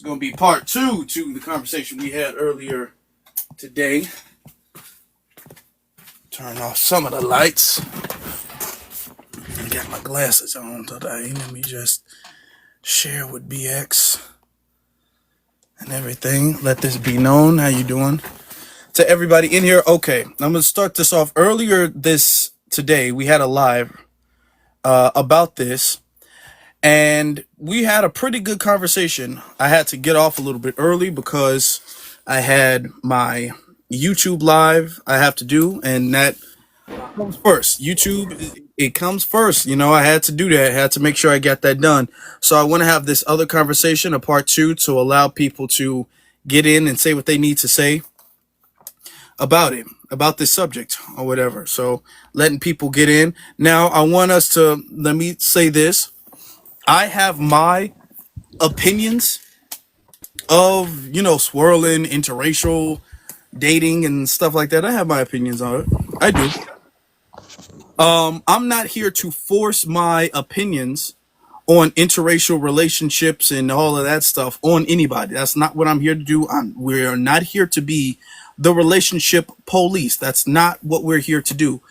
going to be part two to the conversation we had earlier today. Turn off some of the lights. I got my glasses on today. Let me just share with BX and everything. Let this be known. How you doing? To everybody in here. Okay, I'm going to start this off. Earlier today, we had a live about this. And we had a pretty good conversation. I had to get off a little bit early because I had my YouTube live I have to do, and that comes first. YouTube, it comes first. You know, I had to do that. I had to make sure I got that done. So I want to have this other conversation, a part two, to allow people to get in and say what they need to say about it, about this subject or whatever. So letting people get in. Now, I want us to, let me say this. I have my opinions of, swirling, interracial dating and stuff like that. I have my opinions on it. I do. I'm not here to force my opinions on interracial relationships and all of that stuff on anybody. That's not what I'm here to do. We're not here to be the relationship police. That's not what we're here to do.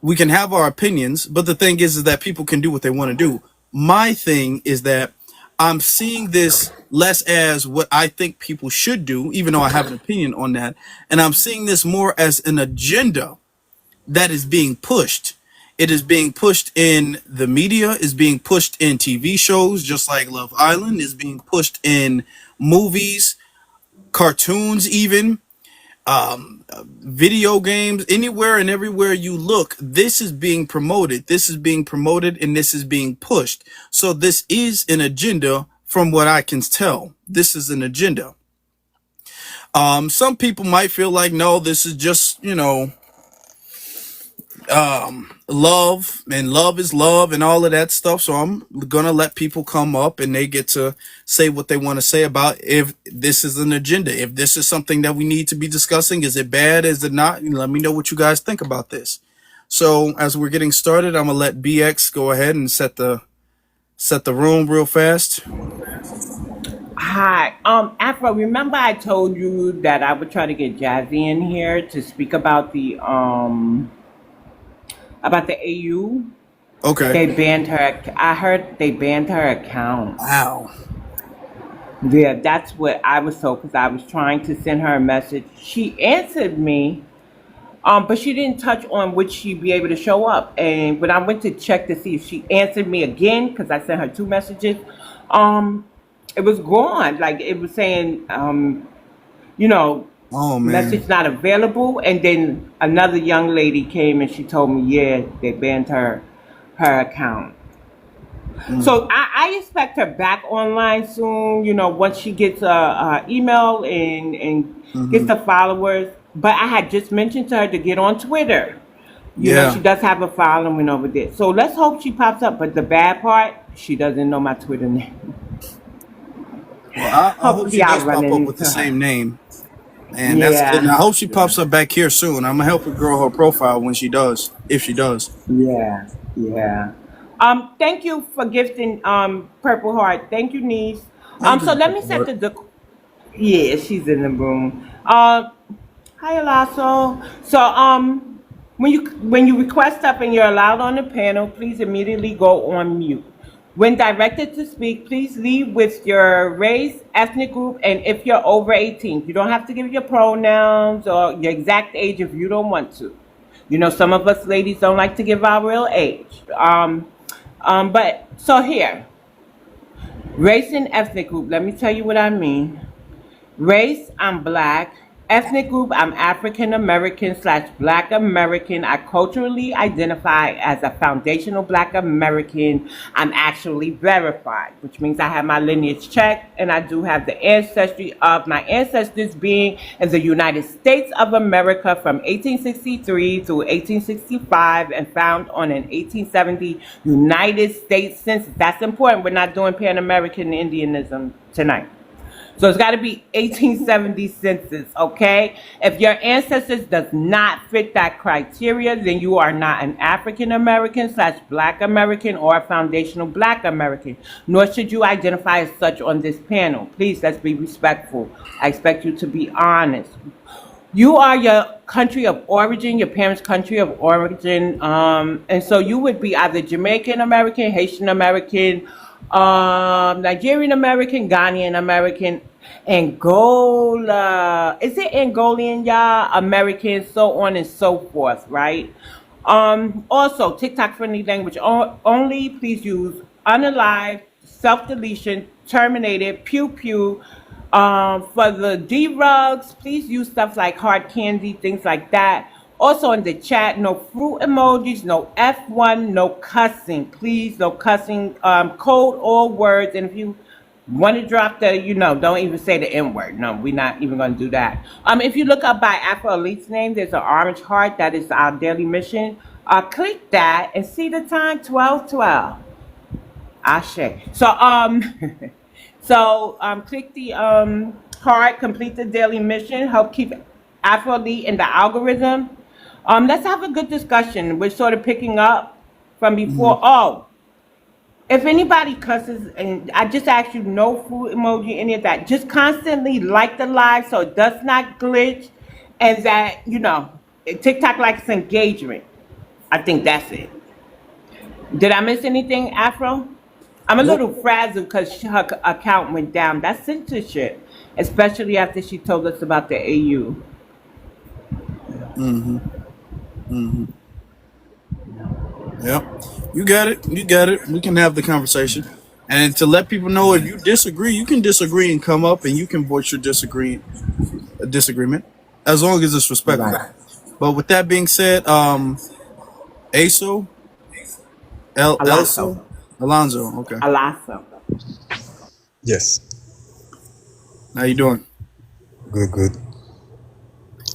We can have our opinions, but the thing is that people can do what they want to do. My thing is that I'm seeing this less as what I think people should do, even though I have an opinion on that. And I'm seeing this more as an agenda that is being pushed. It is being pushed in the media, is being pushed in TV shows, just like Love Island, is being pushed in movies, cartoons even. Video games, anywhere and everywhere you look, this is being promoted. This is being promoted and this is being pushed. So this is an agenda from what I can tell. This is an agenda. Some people might feel like, no, this is just, love, and love is love and all of that stuff. So I'm gonna let people come up and they get to say what they want to say about if this is an agenda, if this is something that we need to be discussing. Is it bad? Is it not? Let me know what you guys think about this. So as we're getting started, I'm gonna let BX go ahead and set the room real fast. Hi, Afro, remember I told you that I would try to get Jazzy in here to speak about the AU? Okay. They banned her. I heard they banned her account. Wow. Yeah, that's what I was told because I was trying to send her a message. She answered me, but she didn't touch on would she be able to show up. And when I went to check to see if she answered me again, because I sent her 2 messages, it was gone. Like it was saying, Oh man. message not available. And then another young lady came and she told me, yeah, they banned her account. So I expect her back online soon, once she gets a email and gets the followers. But I had just mentioned to her to get on Twitter. She does have a following over there. So let's hope she pops up. But the bad part, she doesn't know my Twitter name. Well, I hope she does pop up with the same name. And that's good. And I hope she pops up back here soon. I'm gonna help her grow her profile when she does, if she does. Yeah. Thank you for gifting Purple Heart. Thank you, niece. So let me set the yeah, she's in the room. Hi, Alaso. So when you request stuff and you're allowed on the panel, please immediately go on mute. When directed to speak, please lead with your race, ethnic group, and if you're over 18. You don't have to give your pronouns or your exact age if you don't want to. Some of us ladies don't like to give our real age. But so here, race and ethnic group. Let me tell you what I mean. Race, I'm Black. Ethnic group, I'm African American / Black American. I culturally identify as a foundational Black American. I'm actually verified, which means I have my lineage checked, and I do have the ancestry of my ancestors being in the United States of America from 1863 through 1865 and found on an 1870 United States Census. That's important. We're not doing Pan-American Indianism tonight. So it's got to be 1870 census, okay? If your ancestors does not fit that criteria, then you are not an African American / Black American or a foundational Black American, nor should you identify as such on this panel. Please, let's be respectful. I expect you to be honest. You are your country of origin, your parents' country of origin, and so you would be either Jamaican American, Haitian American, Nigerian American, Ghanaian American, Angola. Is it Angolian, y'all? American, so on and so forth, right? Also, TikTok friendly language only. Please use unalive, self deletion, terminated, pew pew. For the D-rugs, please use stuff like hard candy, things like that. Also in the chat, no fruit emojis, no F1, no cussing. Please, no cussing. Code all words. And if you want to drop the, don't even say the N-word. No, we're not even going to do that. If you look up by Afro Elite's name, there's an orange heart. That is our daily mission. Click that and see the time, 12:12. Ashe. So, click the heart, complete the daily mission, help keep Afrobeat in the algorithm. Let's have a good discussion. We're sort of picking up from before. Oh, if anybody cusses, and I just asked you, no food emoji, any of that, just constantly like the live so it does not glitch, and that, TikTok likes engagement. I think that's it. Did I miss anything, Afro? I'm a little frazzled because her account went down. That's censorship, especially after she told us about the AU. Yep. You got it. You got it. We can have the conversation. And to let people know, if you disagree, you can disagree and come up and you can voice your disagreement as long as it's respectful. Right. But with that being said, Aso, Alonso. Alonzo. Okay. Alonso. Yes. How you doing? Good.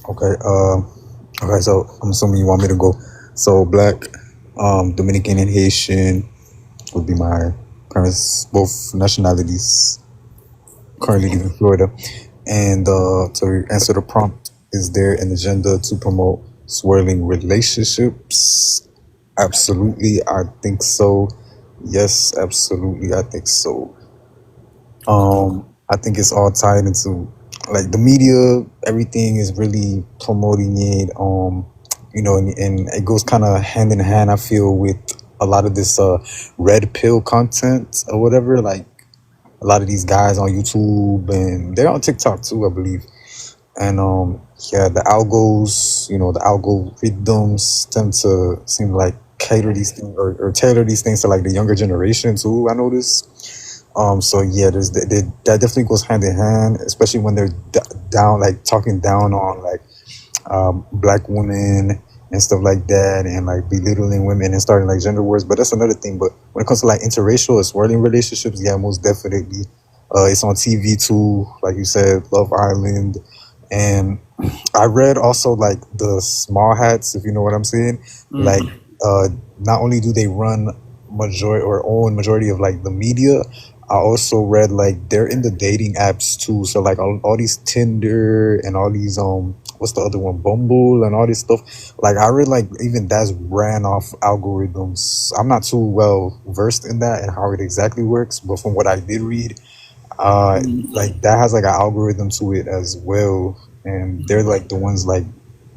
Okay. Okay. So I'm assuming you want me to go. So Black, Dominican, and Haitian would be my parents, both nationalities. Currently live in Florida, and to answer the prompt, is there an agenda to promote swirling relationships? Absolutely, I think so. Yes, absolutely, I think so. I think it's all tied into like the media. Everything is really promoting it. And it goes kind of hand in hand. I feel with a lot of this red pill content or whatever. Like a lot of these guys on YouTube and they're on TikTok too, I believe. And the algorithms tend to seem like cater these things or tailor these things to like the younger generation too. I notice. So yeah, that definitely goes hand in hand, especially when they're down, like talking down on like Black women and stuff like that, and like belittling women and starting like gender wars. But that's another thing. But when it comes to like interracial or swirling relationships, yeah, most definitely. It's on TV too, like you said, Love Island. And I read also like the small hats, if you know what I'm saying. Like not only do they run majority of like the media, I also read like they're in the dating apps too. So like all these Tinder and all these what's the other one, Bumble and all this stuff. Like I read like even that's ran off algorithms. I'm not too well versed in that and how it exactly works, but from what I did read, like that has like an algorithm to it as well, and they're like the ones like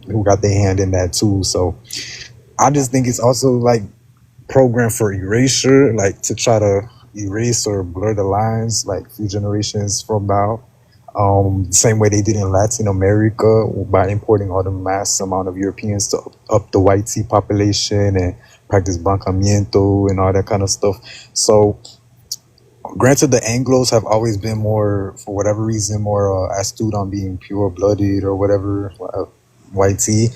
who got their hand in that too. So I just think it's also like programmed for erasure, like to try to erase or blur the lines like a few generations from now. Same way they did in Latin America by importing all the mass amount of Europeans to up the white tea population and practice bancamiento and all that kind of stuff. So granted, the Anglos have always been more, for whatever reason, more astute on being pure-blooded or whatever, white tea.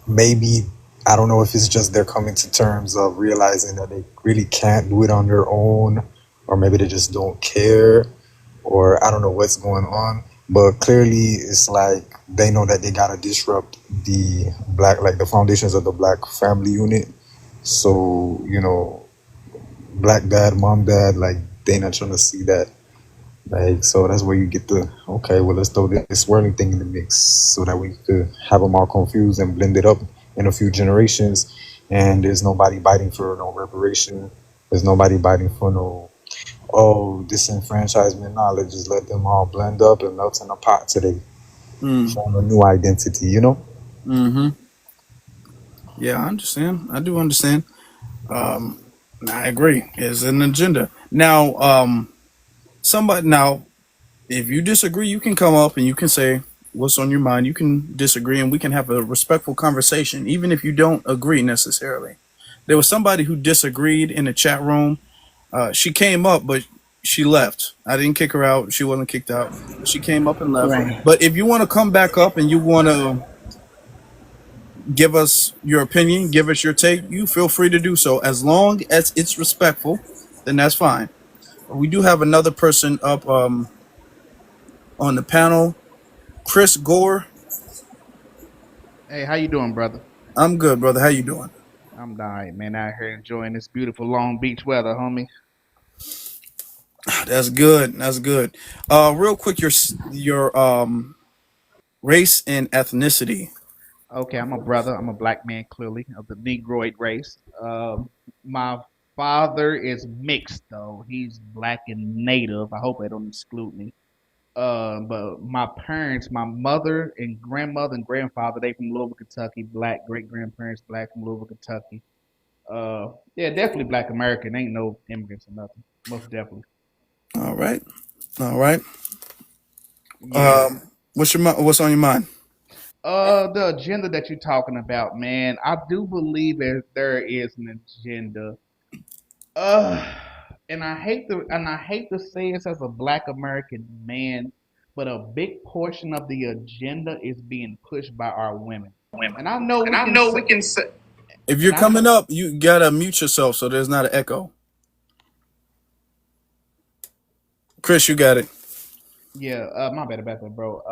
Maybe, I don't know if it's just they're coming to terms of realizing that they really can't do it on their own, or maybe they just don't care, or I don't know what's going on. But clearly, it's like they know that they gotta disrupt the Black, like the foundations of the Black family unit. So, Black dad, mom dad, like they not trying to see that Like, so that's where you get the, okay, well, let's throw this swirling thing in the mix so that we could have them all confused and blend it up in a few generations. And there's nobody biting for no reparation. There's nobody biting for no, oh, disenfranchisement. Nah, let's just let them all blend up and melt in a pot so they Mm. form a new identity, you know? Mm-hmm. Yeah, I understand. I do understand. Um, I agree. It's an agenda. Now, somebody now, if you disagree, you can come up and you can say what's on your mind. You can disagree, and we can have a respectful conversation, even if you don't agree necessarily. There was somebody who disagreed in the chat room. She came up, but she left. I didn't kick her out. She wasn't kicked out. She came up and left. Right. But if you want to come back up and you want to give us your opinion, give us your take, you feel free to do so. As long as it's respectful, then that's fine. We do have another person up on the panel, Chris Gore. Hey, how you doing, brother? I'm good, brother. How you doing? I'm alright, man. Out here enjoying this beautiful Long Beach weather, homie. That's good. That's good. Real quick, your race and ethnicity. Okay, I'm a brother. I'm a black man, clearly, of the Negroid race. My father is mixed, though. He's black and native. I hope they don't exclude me. But my parents, my mother and grandfather, they from Louisville, Kentucky. Black great grandparents, black from Louisville, Kentucky. Yeah, definitely black American. Ain't no immigrants or nothing. Most definitely. All right. All right. Yeah. What's on your mind? The agenda that you're talking about, man, I do believe that there is an agenda. Uh, and I hate to say this as a Black American man, but a big portion of the agenda is being pushed by our women. And I know we can say, If you're and I coming up, you gotta mute yourself so there's not an echo. Chris, you got it. Yeah, my bad about that, bro.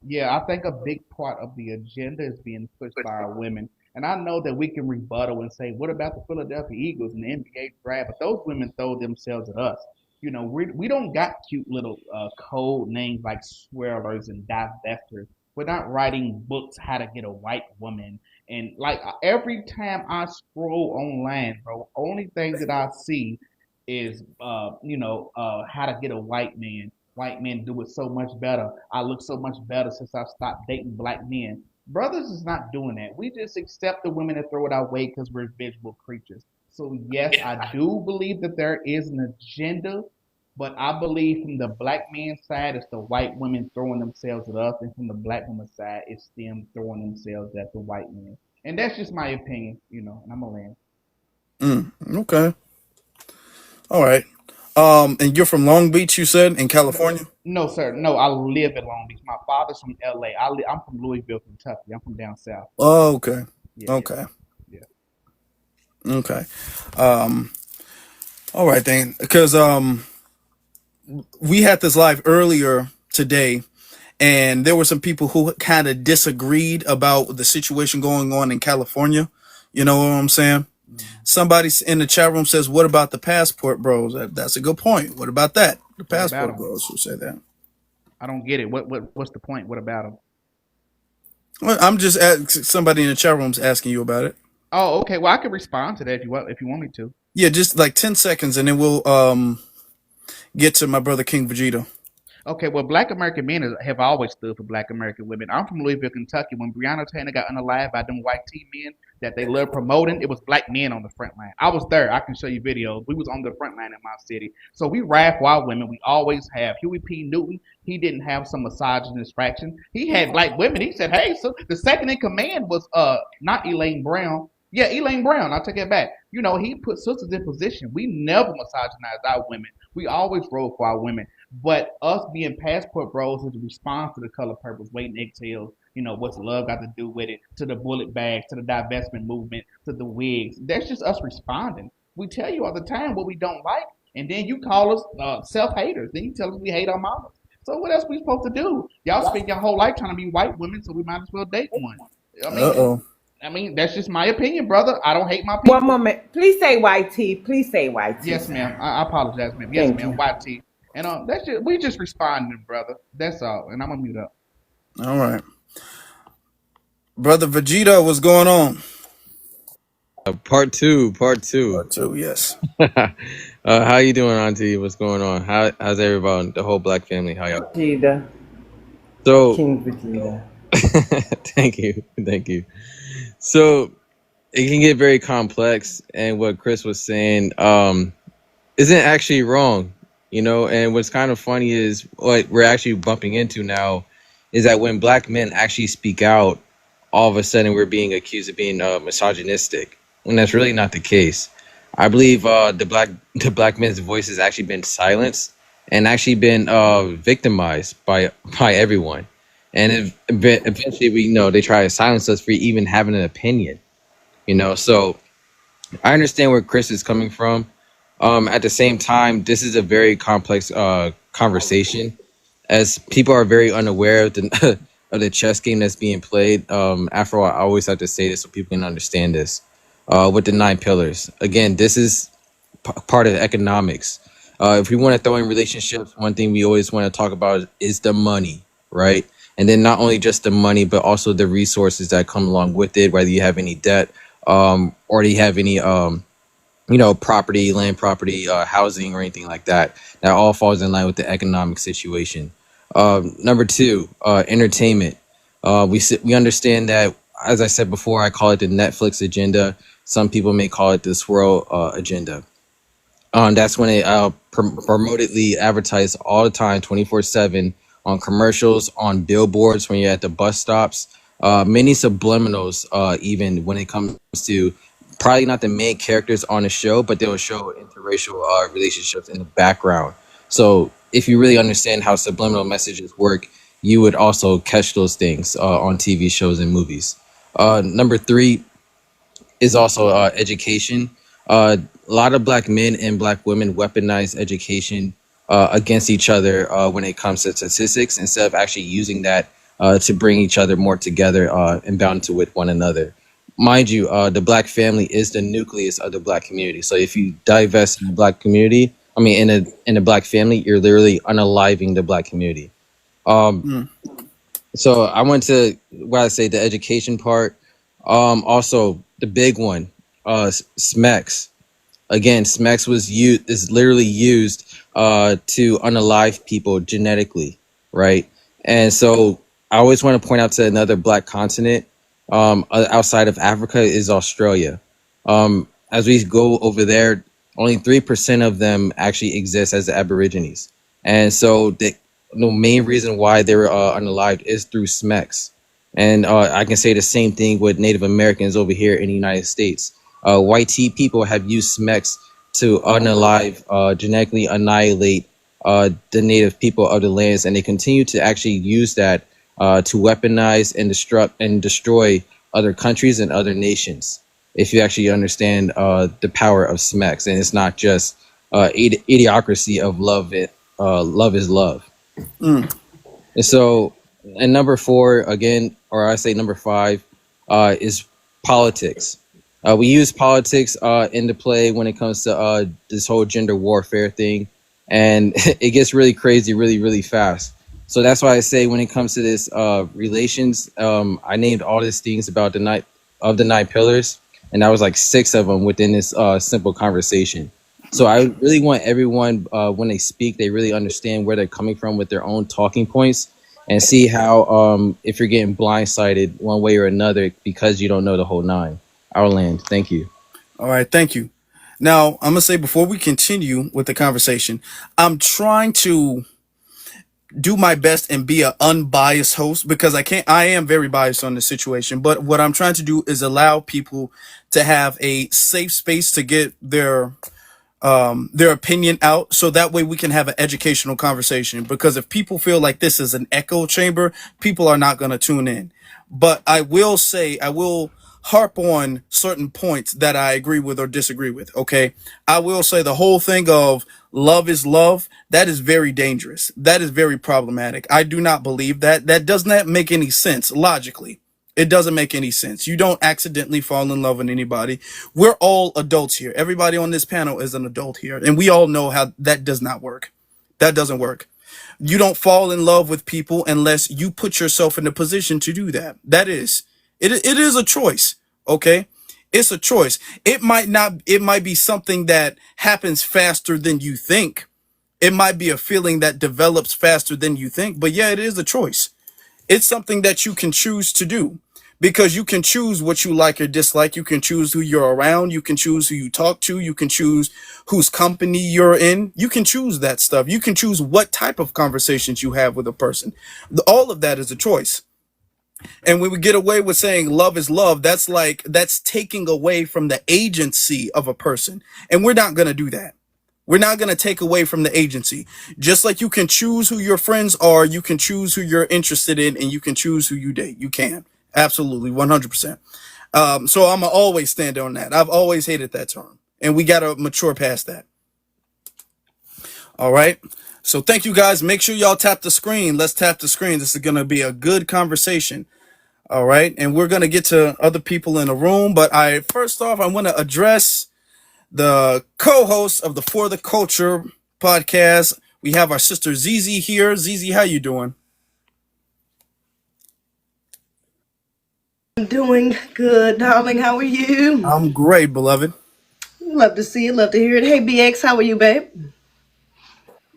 Yeah, I think a big part of the agenda is being pushed by our women. And I know that we can rebuttal and say, what about the Philadelphia Eagles and the NBA draft? But those women throw themselves at us. You know, we don't got cute little code names like swirlers and divestors. We're not writing books how to get a white woman. And like every time I scroll online, bro, only thing that I see is how to get a white man. White men do it so much better. I look so much better since I stopped dating black men. Brothers is not doing that. We just accept the women and throw it our way because we're visual creatures. So yes, I do believe that there is an agenda, but I believe from the black man's side, it's the white women throwing themselves at us, and from the black woman's side, it's them throwing themselves at the white men. And that's just my opinion, and I'm a land. Okay. All right. And you're from Long Beach, you said, in No, California? no, sir. No, I live in Long Beach. My father's from LA. I'm from Louisville, Kentucky. I'm from down south. Oh, okay. Yeah, yeah, Okay. yeah. Okay. Um, all right then. Because we had this live earlier today, and there were some people who kind of disagreed about the situation going on in California. You know what I'm saying? Mhm. Somebody in the chat room says, "What about the passport bros?" That's a good point. What about that? The What about passport them? bros who said that. I don't get it. What's the point? What about them? Well, I'm just somebody in the chat room's asking you about it. Oh, okay. Well, I could respond to that if you want me to. Yeah, just like 10 seconds, and then we'll get to my brother King Vegeta. Okay, well, Black American men have always stood for Black American women. I'm from Louisville, Kentucky. When Breonna Taylor got unalived by them white T men that they love promoting, it was black men on the front line. I was there. I can show you videos. We was on the front line in my city. So we ride for our women. We always have. Huey P. Newton, he didn't have some misogynist fraction. He had black women. He said, hey, so the second in command was not Elaine Brown. Yeah, Elaine Brown. I'll take it back. He put sisters in position. We never misogynized our women. We always rode for our women. But us being passport bros is a response to the color purples, waiting exhales. What's love got to do with it? To the bullet bags, to the divestment movement, to the wigs. That's just us responding. We tell you all the time what we don't like, and then you call us self haters. Then you tell us we hate our mamas. So what else we supposed to do? Y'all spend your whole life trying to be white women, so we might as well date one. I Uh mean, oh. I mean that's just my opinion, brother. I don't hate my One people. moment. Please say YT. Please say YT, Yes, sir. ma'am. I apologize, ma'am. Yes, Thank ma'am. you. YT. And we just responding, brother. That's all. And I'm gonna mute up. All right. Brother Vegeta, what's going on? Part two, part two. Part two, yes. How you doing, Auntie? What's going on? How's everybody, the whole Black family? How y'all? Vegeta, So, King Vegeta. thank you, thank you. So it can get very complex, and what Chris was saying isn't actually wrong, you know. And what's kind of funny is what we're actually bumping into now is that when Black men actually speak out, all of a sudden we're being accused of being misogynistic, and that's really not the case. I believe the black man's voice has actually been silenced and actually been victimized by everyone, and eventually we know they try to silence us for even having an opinion. You know, so I understand where Chris is coming from. At the same time, this is a very complex conversation, as people are very unaware of the of the chess game that's being played. After all, I always have to say this so people can understand this. With the 9 pillars, again, this is part of economics. If we want to throw in relationships, one thing we always want to talk about is the money, right? And then not only just the money, but also the resources that come along with it, whether you have any debt, or do you have any property, land property, housing, or anything like that. That all falls in line with the economic situation. Number two, entertainment. We understand that, as I said before, I call it the Netflix agenda. Some people may call it the swirl agenda. That's when they promotedly advertise all the time, 24/7, on commercials, on billboards, when you're at the bus stops. Many subliminals, even when it comes to probably not the main characters on the show, but they'll show interracial relationships in the background. So if you really understand how subliminal messages work, you would also catch those things on TV shows and movies. Number three is also education. A lot of Black men and Black women weaponize education against each other when it comes to statistics, instead of actually using that to bring each other more together and bound to with one another. Mind you, the Black family is the nucleus of the Black community. So if you divest in the Black community, in a Black family, you're literally unaliving the Black community. Mm. So I went to what I say the education part. Also the big one, SMEX. Again, SMEX is literally used to unalive people genetically, right? And so I always want to point out to another Black continent outside of Africa is Australia. As we go over there, only 3% of them actually exist as the Aborigines, and so the main reason why they were unalived is through SMEX. And I can say the same thing with Native Americans over here in the United States. White people have used SMEX to genetically annihilate the native people of the lands, and they continue to actually use that to weaponize and destroy other countries and other nations. If you actually understand the power of SMEX, and it's not just idiocracy of love. Love is love. Mm. And so, and number four, again, or I say number five, is politics. We use politics into play when it comes to this whole gender warfare thing, and it gets really crazy really, really fast. So that's why I say when it comes to this relations, I named all these things about the 9 pillars, and that was like 6 of them within this simple conversation. So I really want everyone, when they speak, they really understand where they're coming from with their own talking points, and see how if you're getting blindsided one way or another because you don't know the whole 9. Our land. Thank you. All right, thank you. Now, I'm going to say before we continue with the conversation, I'm trying to do my best and be an unbiased host, because I am very biased on the situation, but what I'm trying to do is allow people to have a safe space to get their opinion out, so that way we can have an educational conversation. Because if people feel like this is an echo chamber, people are not going to tune in. But I will harp on certain points that I agree with or disagree with. Okay, I will say the whole thing of love is love, that is very dangerous. That is very problematic. I do not believe that. That does not make any sense logically. It doesn't make any sense. You don't accidentally fall in love with anybody. We're all adults here. Everybody on this panel is an adult here, and we all know how that does not work. That doesn't work. You don't fall in love with people unless you put yourself in a position to do that. It is a choice. Okay. It's a choice. It might be something that happens faster than you think. It might be a feeling that develops faster than you think, but yeah, it is a choice. It's something that you can choose to do because you can choose what you like or dislike. You can choose who you're around. You can choose who you talk to. You can choose whose company you're in. You can choose that stuff. You can choose what type of conversations you have with a person. All of that is a choice. And when we get away with saying love is love, that's taking away from the agency of a person. And we're not going to do that. We're not going to take away from the agency. Just like you can choose who your friends are, you can choose who you're interested in, and you can choose who you date. You can. Absolutely, 100%. So I'm going to always stand on that. I've always hated that term. And we got to mature past that. All right. So thank you guys. Make sure y'all tap the screen. Let's tap the screen. This is going to be a good conversation. All right. And we're going to get to other people in the room. But first off, I want to address the co-host of the For the Culture podcast. We have our sister Zizi here. Zizi, how you doing? I'm doing good, darling. How are you? I'm great, beloved. Love to see it. Love to hear it. Hey, BX, how are you, babe?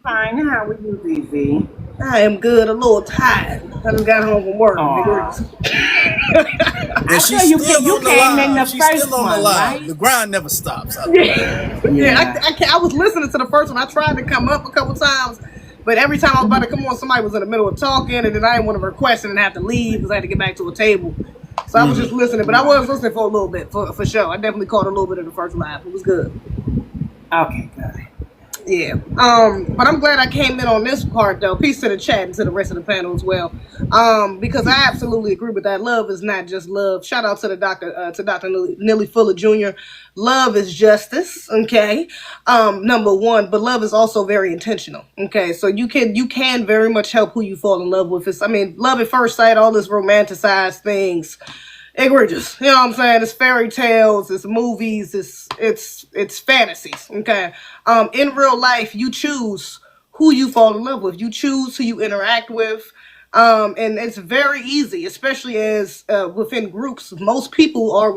Fine. How are you, ZZ? I am good. A little tired. I just got home from work. And she's you still on the came in the live. She's first still on the one, live. right? The grind never stops. Yeah, I was listening to the first one. I tried to come up a couple times, but every time I was about to come on, somebody was in the middle of talking, and then I didn't want to request it and have to leave because I had to get back to a table. So I was just listening, but I was listening for a little bit, for sure. I definitely caught a little bit of the first live. It was good. Okay, good. Yeah. But I'm glad I came in on this part though. Peace to the chat and to the rest of the panel as well. Because I absolutely agree with that. Love is not just love. Shout out to the Dr. Nelly Fuller Jr. Love is justice. Okay. Number one, but love is also very intentional. Okay. So you can very much help who you fall in love with. Love at first sight, all this romanticized things. Egregious, you know what I'm saying? It's fairy tales, it's movies, it's fantasies. Okay, in real life, you choose who you fall in love with. You choose who you interact with, and it's very easy, especially as within groups. Most people are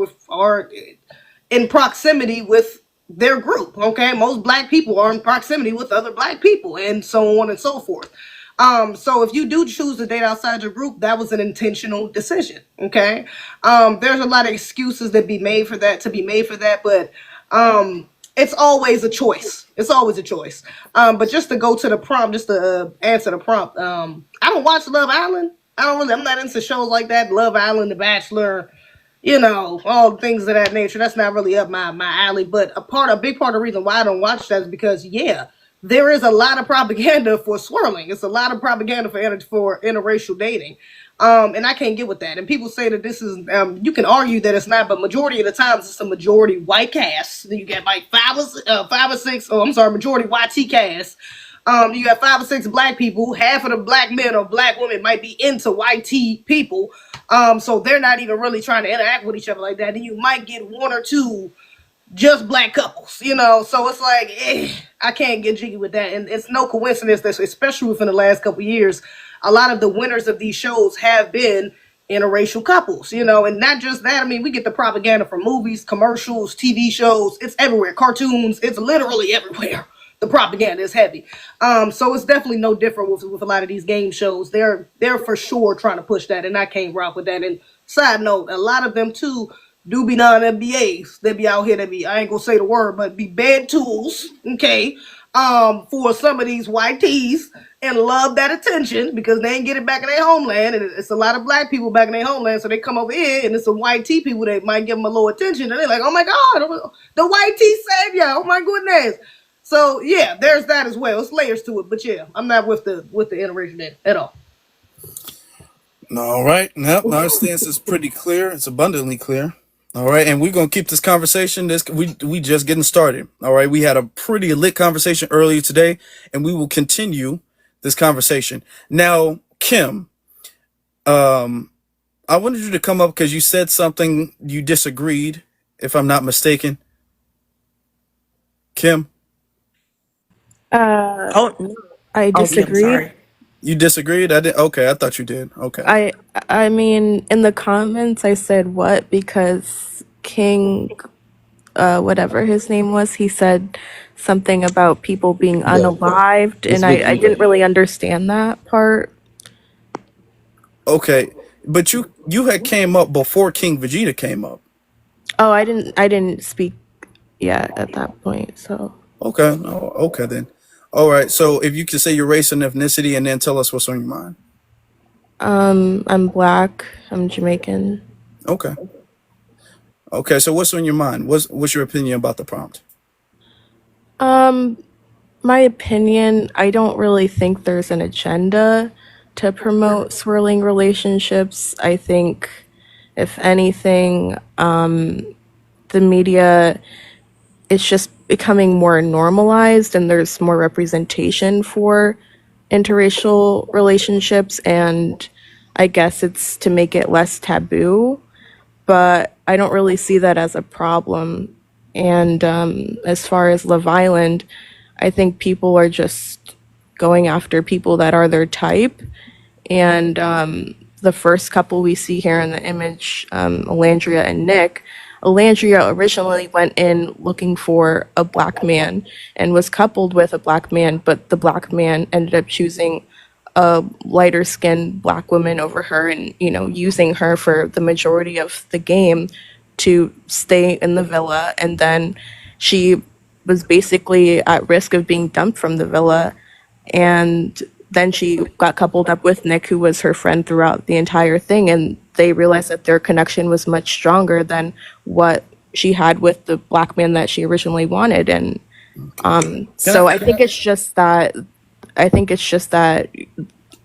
in proximity with their group. Okay, most Black people are in proximity with other Black people, and so on and so forth. So if you do choose to date outside your group, that was an intentional decision. Okay. There's a lot of excuses to be made for that, but it's always a choice. It's always a choice. But just to go to the prompt, just to answer the prompt, I don't watch Love Island. I'm not into shows like that. Love Island, The Bachelor, all things of that nature. That's not really up my alley. But a big part of the reason why I don't watch that is because, there is a lot of propaganda for swirling. It's a lot of propaganda for interracial dating. And I can't get with that. And people say that this is, you can argue that it's not, but majority of the times it's a majority white cast. Then you get like majority YT cast. You got 5 or 6 Black people. Half of the Black men or Black women might be into YT people. So they're not even really trying to interact with each other like that. Then you might get 1 or 2 just Black couples, so it's like, I can't get jiggy with that. And it's no coincidence that, especially within the last couple of years, a lot of the winners of these shows have been interracial couples, and not just that. We get the propaganda from movies, commercials, TV shows. It's everywhere. Cartoons. It's literally everywhere. The propaganda is heavy. So it's definitely no different with a lot of these game shows. They're for sure trying to push that, and I can't rock with that. And side note, a lot of them too do be non-MBAs. They be out here, I ain't gonna say the word, but be bad tools, okay, for some of these YTs and love that attention because they ain't get it back in their homeland. And it's a lot of Black people back in their homeland, so they come over here and it's some YT people that might give them a little attention and they're like, oh my God, the YT savior, oh my goodness. So yeah, there's that as well. It's layers to it, but yeah, I'm not with the interracial at all. All right. Nope. Our stance is pretty clear. It's abundantly clear. All right, and we're gonna keep this conversation. We just getting started. All right, we had a pretty lit conversation earlier today, and we will continue this conversation. Now, Kim, I wanted you to come up because you said something you disagreed, if I'm not mistaken. Kim? No, I Okay, I'm disagreed. sorry. You disagreed? I did. Okay, I thought you did. Okay. I mean, in the comments, I said what because King, whatever his name was, he said something about people being Yeah, unalived, it's and with I you. didn't really understand that part. Okay, but you had came up before King Vegeta came up. Oh, I didn't speak yet at that point, so. Okay. Oh, okay then. All right. So if you could say your race and ethnicity, and then tell us what's on your mind. I'm black, I'm Jamaican. Okay. Okay. So what's on your mind? What's your opinion about the prompt? Um, my opinion, I don't really think there's an agenda to promote swirling relationships. I think, if anything, the media is just becoming more normalized and there's more representation for interracial relationships, and I guess it's to make it less taboo, but I don't really see that as a problem. And as far as Love Island, I think people are just going after people that are their type. And the first couple we see here in the image, Alandria and Nick, Alandria originally went in looking for a black man and was coupled with a black man, but the black man ended up choosing a lighter skinned black woman over her and, using her for the majority of the game to stay in the villa. And then she was basically at risk of being dumped from the villa, and then she got coupled up with Nick, who was her friend throughout the entire thing, and they realized that their connection was much stronger than what she had with the black man that she originally wanted. And Can I so I think it's just that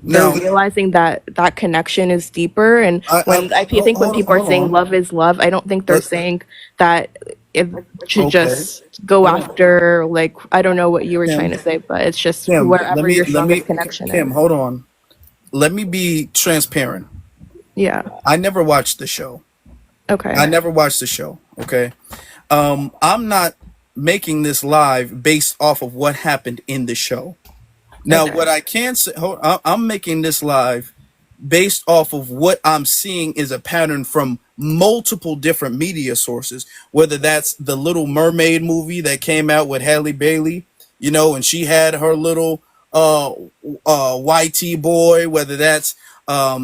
they're now? realizing that that connection is deeper. And I think when people are Hold saying on. love is love, I don't think they're Let, saying that it should okay. just go Hold on. after, like, I don't know what you were trying Kim. to say, but it's just Kim. wherever your strongest connection Kim. is. Hold on. Let me be transparent. Yeah. I never watched the show. I Okay. never watched the show. Okay. I'm not making this live based off of what happened in the show. Now, Okay. what I can say, I'm making this live based off of what I'm seeing is a pattern from multiple different media sources, whether that's the Little Mermaid movie that came out with Halle Bailey, and she had her little YT boy, whether that's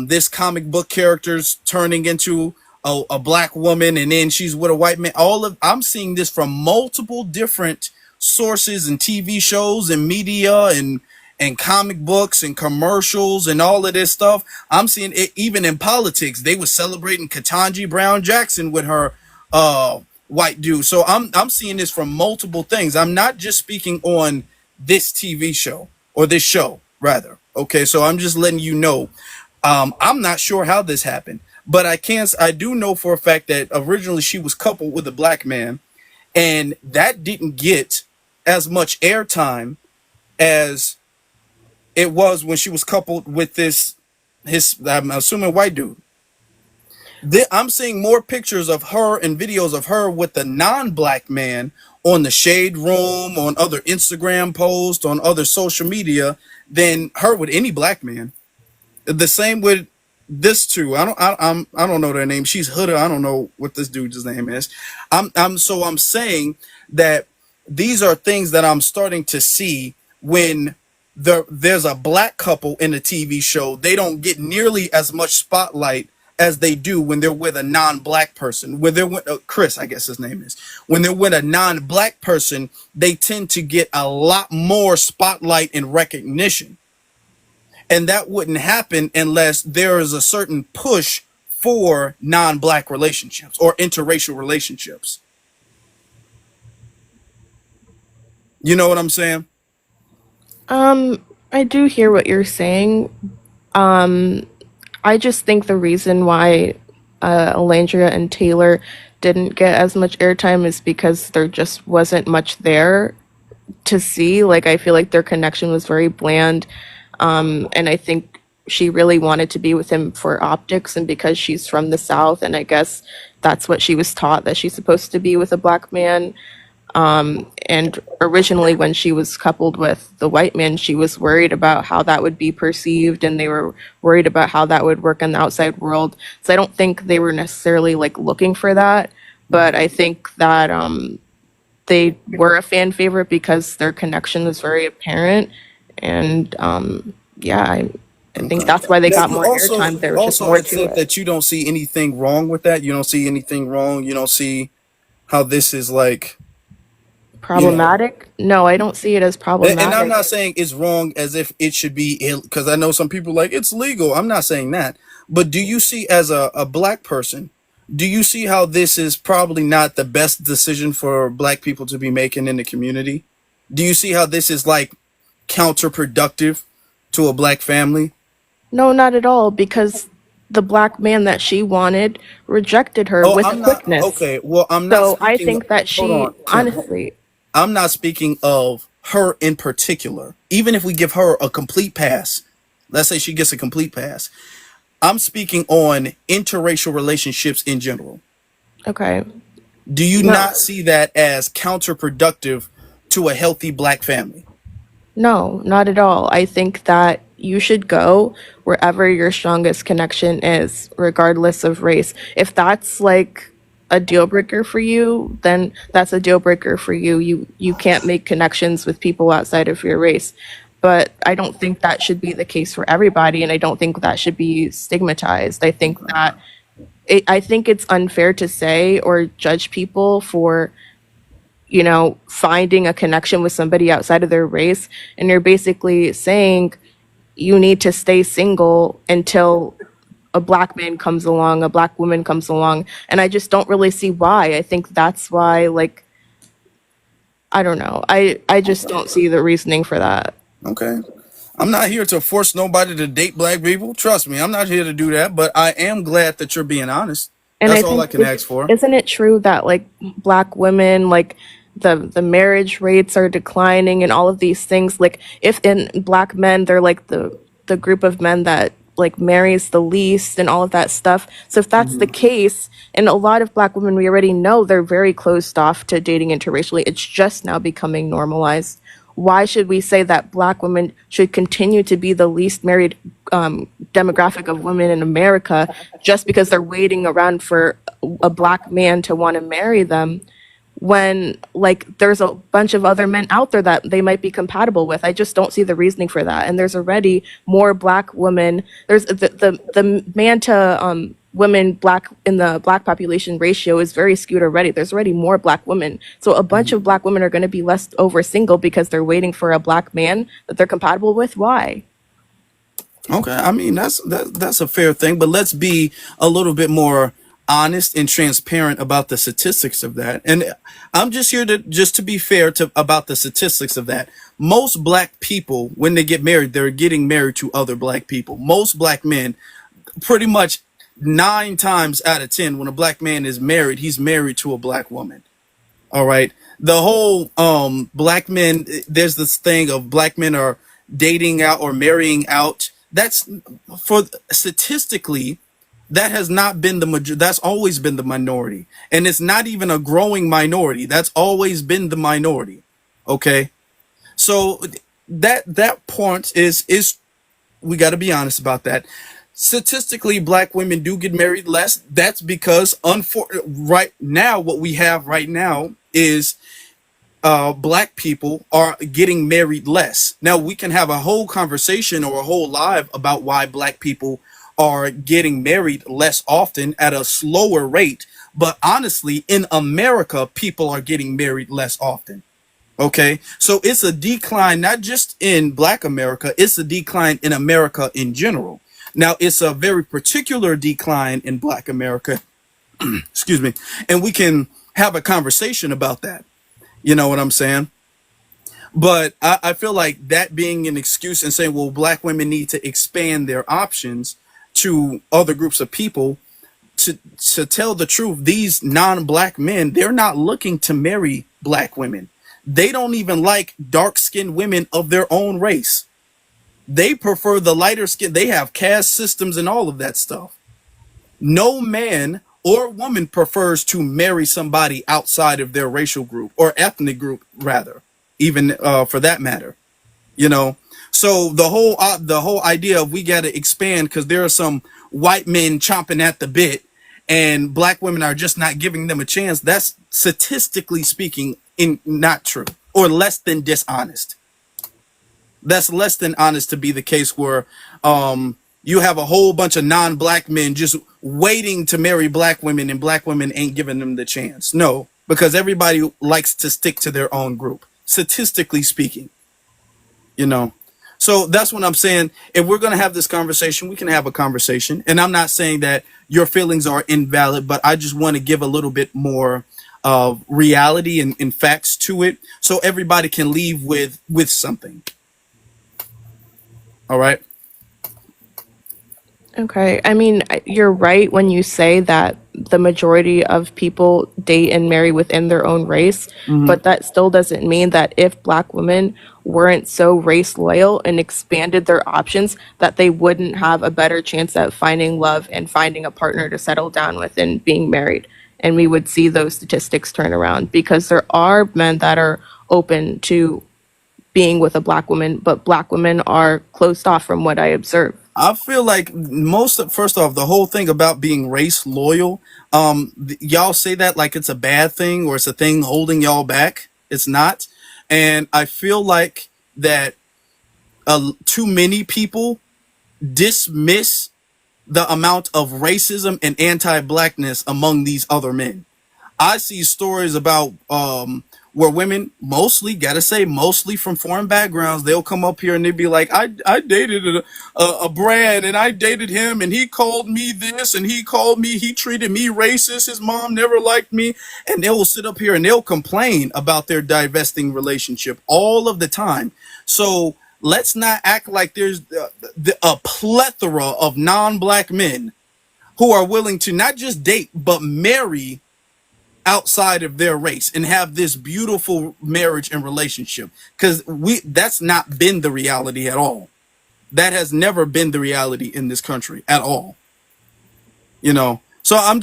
this comic book characters turning into a black woman and then she's with a white man. I'm seeing this from multiple different sources and TV shows and media and comic books and commercials and all of this stuff. I'm seeing it even in politics. They were celebrating Ketanji Brown Jackson with her white dude. So I'm seeing this from multiple things. I'm not just speaking on this TV show or this show rather. Okay, so I'm just letting you know. I'm not sure how this happened, but I do know for a fact that originally she was coupled with a black man, and that didn't get as much airtime as it was when she was coupled with I'm assuming white dude. I'm seeing more pictures of her and videos of her with the non-black man on the Shade Room, on other Instagram posts, on other social media than her with any black man. The same with this too. I don't know their name. She's Huda. I don't know what this dude's name is. I'm saying that these are things that I'm starting to see when there's a black couple in a TV show. They don't get nearly as much spotlight as they do when they're with a non-black person. When they're with Chris, I guess his name is. When they're with a non-black person, they tend to get a lot more spotlight and recognition. And that wouldn't happen unless there is a certain push for non-black relationships or interracial relationships. You know what I'm saying? I do hear what you're saying. I just think the reason why Alandria and Taylor didn't get as much airtime is because there just wasn't much there to see. Like, I feel like their connection was very bland. And I think she really wanted to be with him for optics and because she's from the South, and I guess that's what she was taught, that she's supposed to be with a black man. And originally, when she was coupled with the white man, she was worried about how that would be perceived, and they were worried about how that would work in the outside world. So I don't think they were necessarily like looking for that, but I think that they were a fan favorite because their connection was very apparent, and yeah, I think Okay. that's why they Now got more airtime. you There was just also more had to said it. that you don't see anything wrong with that. You don't see anything wrong. You don't see how this is like, you know. Problematic? No, I don't see it as And I'm problematic. not saying it's wrong as if it should be, because I know some people like it's legal. I'm not saying that. But do you see, as a black person, do you see how this is probably not the best decision for black people to be making in the community? Do you see how this is like counterproductive to a black family? No, not at all, because the black man that she wanted rejected her Oh, with I'm not quickness. okay. Well, I'm not So I speaking. think that Hold she, on, Kim. honestly, I'm not speaking of her in particular. Even if we give her a complete pass, let's say she gets a complete pass. I'm speaking on interracial relationships in general. okay. Do you No, not see that as counterproductive to a healthy black family? no, not at all. I think that you should go wherever your strongest connection is, regardless of race. If that's like a deal breaker for you, then that's a deal breaker for you. You can't make connections with people outside of your race. But I don't think that should be the case for everybody, and I don't think that should be stigmatized. I think it's unfair to say or judge people for, finding a connection with somebody outside of their race. And you're basically saying you need to stay single until a black man comes along, a black woman comes along. And I just don't really see why. I think that's why, like, I don't know. I just don't see the reasoning for that. Okay. I'm not here to force nobody to date black people. Trust me, I'm not here to do that, but I am glad that you're being honest. And I That's all I think can ask for. isn't it true that like black women, like the marriage rates are declining and all of these things, like if in black men they're like the group of men that like marries the least and all of that stuff. So if that's the case, and a lot of black women we already know they're very closed off to dating interracially, it's just now becoming normalized. Why should we say that black women should continue to be the least married demographic of women in America just because they're waiting around for a black man to want to marry them, when like there's a bunch of other men out there that they might be compatible with? I just don't see the reasoning for that. And there's already more black women. There's the man to women black in the black population ratio is very skewed already. There's already more black women. So a bunch of black women are going to be left over single because they're waiting for a black man that they're compatible with. Why? Okay, I mean that's a fair thing, but let's be a little bit more honest and transparent about the statistics of that. And I'm just here to be fair to about the statistics of that. Most black people, when they get married, they're getting married to other black people. Most black men, pretty much 9 times out of 10, when a black man is married, he's married to a black woman. All right. The whole black men, there's this thing of black men are dating out or marrying out. That's, for statistically, that has not been the major, that's always been the minority. And it's not even a growing minority. That's always been the minority. Okay? So that point is we got to be honest about that. Statistically, black women do get married less. That's because right now, what we have right now is black people are getting married less. Now we can have a whole conversation or a whole live about why black people are getting married less often at a slower rate. But honestly, in America, people are getting married less often. Okay, so it's a decline, not just in black America, it's a decline in America in general. Now, it's a very particular decline in black America, excuse me, and we can have a conversation about that. You know what I'm saying? But I feel like that being an excuse and saying, well, black women need to expand their options to other groups of people. To tell the truth, these non-black men, they're not looking to marry black women. They don't even like dark-skinned women of their own race. They prefer the lighter skin. They have caste systems and all of that stuff. No man or woman prefers to marry somebody outside of their racial group or ethnic group, rather, even for that matter. You know, so the whole idea of we got to expand because there are some white men chomping at the bit and black women are just not giving them a chance. That's statistically speaking not true, or less than dishonest. That's less than honest to be the case where you have a whole bunch of non-black men just waiting to marry black women and black women ain't giving them the chance. No, because everybody likes to stick to their own group, statistically speaking. You know, so that's what I'm saying. If we're going to have this conversation, we can have a conversation. And I'm not saying that your feelings are invalid, but I just want to give a little bit more reality and facts to it so everybody can leave with something. All right. Okay. I mean, you're right when you say that the majority of people date and marry within their own race, but that still doesn't mean that if black women weren't so race loyal and expanded their options, that they wouldn't have a better chance at finding love and finding a partner to settle down with and being married. And we would see those statistics turn around because there are men that are open to being with a black woman, but black women are closed off from what I observe. I feel like first off, the whole thing about being race loyal, y'all say that like it's a bad thing or it's a thing holding y'all back. It's not. And I feel like that too many people dismiss the amount of racism and anti-blackness among these other men. I see stories about where women, mostly from foreign backgrounds, they'll come up here and they'll be like, I dated a Brad and I dated him and he called me this and he treated me racist. His mom never liked me. And they will sit up here and they'll complain about their divesting relationship all of the time. So let's not act like there's a plethora of non-black men who are willing to not just date, but marry outside of their race and have this beautiful marriage and relationship, because that's not been the reality at all. That has never been the reality in this country at all. You know, so I'm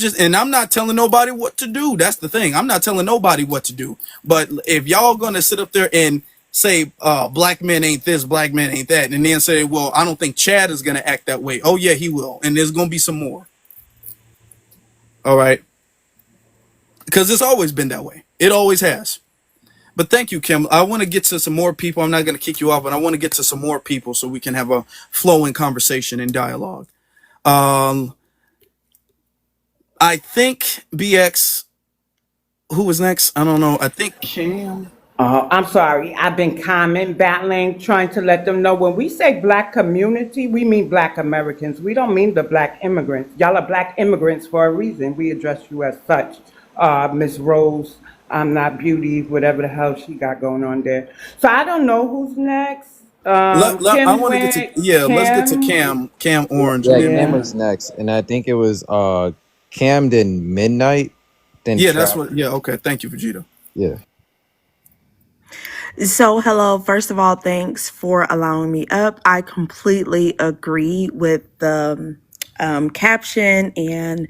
not telling nobody what to do. That's the thing. I'm not telling nobody what to do. But if y'all gonna sit up there and say black men ain't this, black men ain't that, and then say, well, I don't think Chad is gonna act that way. Oh yeah, he will, and there's gonna be some more. All right. Because it's always been that way. It always has. But thank you, Kim. I want to get to some more people. I'm not going to kick you off, but I want to get to some more people so we can have a flowing conversation and dialogue. I think BX, who was next? I don't know. I think Cam. I'm sorry. I've been battling, trying to let them know when we say black community, we mean black Americans. We don't mean the black immigrants. Y'all are black immigrants for a reason. We address you as such. Miss Rose, I'm not beauty, whatever the hell she got going on there. So I don't know who's next. I Kim want to get to, went, let's get to Kim. Cam Orange. Yeah, And then, Cam Yeah. was next, and I think it was Cam, then Midnight, then yeah, that's Trap. what, yeah, okay. Thank you, Vegeta. Yeah. So, hello. First of all, thanks for allowing me up. I completely agree with the caption, and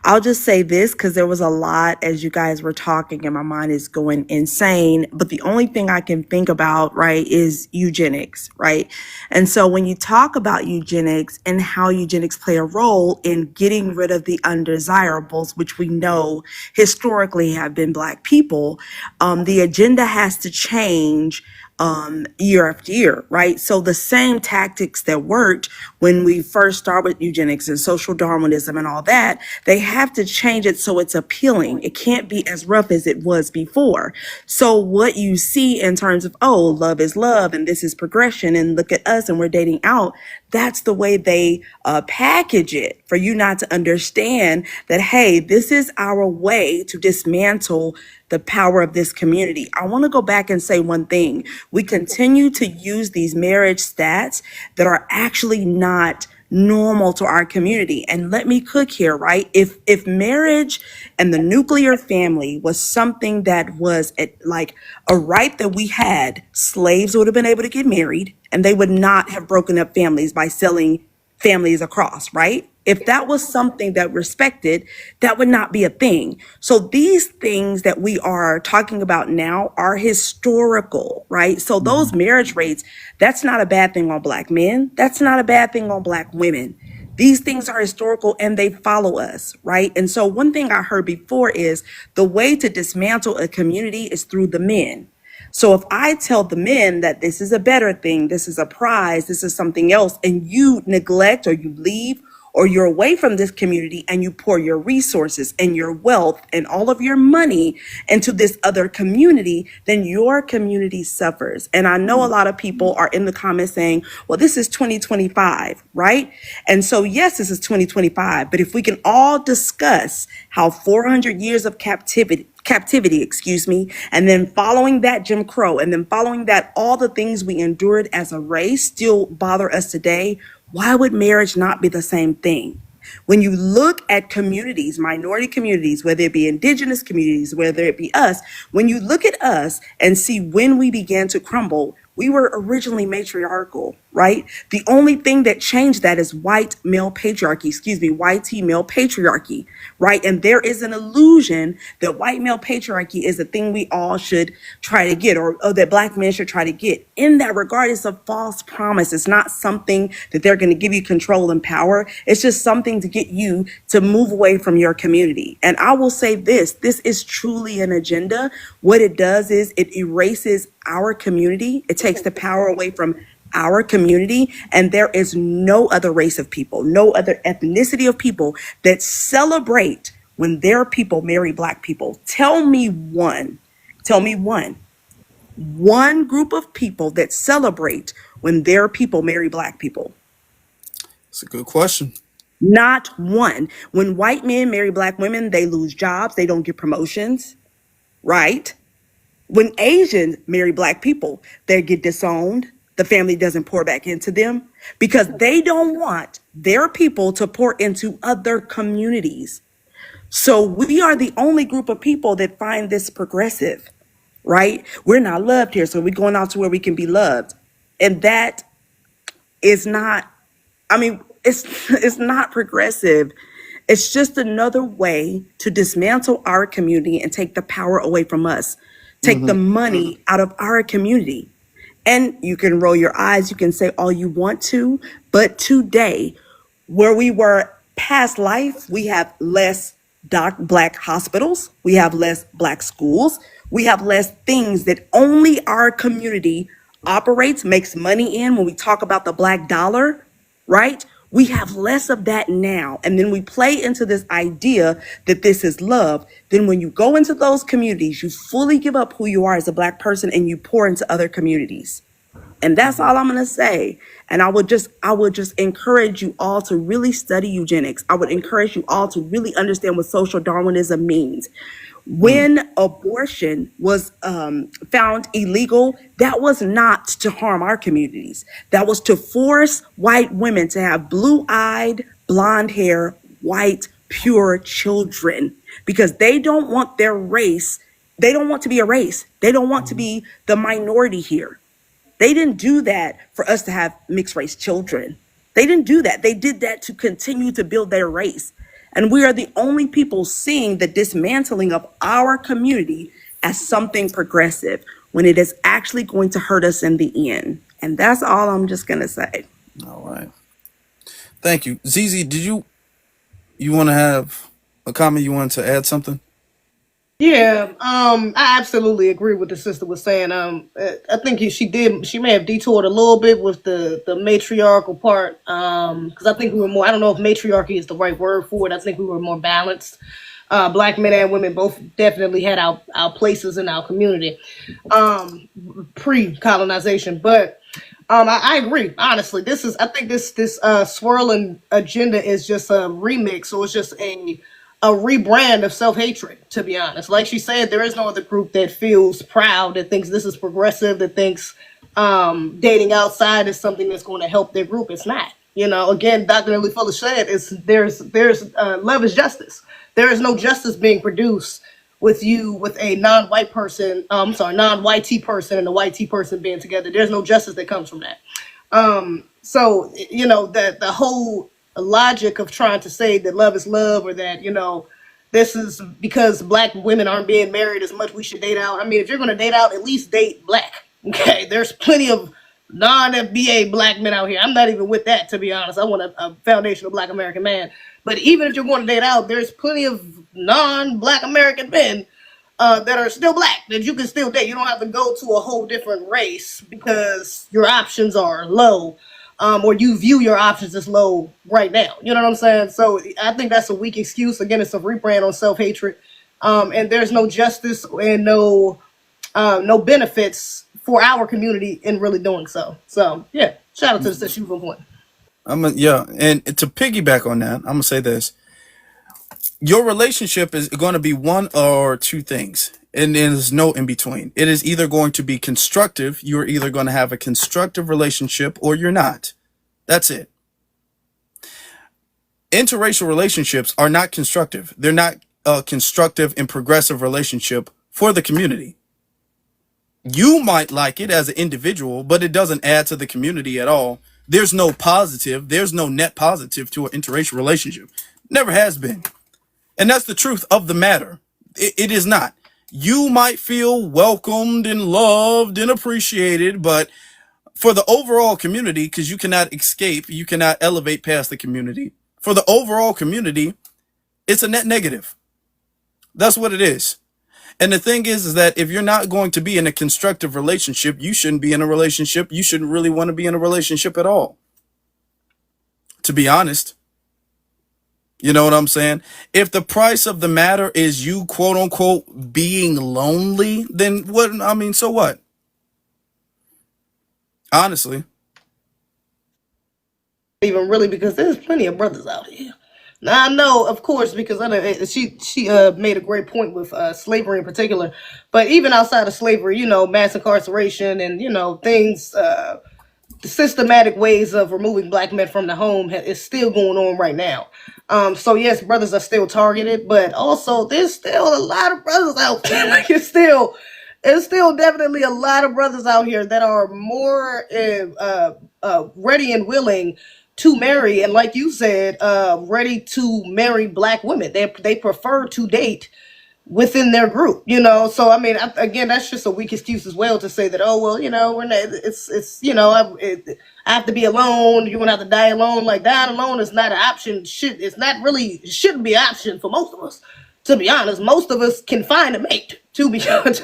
I'll just say this because there was a lot as you guys were talking, and my mind is going insane. But the only thing I can think about, right, is eugenics, right? And so when you talk about eugenics and how eugenics play a role in getting rid of the undesirables, which we know historically have been Black people, the agenda has to change year after year, right? So the same tactics that worked when we first started with eugenics and social Darwinism and all that, they have to change it so it's appealing. It can't be as rough as it was before. So what you see in terms of, oh, love is love and this is progression and look at us and we're dating out, that's the way they package it for you not to understand that, hey, this is our way to dismantle the power of this community. I want to go back and say one thing. We continue to use these marriage stats that are actually not normal to our community. And let me cook here, right? If marriage and the nuclear family was something that was like a right that we had, slaves would have been able to get married and they would not have broken up families by selling families across, right? If that was something that respected, that would not be a thing. So these things that we are talking about now are historical, right? So those marriage rates, that's not a bad thing on Black men. That's not a bad thing on Black women. These things are historical and they follow us, right? And so one thing I heard before is the way to dismantle a community is through the men. So if I tell the men that this is a better thing, this is a prize, this is something else, and you neglect or you leave or you're away from this community and you pour your resources and your wealth and all of your money into this other community, then your community suffers. And I know a lot of people are in the comments saying, well, this is 2025, right? And so, yes, this is 2025. But if we can all discuss how 400 years of captivity, and then following that Jim Crow, and then following that all the things we endured as a race still bother us today, why would marriage not be the same thing? When you look at communities, minority communities, whether it be indigenous communities, whether it be us, when you look at us and see when we began to crumble, we were originally matriarchal, right? The only thing that changed that is white male patriarchy, YT male patriarchy, right? And there is an illusion that white male patriarchy is a thing we all should try to get, or that Black men should try to get. In that regard, it's a false promise. It's not something that they're going to give you control and power. It's just something to get you to move away from your community. And I will say this is truly an agenda. What it does is it erases our community. It takes the power away from our community. And there is no other race of people, no other ethnicity of people that celebrate when their people marry Black people. Tell me one group of people that celebrate when their people marry Black people. It's a good question. Not one. When white men marry Black women, they lose jobs. They don't get promotions, right? When Asians marry Black people, they get disowned. The family doesn't pour back into them because they don't want their people to pour into other communities. So we are the only group of people that find this progressive, right? We're not loved here, so we're going out to where we can be loved. And that is not, it's not progressive. It's just another way to dismantle our community and take the power away from us, take the money out of our community. And you can roll your eyes, you can say all you want to, but today, where we were past life, we have less Black hospitals, we have less Black schools, we have less things that only our community operates, makes money in. When we talk about the Black dollar, right? We have less of that now. And then we play into this idea that this is love. Then when you go into those communities, you fully give up who you are as a Black person and you pour into other communities. And that's all I'm going to say. And I would just encourage you all to really study eugenics. I would encourage you all to really understand what social Darwinism means. When abortion was found illegal, that was not to harm our communities. That was to force white women to have blue-eyed, blonde hair, white, pure children, because they don't want their race. They don't want to be a race. They don't want to be the minority here. They didn't do that for us to have mixed race children. They didn't do that. They did that to continue to build their race. And we are the only people seeing the dismantling of our community as something progressive when it is actually going to hurt us in the end. And that's all I'm just going to say. All right. Thank you. Zizi, did you want to have a comment? You wanted to add something? Yeah, I absolutely agree with the sister was saying. I think she may have detoured a little bit with the matriarchal part. Because I think we were more, I don't know if matriarchy is the right word for it. I think we were more balanced. Black men and women both definitely had our places in our community, pre-colonization. But I agree, honestly. I think this swirling agenda is just a remix, or it's just a rebrand of self-hatred, to be honest. Like she said, there is no other group that feels proud, that thinks this is progressive, that thinks dating outside is something that's going to help their group. It's not. Again, Dr. Nelly Fuller said, there's love is justice. There is no justice being produced with a non-white person, non-YT person and a YT person being together. There's no justice that comes from that. So the whole logic of trying to say that love is love, or that this is because black women aren't being married as much, we should date out. I mean, if you're going to date out, at least date black. Okay, there's plenty of non-FBA black men out here. I'm not even with that, to be honest. I want a foundational black American man. But even if you're going to date out, there's plenty of non-black American men that are still black that you can still date. You don't have to go to a whole different race because your options are low, or you view your options as low right now. You know what I'm saying? So I think that's a weak excuse. Again, it's a rebrand on self-hatred, and there's no justice and no benefits for our community in really doing so. So yeah, shout out to the Shoe Point. And to piggyback on that, I'm gonna say this: your relationship is going to be one or two things, and there's no in between. It is either going to be constructive. You're either going to have a constructive relationship, or you're not. That's it. Interracial relationships are not constructive. They're not a constructive and progressive relationship for the community. You might like it as an individual, but it doesn't add to the community at all. There's no positive. There's no net positive to an interracial relationship. Never has been. And that's the truth of the matter. It is not. You might feel welcomed and loved and appreciated, but for the overall community, because you cannot escape, you cannot elevate past the community. For the overall community, it's a net negative. That's what it is. And the thing is that if you're not going to be in a constructive relationship, you shouldn't be in a relationship. You shouldn't really want to be in a relationship at all, to be honest. You know what I'm saying? If the price of the matter is you, quote unquote, being lonely, then what? I mean, so what? Honestly. Even really, because there's plenty of brothers out here. Now I know, of course, because I know she made a great point with slavery in particular, but even outside of slavery, mass incarceration and things, systematic ways of removing black men from the home is still going on right now. So yes, brothers are still targeted, but also there's still a lot of brothers out there. Like it's still definitely a lot of brothers out here that are more ready and willing to marry, and like you said, ready to marry black women. They prefer to date within their group, So I mean, again, that's just a weak excuse as well to say that, oh well, we're not. I have to be alone. You're gonna have to die alone. Like dying alone is not an option. It's not really. It shouldn't be an option for most of us. To be honest, most of us can find a mate. To be honest,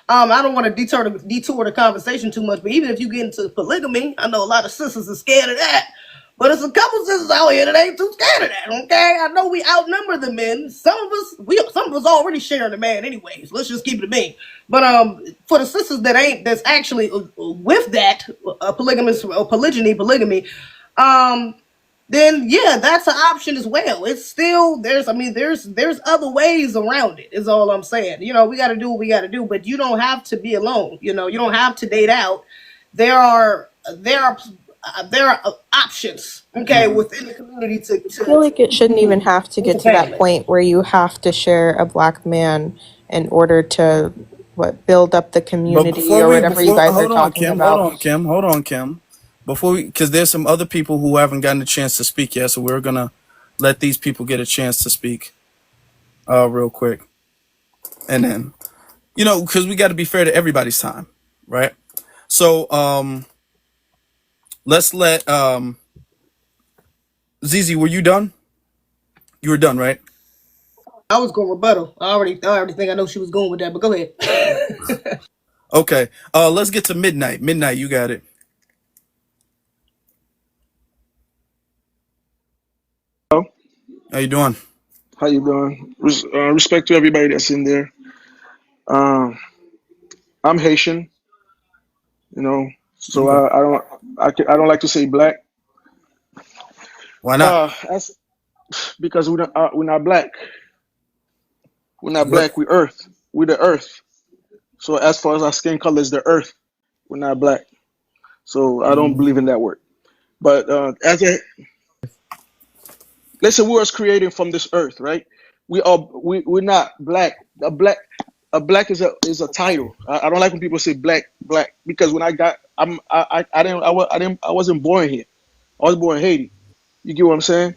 I don't want to detour the conversation too much. But even if you get into polygamy, I know a lot of sisters are scared of that. But there's a couple sisters out here that ain't too scared of that. Okay, I know we outnumber the men. Some of us already sharing the man anyways. Let's just keep it a bean. But for the sisters that's actually with that polygamous or polygamy, then yeah, that's an option as well. It's still there's other ways around it. Is all I'm saying. We got to do what we got to do, but you don't have to be alone. You don't have to date out. There are options, okay, within the community to I feel like it shouldn't even have to get to that point where you have to share a black man in order to build up the community or whatever you guys are talking about. Hold on, Kim. Because there's some other people who haven't gotten a chance to speak yet, so we're gonna let these people get a chance to speak, real quick, and then, because we got to be fair to everybody's time, right? So, let's let Zizi, were you done? You were done, right? I was going rebuttal. I already think I know she was going with that, but go ahead. Okay. Let's get to Midnight. Midnight, you got it. How you doing? How you doing? Respect to everybody that's in there. I'm Haitian, so Okay. I don't like to say black. Why not? Because we're not black. We're not What? black. We're earth. We're the earth. So as far as our skin color is the earth, we're not black. So I don't believe in that word. But let's say we was created from this earth, right? We're not black. A black is a title. I don't like when people say black, because when I got I wasn't born here. I was born in Haiti. You get what I'm saying?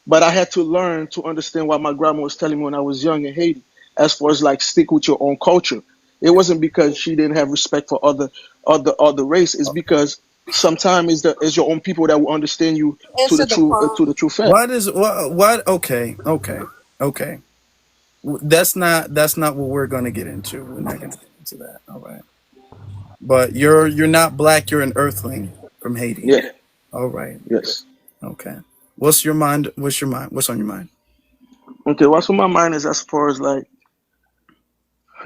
But I had to learn to understand what my grandma was telling me when I was young in Haiti, as far as like stick with your own culture. It wasn't because she didn't have respect for other race. It's because sometimes it's your own people that will understand you Answer the to phone. the true fact. What is what? Okay. That's not what we're gonna get into. We're not gonna get into that. All right. But you're not black. You're an Earthling from Haiti. Yeah. All right. Yes. Okay. What's your mind? What's your mind? What's on your mind? Okay. What's on my mind is as far as like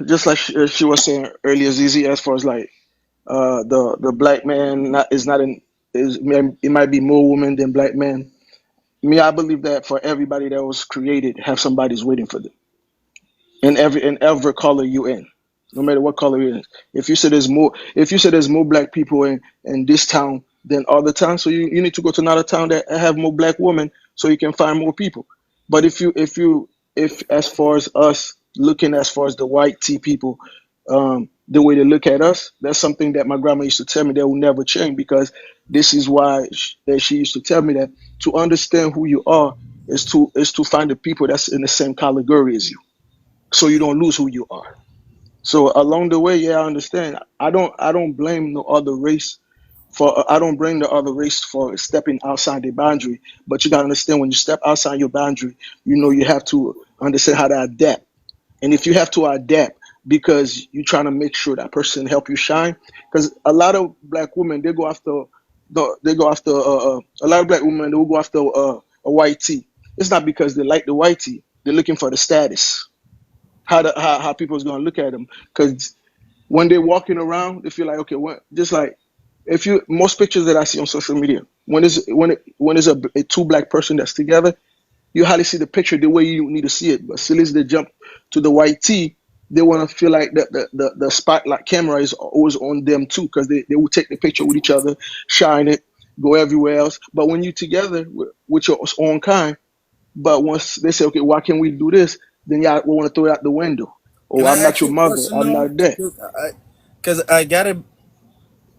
just like she was saying earlier, Zizi, as far as like the black man is not in is it might be more women than black men. Me, I believe that for everybody that was created, have somebody's waiting for them in every color you in, no matter what color it is. If you say there's more black people in this town than other towns, so you need to go to another town that have more black women so you can find more people. But if as far as us looking as far as the white tea people, the way they look at us, that's something that my grandma used to tell me that will never change because this is why she used to tell me that to understand who you are is to find the people that's in the same category as you so you don't lose who you are. So along the way, yeah, I understand. I don't blame no other race for I don't blame the other race for stepping outside their boundary. But you gotta understand when you step outside your boundary, you have to understand how to adapt. And if you have to adapt because you're trying to make sure that person help you shine, because a lot of black women a lot of black women they will go after a white tee. It's not because they like the white tee. They're looking for the status how people is gonna look at them. Because when they're walking around, they feel like okay, just like if you most pictures that I see on social media, when it's a two black person that's together, you hardly see the picture the way you need to see it. But as soon as they jump to the white tee, they want to feel like the spotlight camera is always on them too, because they will take the picture with each other, shine it, go everywhere else. But when you together with your own kind, but once they say, okay, why can't we do this? Then y'all will want to throw it out the window. Can Oh, I I'm not ask your you a mother. question I'm though? not that. Because I gotta,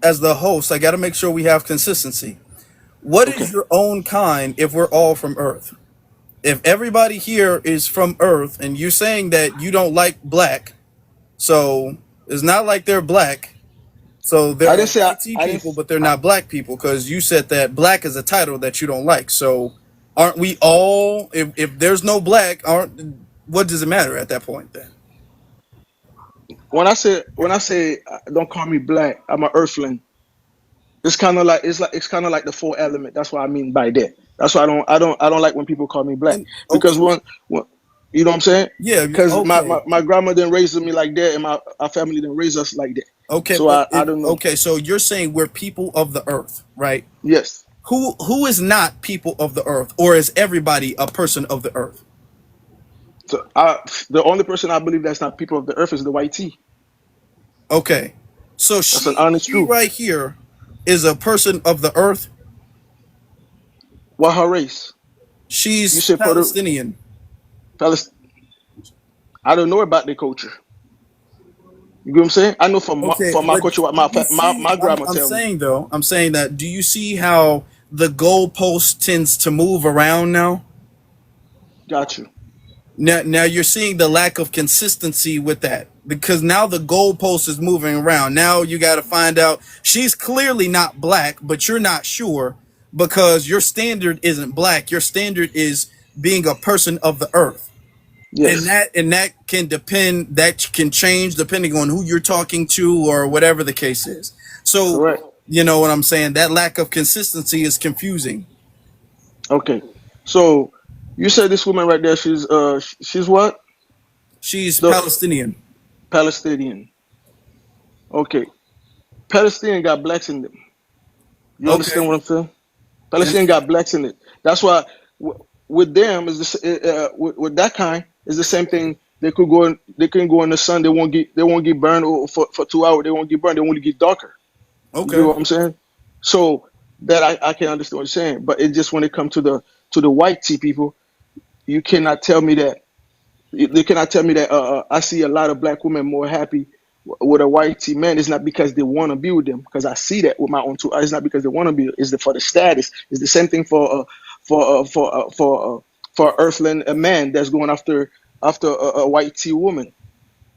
as the host, I gotta make sure we have consistency. What is Okay. your own kind if we're all from Earth? If everybody here is from Earth and you're saying that you don't like black, so it's not like they're black. So there I are didn't say white tea I didn't. people, but they're not black people because you said that black is a title that you don't like. So aren't we all? If there's no black, aren't what does it matter at that point then? When I say don't call me black, I'm an earthling. It's kind of like the four element. That's what I mean by that. That's why I don't like when people call me black And because okay, when you know what I'm saying? yeah, Because okay, my grandma didn't raise me like that, and our family didn't raise us like that. okay, So but I don't know. okay. So you're saying we're people of the Earth, right? Yes. Who is not people of the Earth, or is everybody a person of the Earth? So the only person I believe that's not people of the earth is the white tea. Okay, so That's an she honest she truth. right here is a person of the Earth. What her race? You She's say Puerto Palestinian. Palestine. I don't know about their culture. You know what I'm saying? I know Okay, from my but culture what do you my see? I'm, grandma I'm tell me. saying though, I'm saying that. Do you see how the goalpost tends to move around now? Got you. Now you're seeing the lack of consistency with that because now the goalpost is moving around. Now you got to find out she's clearly not black, but you're not sure because your standard isn't black. Your standard is being a person of the earth. and Yes. that and that can depend that can change depending on who you're talking to or whatever the case is. So Correct. you know what I'm saying, that lack of consistency is confusing. Okay. So you said this woman right there, she's what? She's The Palestinian. Palestinian. Okay. Palestinian got blacks in them. You understand Okay. what I'm saying? And Palestinian got blacks in it. That's why with them is this with that kind is the same thing. They can go in the sun. They won't get burned for 2 hours. They won't get burned. They won't get darker. You get okay. what I'm saying? So that I can understand what you're saying. But it just when it comes to the white tea people, you cannot tell me that. They cannot tell me that I see a lot of black women more happy with a white T man, it's not because they want to be with them. Because I see that with my own two eyes. It's not because they want to be. It's for the status. It's the same thing for earthling a man that's going after a white T woman.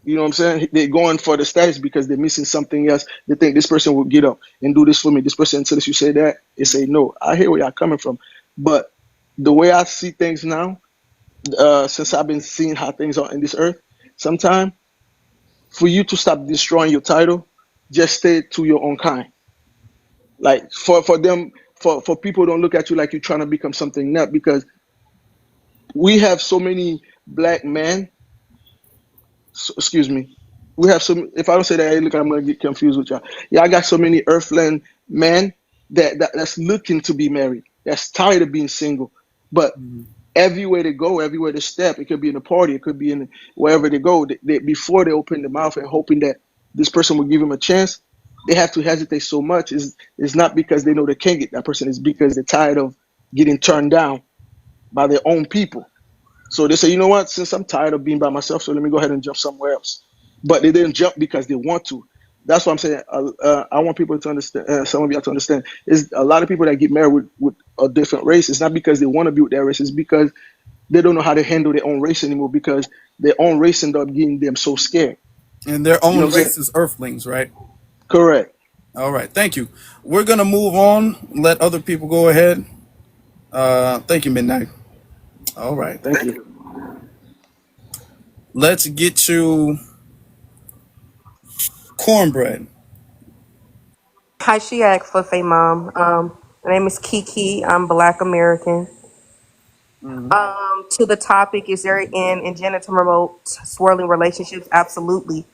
You know what I'm saying? They're going for the status because they're missing something else. They think this person will get up and do this for me. This person, until you say that, they say no. I hear where y'all coming from, but the way I see things now, since I've been seeing how things are in this earth, sometimes for you to stop destroying your title, just stay to your own kind. Like for them, for people don't look at you like you're trying to become something not, because we have so many black men. Excuse me. We have some. If I don't say that, hey, look, I'm gonna get confused with y'all. Yeah, I got so many earthland men that's looking to be married. That's tired of being single, but everywhere they go, everywhere they step, it could be in a party, it could be in wherever they go. Before they open their mouth and hoping that this person will give them a chance, they have to hesitate so much. Is not because they know they can't get that person. It's because they're tired of getting turned down by their own people. So they say, you know what? Since I'm tired of being by myself, so let me go ahead and jump somewhere else. But they didn't jump because they want to. That's what I'm saying. I want people to understand. Some of y'all to understand is a lot of people that get married with a different race. It's not because they want to be with their race. It's because they don't know how to handle their own race anymore, because their own race ended up getting them so scared. And their You know own what I'm saying? race is earthlings, right? Correct. All right, thank you. We're gonna move on. Let other people go ahead. Thank you, Midnight. All right, Thank you. let's get to cornbread. Hi, she asked for Faye Mom. My name is Kiki. I'm Black American. To the topic, is there in genital remote swirling relationships? Absolutely.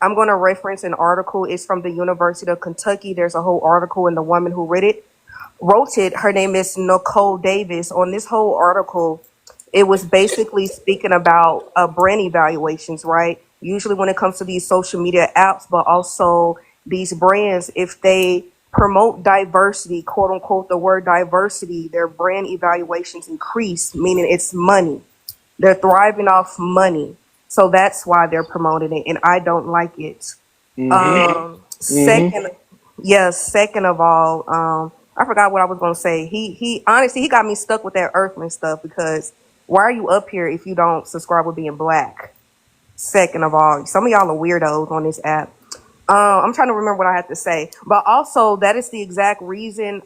I'm going to reference an article. It's from the University of Kentucky. There's a whole article, and the woman who wrote it, her name is Nicole Davis. On this whole article, it was basically speaking about brand evaluations, right? Usually when it comes to these social media apps, but also these brands, if they promote diversity, quote unquote, the word diversity, their brand evaluations increase, meaning it's money. They're thriving off money. So that's why they're promoting it, and I don't like it. Mm-hmm. Mm-hmm. Second, yes, second of all, I forgot what I was gonna say. He honestly he got me stuck with that earthling stuff, because why are you up here if you don't subscribe with being black? Second of all, some of y'all are weirdos on this app. I'm trying to remember what I had to say, but also that is the exact reason.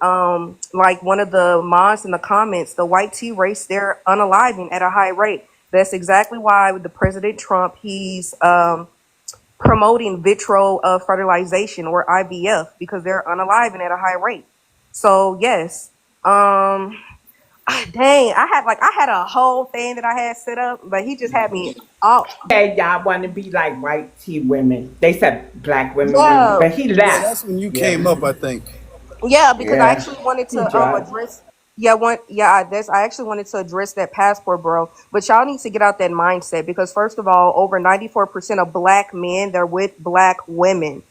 Like one of the mods in the comments, the white T race, they're unaliving at a high rate. That's exactly why with the President Trump, he's promoting vitro fertilization, or IVF, because they're unaliving at a high rate. So yes, dang, I had a whole thing that I had set up, but he just had me off. Said y'all want to be like white tea women. They said black women, Yeah, but he Yeah, left. that's when you came Yeah, up, I think. yeah, because I yeah. actually wanted He to dropped. address. I actually wanted to address that passport, bro. But y'all need to get out that mindset, because first of all, over 94% of black men, they're with black women.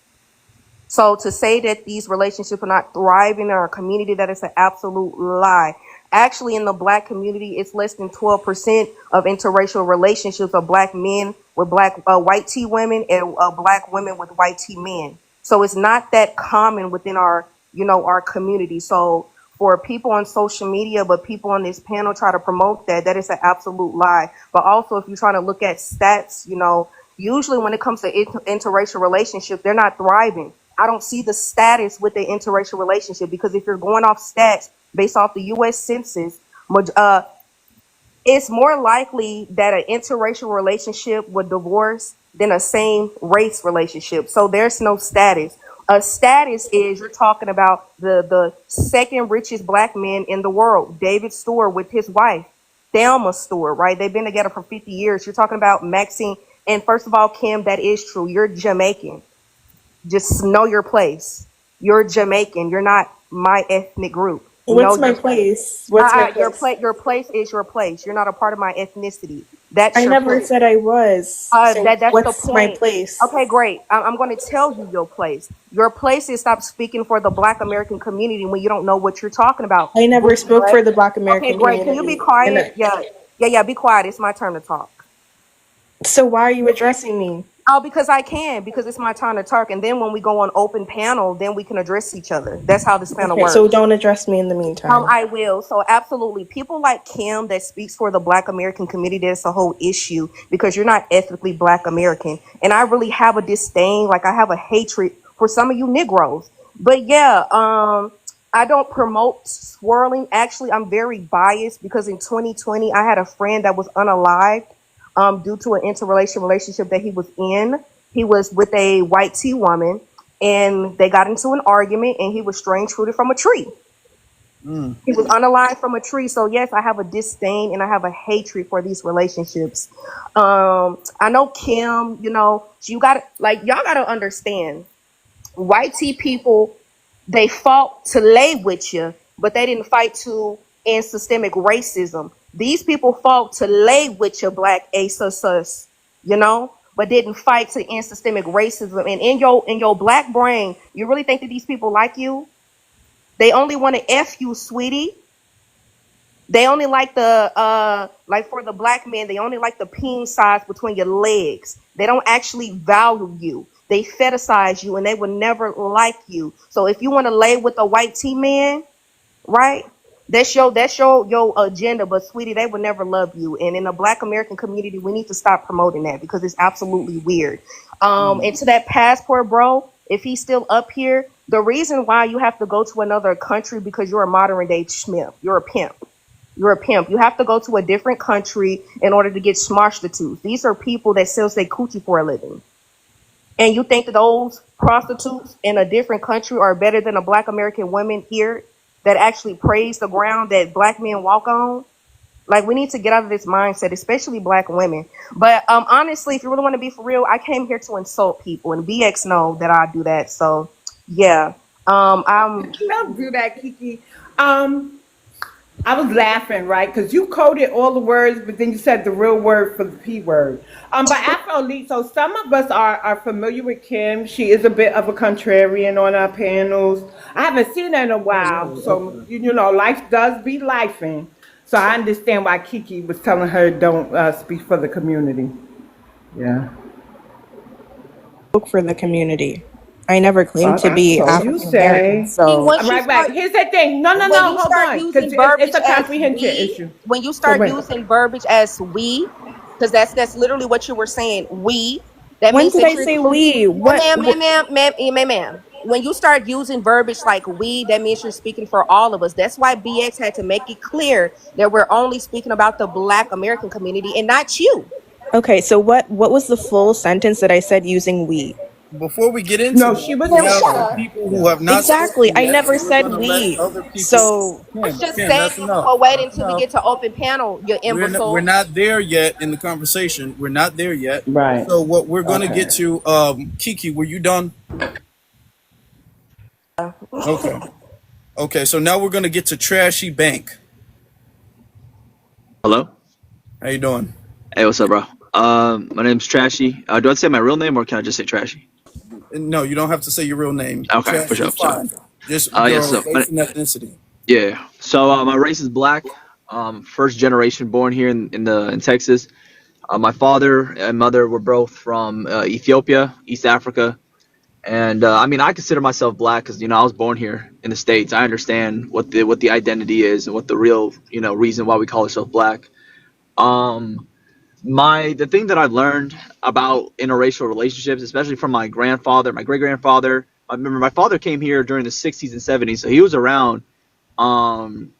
So to say that these relationships are not thriving in our community, that is an absolute lie. Actually, in the black community, it's less than 12% of interracial relationships of black men with black white tea women, and black women with white tea men. So it's not that common within our, our community. So for people on social media, but people on this panel try to promote that, that is an absolute lie. But also, if you're trying to look at stats, usually when it comes to interracial relationships, they're not thriving. I don't see the status with the interracial relationship, because if you're going off stats based off the U.S. Census, uh, it's more likely that an interracial relationship would divorce than a same race relationship. So there's no status. A status is, you're talking about the second richest black man in the world, David Stewart with his wife, Thelma Stewart, right? They've been together for 50 years. You're talking about Maxine. And first of all, Kim, that is true. You're Jamaican. Just know your place. You're Jamaican. You're not my ethnic group. Know What's my your place? What's my place? your place is your place. You're not a part of my ethnicity. That's I your never place. said I was. So That's the what's my point. place? Okay, great. I'm going to tell you your place. Your place is stop speaking for the Black American community when you don't know what you're talking about. I never Booty spoke for butt. the Black Okay, American great. Can you be community. And quiet? Yeah, yeah, yeah. Be quiet. It's my turn to talk. so why are you addressing me? Oh, because I can, because it's my time to talk. And then when we go on open panel, then we can address each other. That's how this panel Okay, so works. don't address me in the meantime. I will. So absolutely. People like Kim that speaks for the Black American community, that's a whole issue because you're not ethnically Black American. And I really have a disdain, like I have a hatred for some of you Negroes. But yeah, I don't promote swirling. Actually, I'm very biased because in 2020, I had a friend that was unalived due to an interracial relationship that he was in. He was with a white tea woman and they got into an argument and he was strange fruited from a tree. He was unalive from a tree. So yes, I have a disdain and I have a hatred for these relationships. I know Kim, you know, you got like y'all got to understand, white tea people, they fought to lay with you, but they didn't fight to end systemic racism. These people fought to lay with your Black ASUS, you know, but didn't fight to end systemic racism. And in your Black brain, you really think that these people like you? They only want to F you, sweetie. They only like the like for the Black men, they only like the peen size between your legs. They don't actually value you. They fetishize you and they will never like you. So if you want to lay with a white tea man, right? That's your agenda, but sweetie, they will never love you. And in the Black American community, we need to stop promoting that because it's absolutely weird. And to that passport, bro, if he's still up here, the reason why you have to go to another country because you're a modern day schmip. You're a pimp. You're a pimp. You have to go to a different country in order to get smarshtattoos. These are people that sells their coochie for a living. And you think that those prostitutes in a different country are better than a Black American woman here that actually praise the ground that Black men walk on? Like, we need to get out of this mindset, especially Black women. But honestly, if you really want to be for real, I came here to insult people, and BX know that I do that. So yeah, I'm. Don't do that, Kiki. I was laughing, right? Because you coded all the words, but then you said the real word for the P word. But Afro Elite, so some of us are familiar with Kim. She is a bit of a contrarian on our panels. I haven't seen her in a while. So, you know, life does be lifing. So I understand why Kiki was telling her don't speak for the community. Yeah. Spoke for the community. I never claimed to be So you African American, say. so Right. Here's the thing. No, When you hold start on. Because using verbiage it's a as comprehension we, issue. when you So start wait. using verbiage as we, because that's literally what you were saying. We. That when means did that I you're say we? ma'am. When you start using verbiage like we, that means you're speaking for all of us. That's why BX had to make it clear that we're only speaking about the Black American community and not you. Okay, so what was the full sentence that I said using we? Before we get into No, she that, was. we Kim, have shut some up. people who have not Exactly. spoken I yet, never so we're said gonna let we. other people. So I was just Kim, saying that's you was enough. gonna wait That's until we enough. get to open panel, you We're imbecile. not there yet in the conversation. We're not there yet. Right. So what we're gonna Okay. get to, Kiki, were you done? Okay. Okay. So now we're gonna get to Trashy Bank. Hello. How you doing? Hey, what's up, bro? My name's Trashy. Do I have to say my real name or can I just say Trashy? No, you don't have to say your real name. Okay, for Trashy sure. is fine. Just Yeah. your So, race and ethnicity. yeah. So my race is black. First generation born here in Texas. My father and mother were both from Ethiopia, East Africa, and I mean I consider myself black because I was born here in the States. I understand what the identity is and what the real reason why we call ourselves black. Um, the thing that I learned about interracial relationships, especially from my grandfather, my great grandfather. I remember my father came here during the 60s and 70s, so he was around. Um,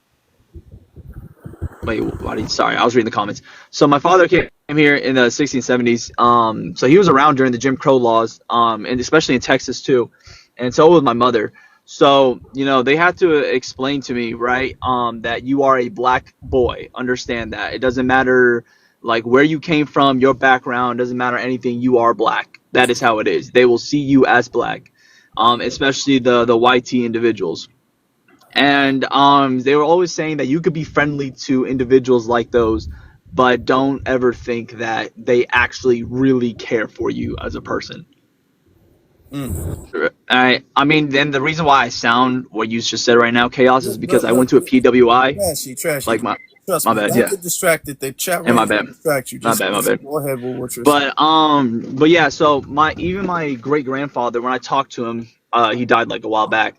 sorry, I was reading the comments. So my father came here in the 60s and 70s. So he was around during the Jim Crow laws, and especially in Texas too. And so was my mother. So they had to explain to me, right, that you are a black boy. Understand that it doesn't matter like where you came from, your background doesn't matter anything. You are black. That is how it is. They will see you as black, especially the YT individuals. And they were always saying that you could be friendly to individuals like those, but don't ever think that they actually really care for you as a person. I mean, then the reason why I sound what you just said right now, chaos, is because I went to a PWI. Like Trashy. Trust my me, bad, don't yeah, get distracted. The chat and room my can bad, distract you. my bad, my Just bad. go ahead with what you're saying. But yeah. So my great grandfather, when I talked to him, he died like a while back.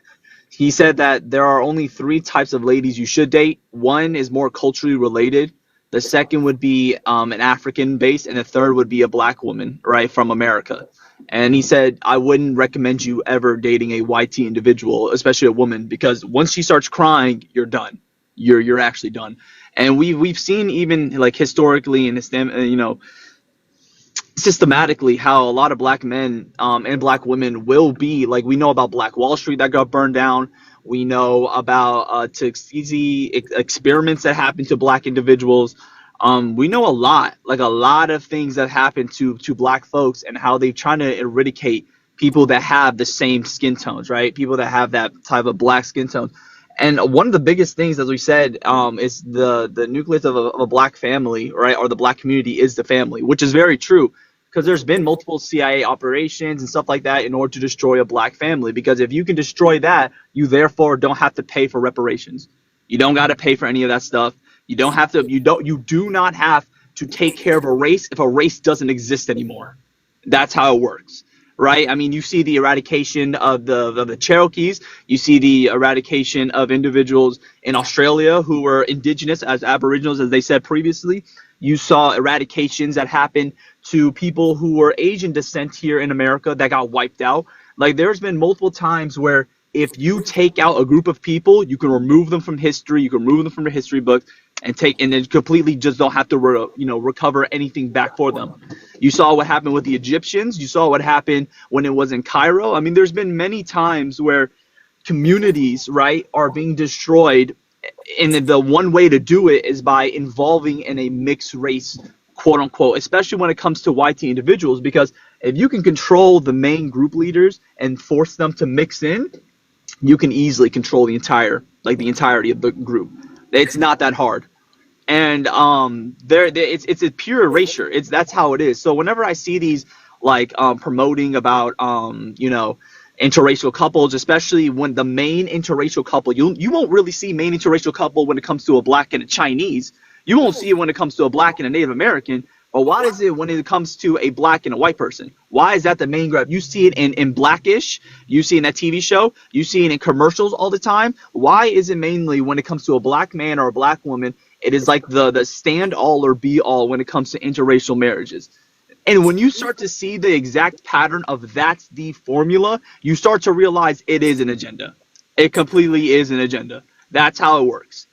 He said that there are only three types of ladies you should date. One is more culturally related. The second would be an African base, and the third would be a black woman, right, from America. And he said, I wouldn't recommend you ever dating a YT individual, especially a woman, because once she starts crying, you're done. You're actually done. And we've seen even like historically and systematically how a lot of black men and black women will be like, we know about Black Wall Street that got burned down. We know about Tuskegee experiments that happened to black individuals. We know a lot of things that happened to black folks, and how they're trying to eradicate people that have the same skin tones, right? People that have that type of black skin tone. And one of the biggest things, as we said, is the nucleus of a black family, right? Or the black community is the family, which is very true, because there's been multiple CIA operations and stuff like that in order to destroy a black family. Because if you can destroy that, you therefore don't have to pay for reparations. You don't got to pay for any of that stuff. You don't have to. You do not have to take care of a race if a race doesn't exist anymore. That's how it works, right? I mean, you see the eradication of the Cherokees. You see the eradication of individuals in Australia who were indigenous as Aboriginals, as they said previously. You saw eradications that happened to people who were Asian descent here in America that got wiped out. Like, there's been multiple times where if you take out a group of people, you can remove them from history, you can remove them from the history books, and then completely just don't have to recover anything back for them. You saw what happened with the Egyptians. You saw what happened when it was in Cairo. I mean, there's been many times where communities, right, are being destroyed, and the one way to do it is by involving in a mixed race, quote unquote, especially when it comes to YT individuals, because if you can control the main group leaders and force them to mix in, you can easily control the entirety of the group. It's not that hard. And it's a pure erasure. That's how it is. So whenever I see these like promoting about interracial couples, especially when the main interracial couple, you won't really see main interracial couple when it comes to a black and a Chinese. You won't see it when it comes to a black and a Native American. But why is it when it comes to a black and a white person? Why is that the main grab? You see it in Blackish, you see it in that TV show, you see it in commercials all the time. Why is it mainly when it comes to a black man or a black woman, it is like the stand all or be all when it comes to interracial marriages? And when you start to see the exact pattern of that's the formula, you start to realize it is an agenda. It completely is an agenda. That's how it works.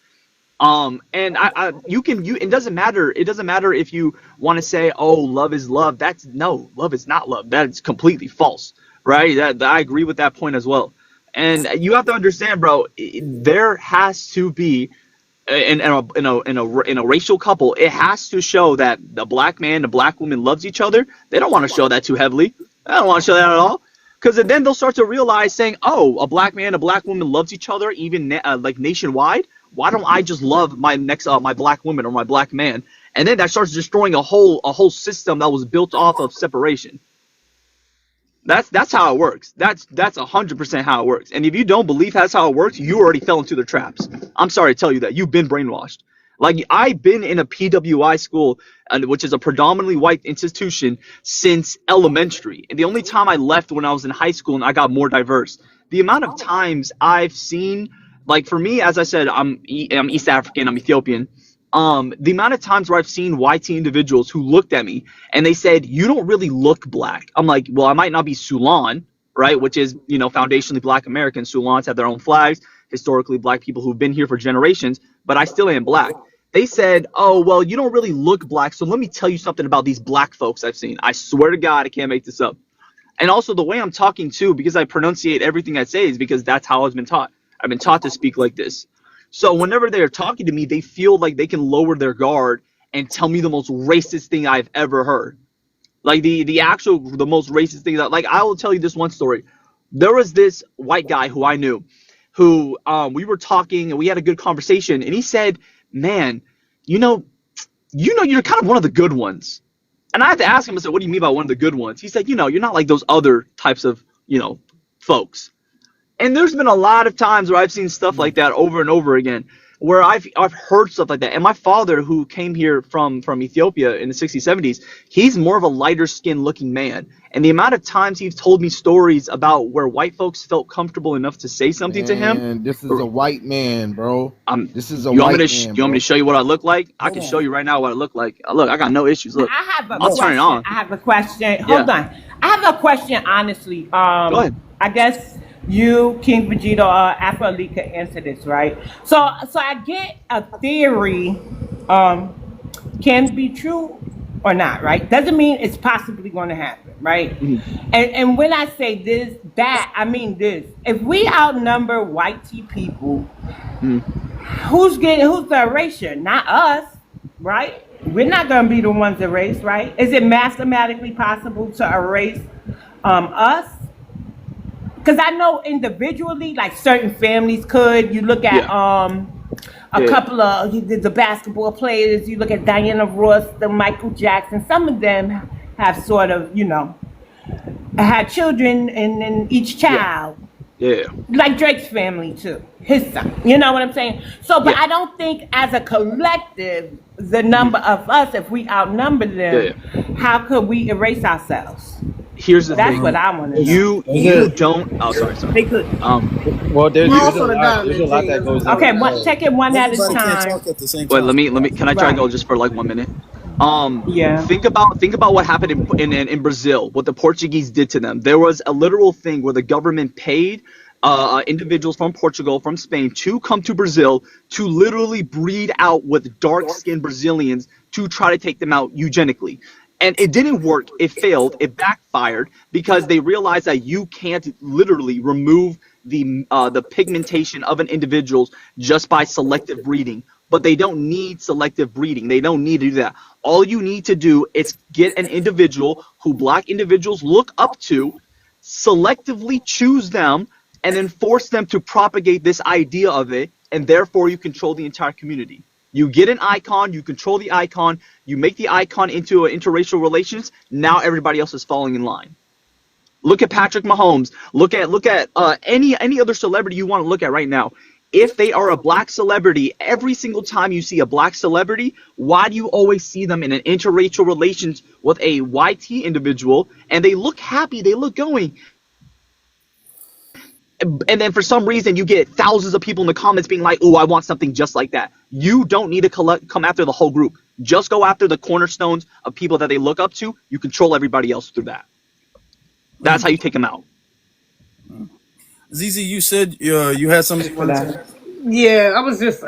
And it doesn't matter. It doesn't matter if you want to say, oh, love is love. Love is not love. That's completely false, right? That I agree with that point as well. And you have to understand, bro, there has to be in a racial couple, it has to show that the black man, the black woman loves each other. They don't want to show that too heavily. They don't want to show that at all. Because then they'll start to realize saying, oh, a black man, a black woman loves each other, even like nationwide. Why don't I just love my my black woman or my black man? And then that starts destroying a whole system that was built off of separation. That's how it works. That's 100% how it works. And if you don't believe that's how it works, you already fell into the traps. I'm sorry to tell you that. You've been brainwashed. Like, I've been in a PWI school, which is a predominantly white institution, since elementary. And the only time I left when I was in high school and I got more diverse. The amount of times I've seen, like, for me, as I said, I'm East African, I'm Ethiopian. The amount of times where I've seen YT individuals who looked at me and they said, you don't really look black. I'm like, well, I might not be Sulan, right? Which is, foundationally black Americans. Sulans have their own flags, historically black people who've been here for generations, but I still am black. They said, oh, well, you don't really look black. So let me tell you something about these black folks I've seen. I swear to God, I can't make this up. And also the way I'm talking too, because I pronunciate everything I say, is because that's how I've been taught. I've been taught to speak like this. So whenever they're talking to me, they feel like they can lower their guard and tell me the most racist thing I've ever heard. Like the most racist thing that, like, I will tell you this one story. There was this white guy who I knew, who we were talking and we had a good conversation, and he said, man, you're kind of one of the good ones. And I had to ask him, I said, what do you mean by one of the good ones? He said, you're not like those other types of, folks. And there's been a lot of times where I've seen stuff like that over and over again, where I've heard stuff like that. And my father, who came here from Ethiopia in the 60s, 70s, he's more of a lighter skinned looking man. And the amount of times he's told me stories about where white folks felt comfortable enough to say something to him. And this is a white man, bro. This is a you white want me to man. you want me to show you what I look like? I can show you right now what I look like. Look, I got no issues. Look, I have a I'll turn it on. I have a question. Hold on. I have a question, honestly. Go ahead. I guess you, King Vegeta, or Afro Ali could answer this, right? So I get a theory can be true or not, right? Doesn't mean it's possibly going to happen, right? Mm-hmm. And when I say that, I mean this. If we outnumber white people, who's the erasure? Not us, right? We're not going to be the ones erased, right? Is it mathematically possible to erase us? Because I know individually, like certain families could. You look at a couple of the basketball players. You look at Diana Ross, the Michael Jackson. Some of them have sort of, had children in each child. Yeah. Like Drake's family too, his son. You know what I'm saying? So, but I don't think as a collective, the number of us, if we outnumber them, how could we erase ourselves? Here's the thing. That's what I want to know. You don't. Oh, sorry. They could. Well, there's a lot that goes on. Okay, check it one at a time. Wait, let me. Can I try to go just for like 1 minute? Think about what happened in Brazil. What the Portuguese did to them. There was a literal thing where the government paid individuals from Portugal, from Spain, to come to Brazil to literally breed out with dark-skinned Brazilians to try to take them out eugenically. And it didn't work. It failed. It backfired because they realized that you can't literally remove the pigmentation of an individual just by selective breeding. But they don't need selective breeding. They don't need to do that. All you need to do is get an individual who black individuals look up to, selectively choose them, and then force them to propagate this idea of it, and therefore you control the entire community. You get an icon, you control the icon, you make the icon into an interracial relations. Now everybody else is falling in line. Look at Patrick Mahomes. Look at any other celebrity you want to look at right now. If they are a black celebrity, every single time you see a black celebrity, why do you always see them in an interracial relations with a YT individual? And they look happy, they look going. And then for some reason you get thousands of people in the comments being like, "Oh, I want something just like that." You don't need to come after the whole group. Just go after the cornerstones of people that they look up to. You control everybody else through that. That's how you take them out. ZZ, you said you had something you wanted to say? Yeah, I was just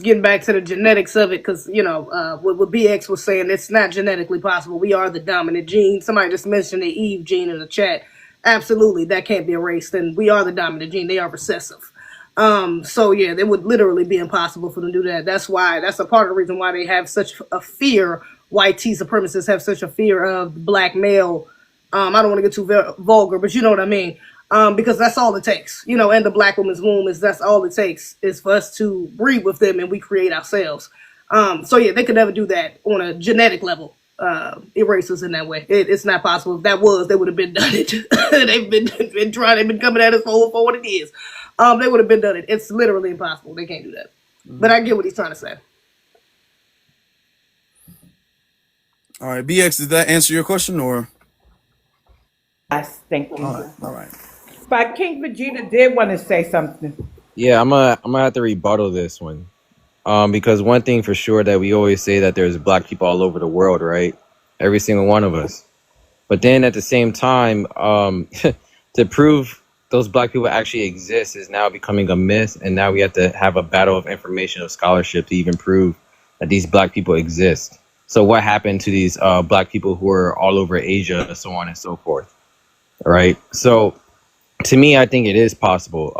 getting back to the genetics of it because what BX was saying, it's not genetically possible. We are the dominant gene. Somebody just mentioned the Eve gene in the chat. Absolutely, that can't be erased. And we are the dominant gene. They are recessive. So yeah, it would literally be impossible for them to do that. That's a part of the reason why they have such a fear. YT supremacists have such a fear of the black male. I don't want to get too vulgar, but you know what I mean. Because that's all it takes, and the black woman's womb that's all it takes is for us to breed with them and we create ourselves. So yeah, they could never do that on a genetic level. Erase us in that way. It's not possible. If that was, they would have been done it. They've been trying. They've been coming at us for what it is. They would have been done it. It's literally impossible. They can't do that. But I get what he's trying to say. All right, BX, did that answer your question or? Yes, thank you. All right. But King Vegeta did want to say something. Yeah, I'm gonna have to rebuttal this one. Because one thing for sure that we always say that there's black people all over the world, right? Every single one of us. But then at the same time, to prove those black people actually exist is now becoming a myth. And now we have to have a battle of information, of scholarship to even prove that these black people exist. So what happened to these black people who are all over Asia, so on and so forth? All right. So to me, I think it is possible.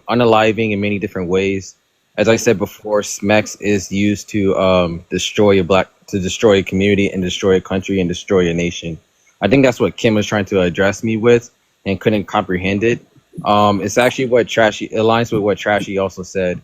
Unaliving in many different ways. As I said before, SMEX is used to destroy a community and destroy a country and destroy a nation. I think that's what Kim was trying to address me with and couldn't comprehend it. It's actually what Trashy aligns with what Trashy also said,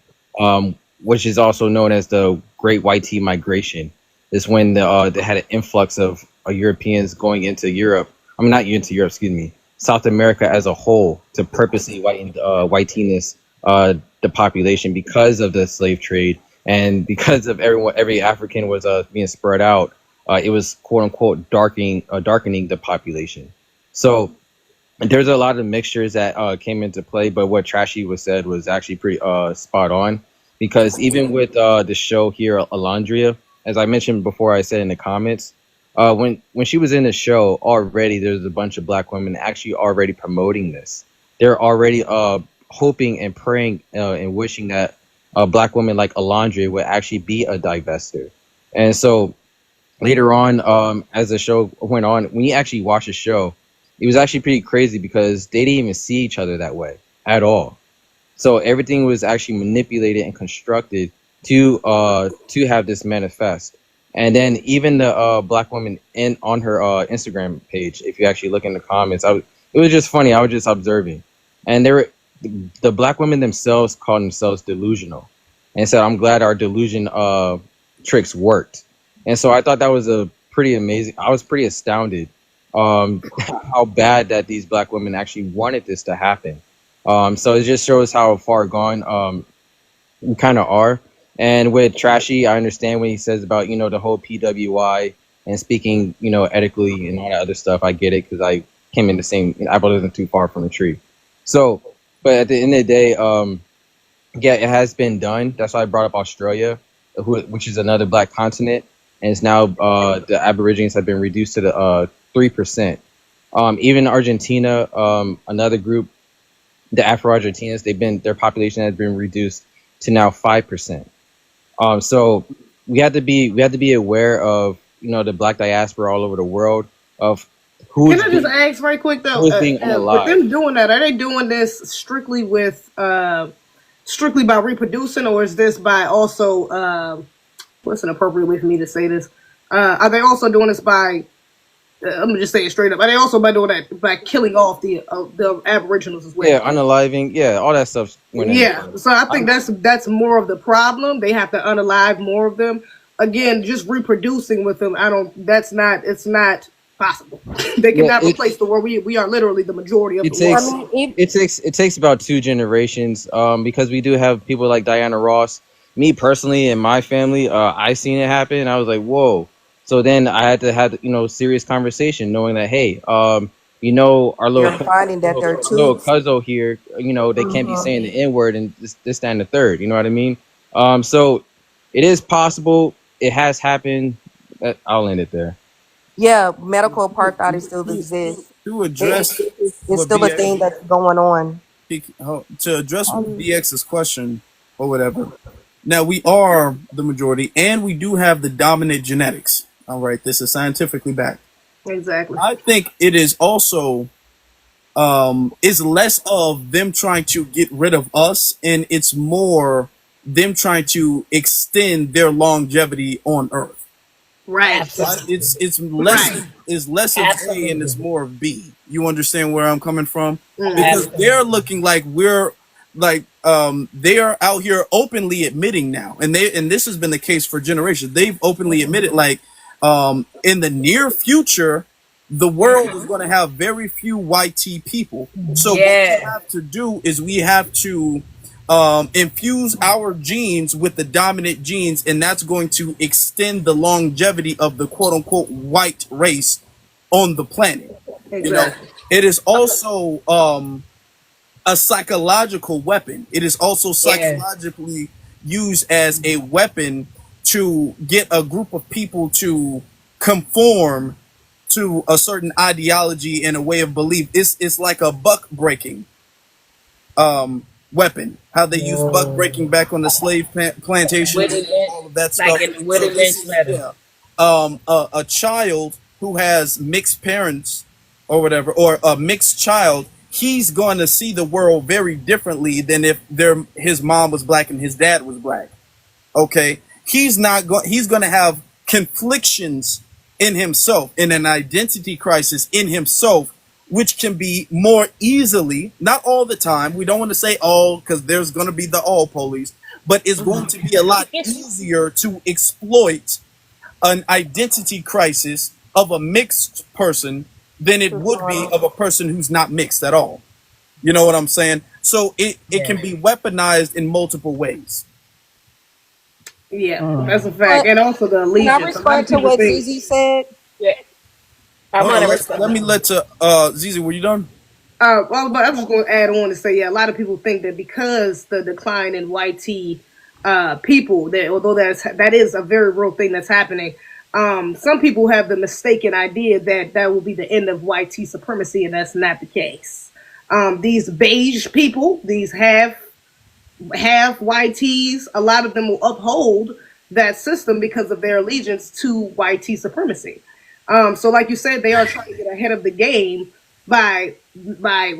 which is also known as the Great YT Migration. It's when they had an influx of Europeans going into Europe. I mean, not into Europe, excuse me, South America as a whole to purposely whiteness the population because of the slave trade and because of every African was being spread out. It was quote unquote darkening the population. So there's a lot of mixtures that came into play, but what Trashy was said was actually pretty spot on, because even with the show here, Alondria, as I mentioned before, I said in the comments, when she was in the show already, there's a bunch of black women actually already promoting this. They're already hoping and praying and wishing that black women like Alondria would actually be a divester. And so later on, as the show went on, when you actually watch the show, it was actually pretty crazy because they didn't even see each other that way at all. So everything was actually manipulated and constructed to have this manifest. And then even the black woman on her Instagram page, if you actually look in the comments, it was just funny. I was just observing, and the black women themselves called themselves delusional, and said, "I'm glad our delusion tricks worked." And so I thought that was a pretty amazing. I was pretty astounded how bad that these black women actually wanted this to happen. So it just shows how far gone we kind of are. And with Trashy, I understand when he says about, the whole PWI and speaking, ethically and all that other stuff. I get it because I came in the same, I wasn't too far from the tree. So, but at the end of the day, yeah, it has been done. That's why I brought up Australia, which is another black continent. And it's now the Aborigines have been reduced to the 3%. Even Argentina, another group, the Afro-Argentinians, their population has been reduced to now 5%. So we have to be aware of the black diaspora all over the world of who's. Can I just ask right quick though? Who's being with them doing that, are they doing this strictly by reproducing, or is this by also what's an appropriate way for me to say this? Are they also doing this by? I'm gonna just say it straight up. Are they also by doing that by killing off the Aboriginals as well? Yeah, unaliving. Yeah, all that stuff. So I think that's more of the problem. They have to unalive more of them. Again, just reproducing with them, it's not possible. They cannot replace the world. We are literally the majority of the world. It takes about 2 generations because we do have people like Diana Ross. Me personally and my family, I seen it happen. I was like, whoa. So then I had to have serious conversation, knowing that hey, our little finding that there are two little cuzzo here, they can't be saying the N-word and this, that, and the third. You know what I mean? So it is possible. It has happened. I'll end it there. Yeah, medical apartheid still exists. To address It's still a thing that's going on. To address BX's question or whatever. Now we are the majority, and we do have the dominant genetics. All right, this is scientifically backed. Exactly. I think it is also is less of them trying to get rid of us, and it's more them trying to extend their longevity on Earth. Right. It's less of A and it's more of B. You understand where I'm coming from? Because they're looking like we're like they are out here openly admitting now, and this has been the case for generations. They've openly admitted like in the near future, the world is going to have very few white people. So what we have to do is we have to infuse our genes with the dominant genes, and that's going to extend the longevity of the quote unquote white race on the planet. Exactly. It is also a psychological weapon. It is also psychologically used as a weapon to get a group of people to conform to a certain ideology and a way of belief. It's like a buck breaking weapon. How they use buck breaking back on the slave plantations and all of that stuff. A child who has mixed parents or whatever, or a mixed child, he's going to see the world very differently than if his mom was black and his dad was black. Okay, he's going to have conflictions in himself, in an identity crisis in himself, which can be more easily, not all the time, we don't want to say all because there's going to be the all police, but it's going to be a lot easier to exploit an identity crisis of a mixed person than it would be of a person who's not mixed at all. You know what I'm saying? So it can be weaponized in multiple ways. Yeah, that's a Mm. fact. But And also the can I allegiance. A lot respond of to people what think, Zizi said? Yeah, I Hold want on, to let me respond. let to Zizi, were you done? well, but I'm just going to add on to say, yeah, a lot of people think that because the decline in white tea people, that although that is a very real thing that's happening, some people have the mistaken idea that that will be the end of white tea supremacy, and that's not the case. These beige people, these half YTs, a lot of them will uphold that system because of their allegiance to YT supremacy. So, like you said, they are trying to get ahead of the game by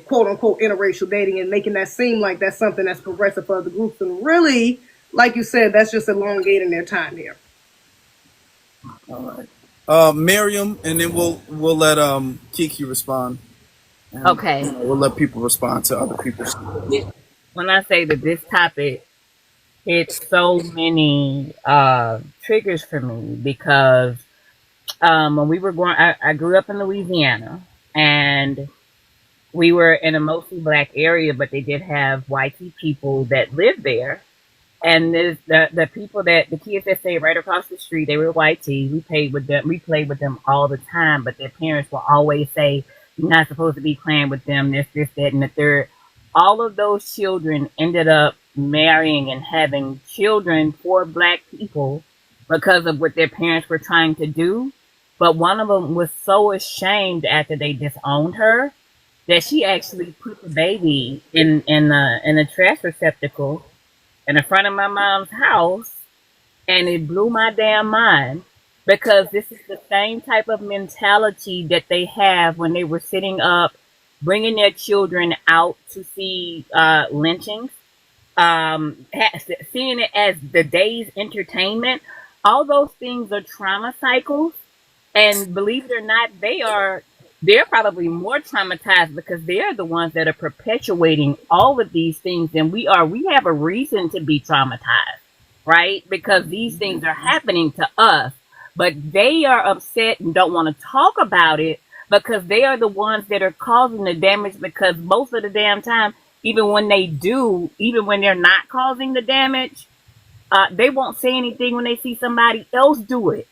quote unquote interracial dating and making that seem like that's something that's progressive for other groups. And really, like you said, that's just elongating their time here. All right. Miriam, and then we'll let Kiki respond. And Okay. we'll let people respond to other people's. When I say that this topic hits so many triggers for me because when we were going, I grew up in Louisiana, and we were in a mostly black area, but they did have white people that lived there. And the people that the kids that stayed right across the street, they were white tea. We played with them all the time, but their parents will always say, "You're not supposed to be playing with them." This, that, and the third. All of those children ended up marrying and having children for black people because of what their parents were trying to do. But one of them was so ashamed after they disowned her that she actually put the baby in a trash receptacle in the front of my mom's house, and it blew my damn mind because this is the same type of mentality that they have when they were sitting up, bringing their children out to see lynchings, seeing it as the day's entertainment. All those things are trauma cycles, and believe it or not, they're probably more traumatized because they're the ones that are perpetuating all of these things than we are. We have a reason to be traumatized, right? Because these things are happening to us, but they are upset and don't want to talk about it because they are the ones that are causing the damage, because most of the damn time, even when they're not causing the damage, they won't say anything when they see somebody else do it.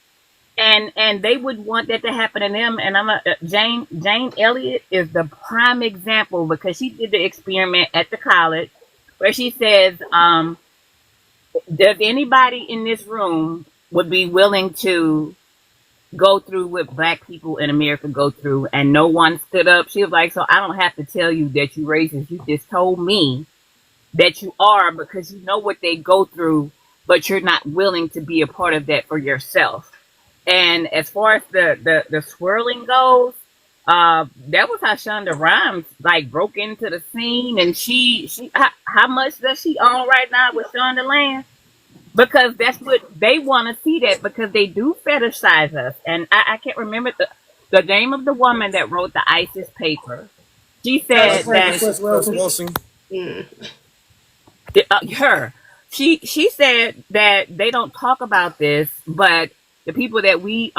And they would want that to happen to them. And Jane Elliott is the prime example because she did the experiment at the college where she says, does anybody in this room would be willing to go through what black people in America go through? And no one stood up. She was like, so I don't have to tell you that you racist. You just told me that you are because you know what they go through, but you're not willing to be a part of that for yourself. And as far as the swirling goes, that was how Shonda Rhimes like broke into the scene, and she how much does she own right now with Shonda Land? Because that's what they want to see, that because they do fetishize us. And I can't remember the name of the woman that wrote the ISIS paper. She said that Francis Cress Wilson. her. She said that they don't talk about this, but the people that we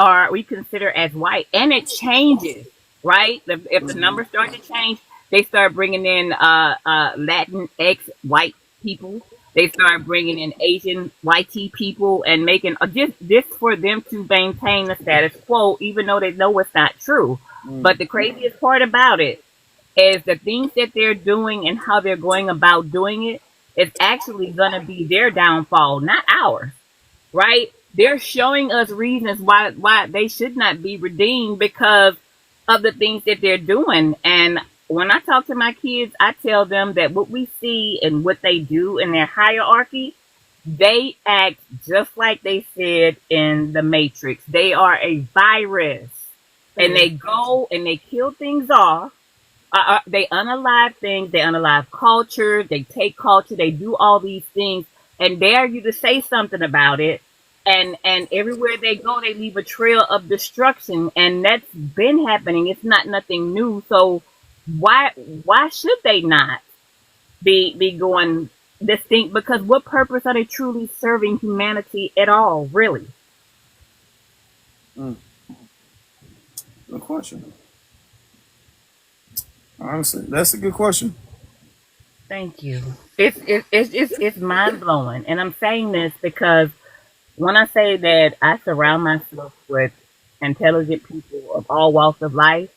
consider as white, and it changes, right? If the numbers start to change, they start bringing in Latin ex white people. They start bringing in Asian white people and making just for them to maintain the status quo, even though they know it's not true. But the craziest part about it is the things that they're doing and how they're going about doing it is actually going to be their downfall, not ours, right? They're showing us reasons why they should not be redeemed because of the things that they're doing. And when I talk to my kids, I tell them that what we see and what they do in their hierarchy, they act just like they said in the Matrix. They are a virus, and they go and they kill things off. They unalive things, they unalive culture, they take culture, they do all these things and dare you to say something about it. And everywhere they go, they leave a trail of destruction. And that's been happening. It's not nothing new. So why should they not be going distinct? Because what purpose are they truly serving humanity at all, really? No question. Honestly, that's a good question. Thank you. It's mind blowing, and I'm saying this because when I say that I surround myself with intelligent people of all walks of life,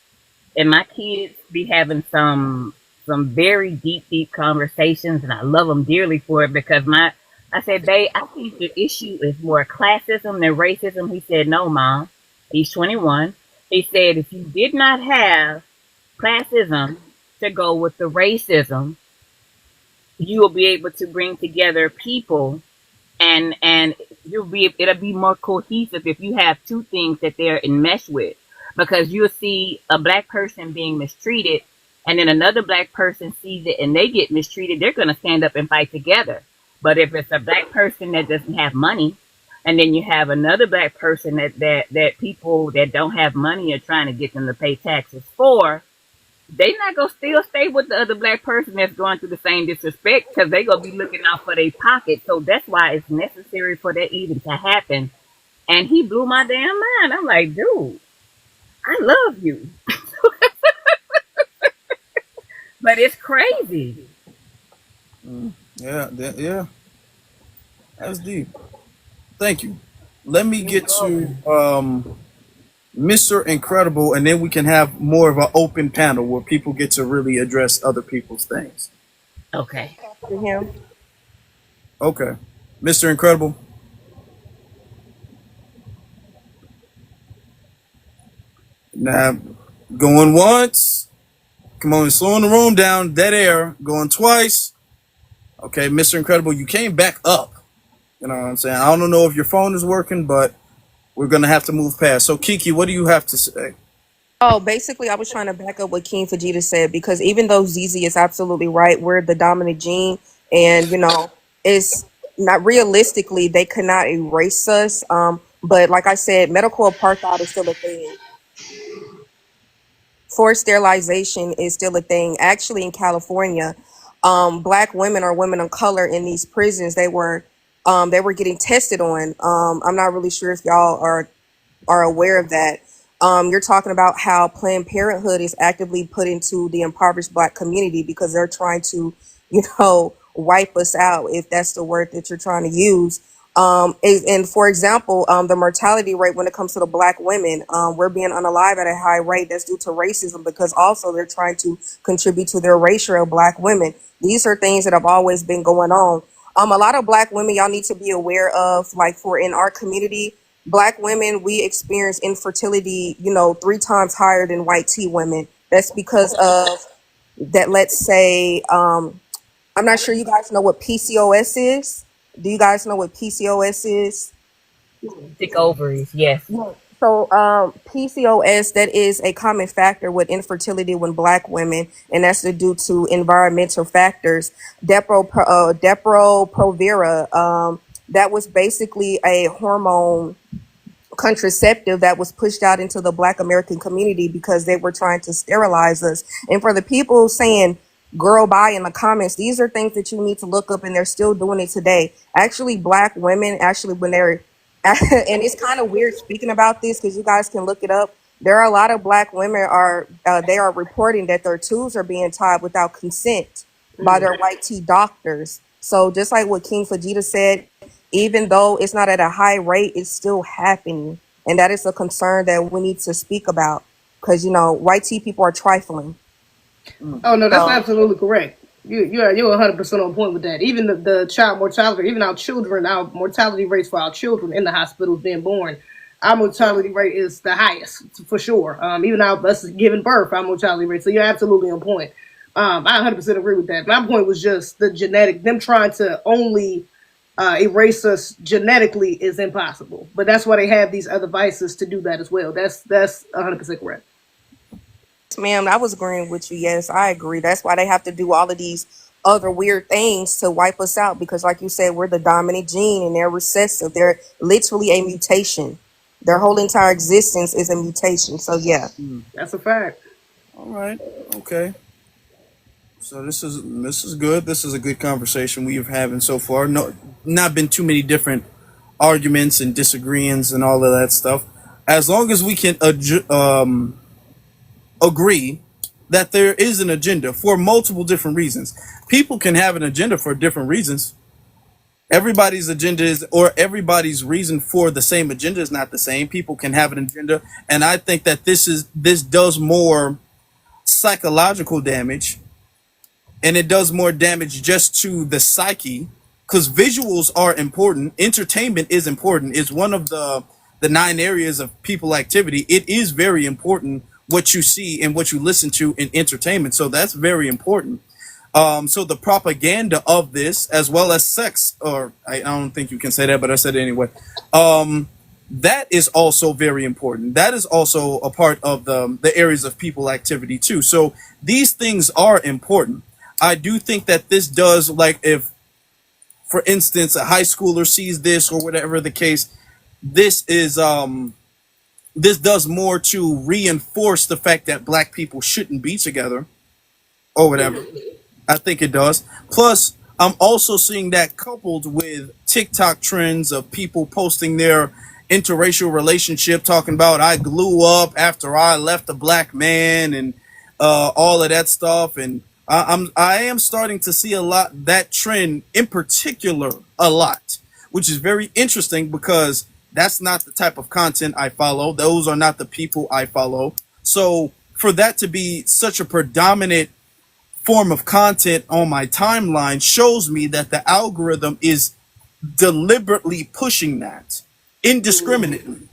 and my kids be having some very deep conversations, and I love them dearly for it because I said, babe, I think the issue is more classism than racism. He said, no, mom. He's 21. He said, if you did not have classism to go with the racism, you will be able to bring together people, and it'll be more cohesive if you have two things that they're enmeshed with, because you'll see a black person being mistreated, and then another black person sees it and they get mistreated. They're going to stand up and fight together. But if it's a black person that doesn't have money, and then you have another black person that people that don't have money are trying to get them to pay taxes for, they not gonna still stay with the other black person that's going through the same disrespect, because they gonna be looking out for their pocket. So that's why it's necessary for that even to happen. And he blew my damn mind. I'm like, dude, I love you, but it's crazy. Yeah, yeah, that's deep. Thank you. Let me get to Mr. Incredible, and then we can have more of an open panel where people get to really address other people's things. Okay. To him. Okay. Mr. Incredible. Now, going once. Come on, slowing the room down. Dead air. Going twice. Okay, Mr. Incredible, you came back up. You know what I'm saying? I don't know if your phone is working, but we're going to have to move past. So, Kiki, what do you have to say? Oh, basically, I was trying to back up what King Fajita said, because even though ZZ is absolutely right, we're the dominant gene, and it's not realistically they could not erase us. But like I said, medical apartheid is still a thing. Forced sterilization is still a thing. Actually, in California, black women or women of color in these prisons, they were getting tested on. I'm not really sure if y'all are aware of that. You're talking about how Planned Parenthood is actively put into the impoverished black community because they're trying to, wipe us out, if that's the word that you're trying to use. And for example, the mortality rate when it comes to the black women, we're being unalive at a high rate. That's due to racism, because also they're trying to contribute to the erasure of black women. These are things that have always been going on. A lot of black women, y'all need to be aware of, like for in our community, black women, we experience infertility, 3 times higher than white T women. That's because of that. Let's say, I'm not sure you guys know what PCOS is. Do you guys know what PCOS is? Thick ovaries, yes. So PCOS, that is a common factor with infertility when black women, and that's due to environmental factors. Depo-provera, that was basically a hormone contraceptive that was pushed out into the black American community because they were trying to sterilize us. And for the people saying girl bye in the comments, these are things that you need to look up, and they're still doing it today. Actually, black women, when they're and it's kind of weird speaking about this because you guys can look it up. There are a lot of black women they are reporting that their tubes are being tied without consent by their white tea doctors. So just like what King Fajita said, even though it's not at a high rate, it's still happening, and that is a concern that we need to speak about, because white tea people are trifling. Oh no, that's absolutely correct. You're 100% on point with that. Even the child mortality, even our mortality rates for our children in the hospitals being born, our mortality rate is the highest for sure. Even us giving birth, our mortality rate. So you're absolutely on point. I 100% agree with that. My point was just the genetic. Them trying to only erase us genetically is impossible. But that's why they have these other vices to do that as well. That's 100% correct. Ma'am, I was agreeing with you. Yes, I agree. That's why they have to do all of these other weird things to wipe us out, because like you said, we're the dominant gene and they're recessive. They're literally a mutation. Their whole entire existence is a mutation. So yeah. That's a fact. All right. Okay. So this is good. This is a good conversation we've having so far. Not been too many different arguments and disagreements and all of that stuff. As long as we can agree that there is an agenda for multiple different reasons. People can have an agenda for different reasons. Everybody's agenda is, or everybody's reason for the same agenda is not the same. People can have an agenda, and I think that this does more psychological damage, and it does more damage just to the psyche, because visuals are important. Entertainment is important. It's one of the 9 areas of people activity. It is very important what you see and what you listen to in entertainment. So that's very important. So the propaganda of this, as well as sex, or I don't think you can say that, but I said it anyway. That is also very important. That is also a part of the areas of people activity too. So these things are important. I do think that this does, like, if, for instance, a high schooler sees this or whatever the case, this is this does more to reinforce the fact that black people shouldn't be together or whatever. I think it does. Plus, I'm also seeing that coupled with TikTok trends of people posting their interracial relationship, talking about I glue up after I left a black man and all of that stuff. And I am starting to see a lot that trend in particular a lot, which is very interesting because that's not the type of content I follow. Those are not the people I follow. So for that to be such a predominant form of content on my timeline shows me that the algorithm is deliberately pushing that indiscriminately.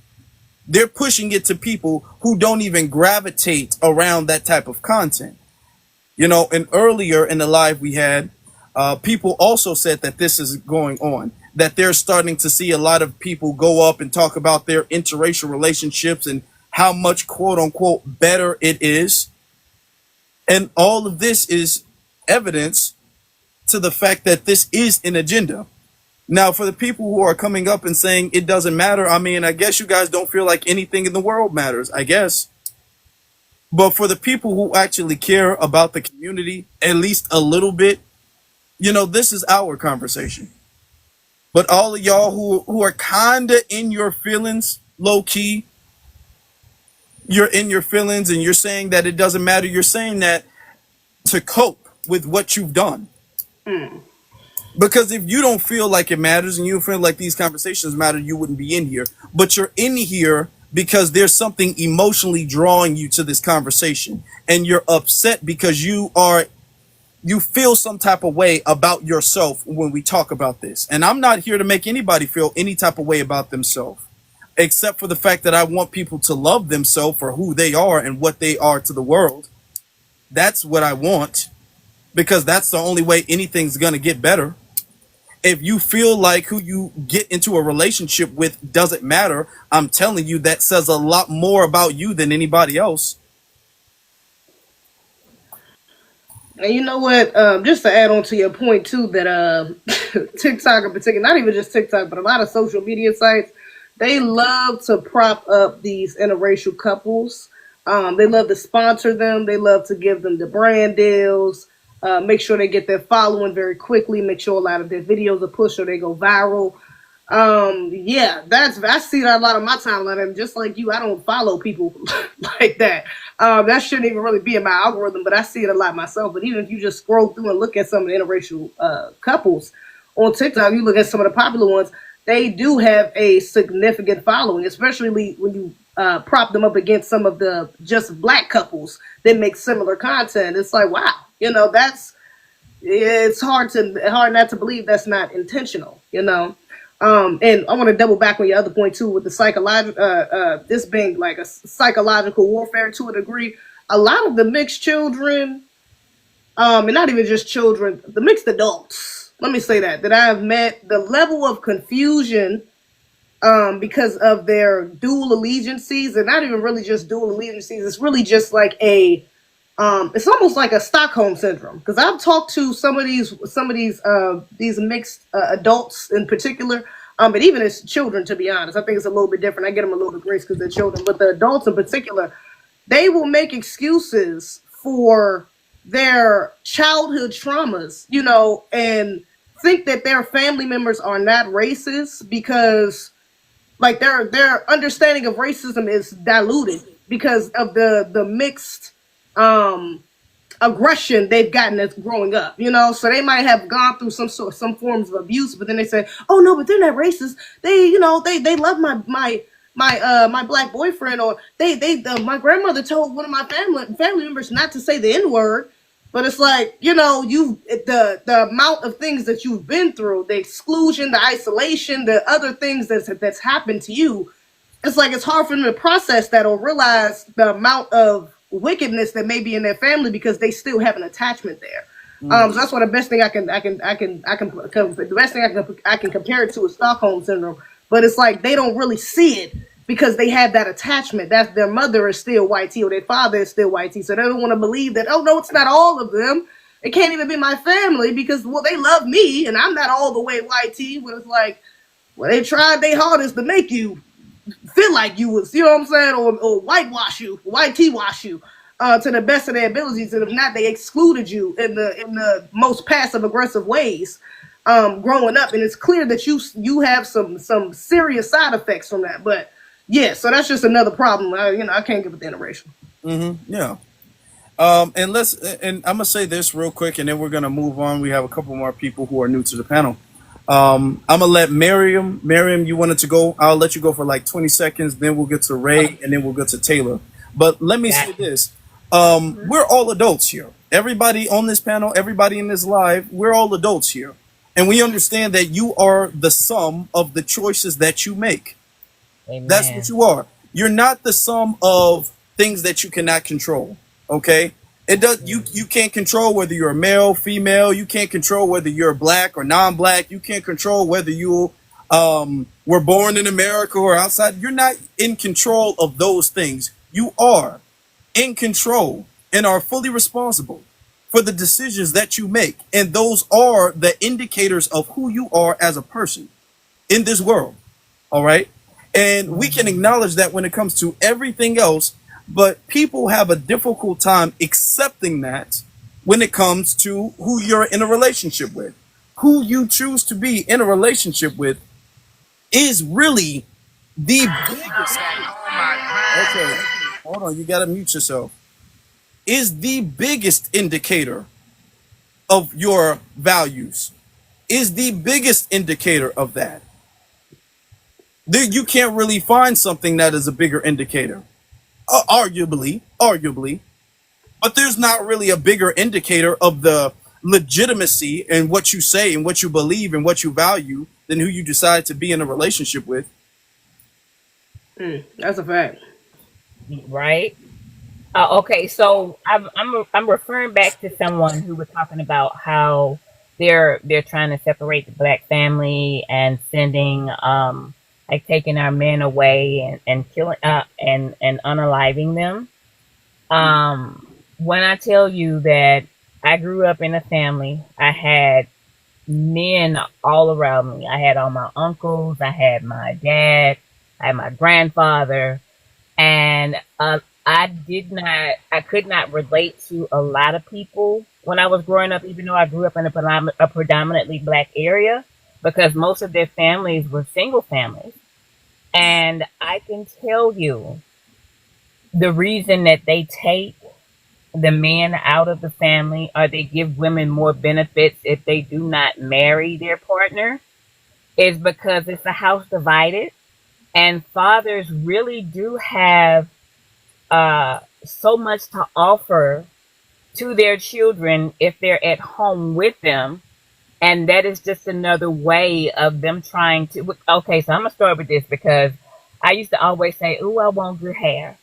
They're pushing it to people who don't even gravitate around that type of content. You know, and earlier in the live we had, people also said that this is going on, that they're starting to see a lot of people go up and talk about their interracial relationships and how much quote unquote better it is. And all of this is evidence to the fact that this is an agenda. Now, for the people who are coming up and saying it doesn't matter, I mean, I guess you guys don't feel like anything in the world matters, I guess. But for the people who actually care about the community, at least a little bit, you know, this is our conversation. But all of y'all who are kind of in your feelings, low key, you're in your feelings and you're saying that it doesn't matter. You're saying that to cope with what you've done. Because if you don't feel like it matters and you feel like these conversations matter, you wouldn't be in here. But you're in here because there's something emotionally drawing you to this conversation. And you're upset because you feel some type of way about yourself when we talk about this. And I'm not here to make anybody feel any type of way about themselves, except for the fact that I want people to love themselves for who they are and what they are to the world. That's what I want, because that's the only way anything's going to get better. If you feel like who you get into a relationship with doesn't matter, I'm telling you that says a lot more about you than anybody else. And you know what? Just to add on to your point too, that TikTok in particular, not even just TikTok, but a lot of social media sites, they love to prop up these interracial couples. They love to sponsor them. They love to give them the brand deals. Make sure they get their following very quickly. Make sure a lot of their videos are pushed or they go viral. Yeah, I see that a lot of my timeline, and just like you, I don't follow people like that. That shouldn't even really be in my algorithm, but I see it a lot myself. But even if you just scroll through and look at some of the interracial couples on TikTok, you look at some of the popular ones, they do have a significant following, especially when you prop them up against some of the just black couples that make similar content. It's like, wow, you know, it's hard not to believe that's not intentional, you know. And I want to double back on your other point too, with the psychological, this being like a psychological warfare to a degree. A lot of the mixed children, and not even just children, the mixed adults, let me say that I have met, the level of confusion because of their dual allegiances, and not even really just dual allegiances. It's really just like it's almost like a Stockholm syndrome. Because I've talked to some of these mixed adults in particular, but even as children, to be honest, I think it's a little bit different. I get them a little bit of grace because they're children, but the adults in particular, they will make excuses for their childhood traumas, you know, and think that their family members are not racist because, like, their understanding of racism is diluted because of the mixed aggression they've gotten as growing up, you know. So they might have gone through some forms of abuse, but then they say, oh no, but they're not racist. They, you know, they love my black boyfriend, or my grandmother told one of my family members not to say the N-word. But it's like, you know, the amount of things that you've been through, the exclusion, the isolation, the other things that's happened to you, it's like it's hard for them to process that or realize the amount of wickedness that may be in their family because they still have an attachment there. So that's what the best thing the best thing I can compare it to is Stockholm syndrome. But it's like they don't really see it because they have that attachment. That's their mother is still white tea or their father is still white tea, so they don't want to believe that. Oh no, it's not all of them. It can't even be my family because well they love me and I'm not all the way white tea. But it's like well they tried their hardest to make you feel like you was, you know what I'm saying, or whitewash you, white tea wash you, to the best of their abilities, and if not, they excluded you in the most passive aggressive ways, growing up, and it's clear that you have some serious side effects from that. But yeah, so that's just another problem. I can't get with the interracial. Yeah. And I'm gonna say this real quick, and then we're gonna move on. We have a couple more people who are new to the panel. I'm gonna let Miriam, you wanted to go. I'll let you go for like 20 seconds. Then we'll get to Ray, and then we'll get to Taylor. But let me say this: we're all adults here. Everybody on this panel, everybody in this live, we're all adults here, and we understand that you are the sum of the choices that you make. Amen. That's what you are. You're not the sum of things that you cannot control. Okay. It does. You can't control whether you're a male, female. You can't control whether you're black or non-black. You can't control whether you were born in America or outside. You're not in control of those things. You are in control and are fully responsible for the decisions that you make. And those are the indicators of who you are as a person in this world. All right. And we can acknowledge that when it comes to everything else. But people have a difficult time accepting that when it comes to who you're in a relationship with. Who you choose to be in a relationship with is really the biggest. Okay, hold on, you gotta mute yourself. Is the biggest indicator of your values. Is the biggest indicator of that. You can't really find something that is a bigger indicator. Arguably, but there's not really a bigger indicator of the legitimacy and what you say and what you believe and what you value than who you decide to be in a relationship with. That's a fact. Right. Okay, so I'm referring back to someone who was talking about how they're trying to separate the black family and sending like taking our men away and killing and unaliving them. When I tell you that I grew up in a family, I had men all around me. I had all my uncles, I had my dad, I had my grandfather, and I could not relate to a lot of people when I was growing up, even though I grew up in a predominantly black area, because most of their families were single families. And I can tell you the reason that they take the men out of the family, or they give women more benefits if they do not marry their partner, is because it's a house divided, and fathers really do have so much to offer to their children if they're at home with them. And that is just another way of them trying to. Okay, so I'm going to start with this because I used to always say, ooh, I want good hair.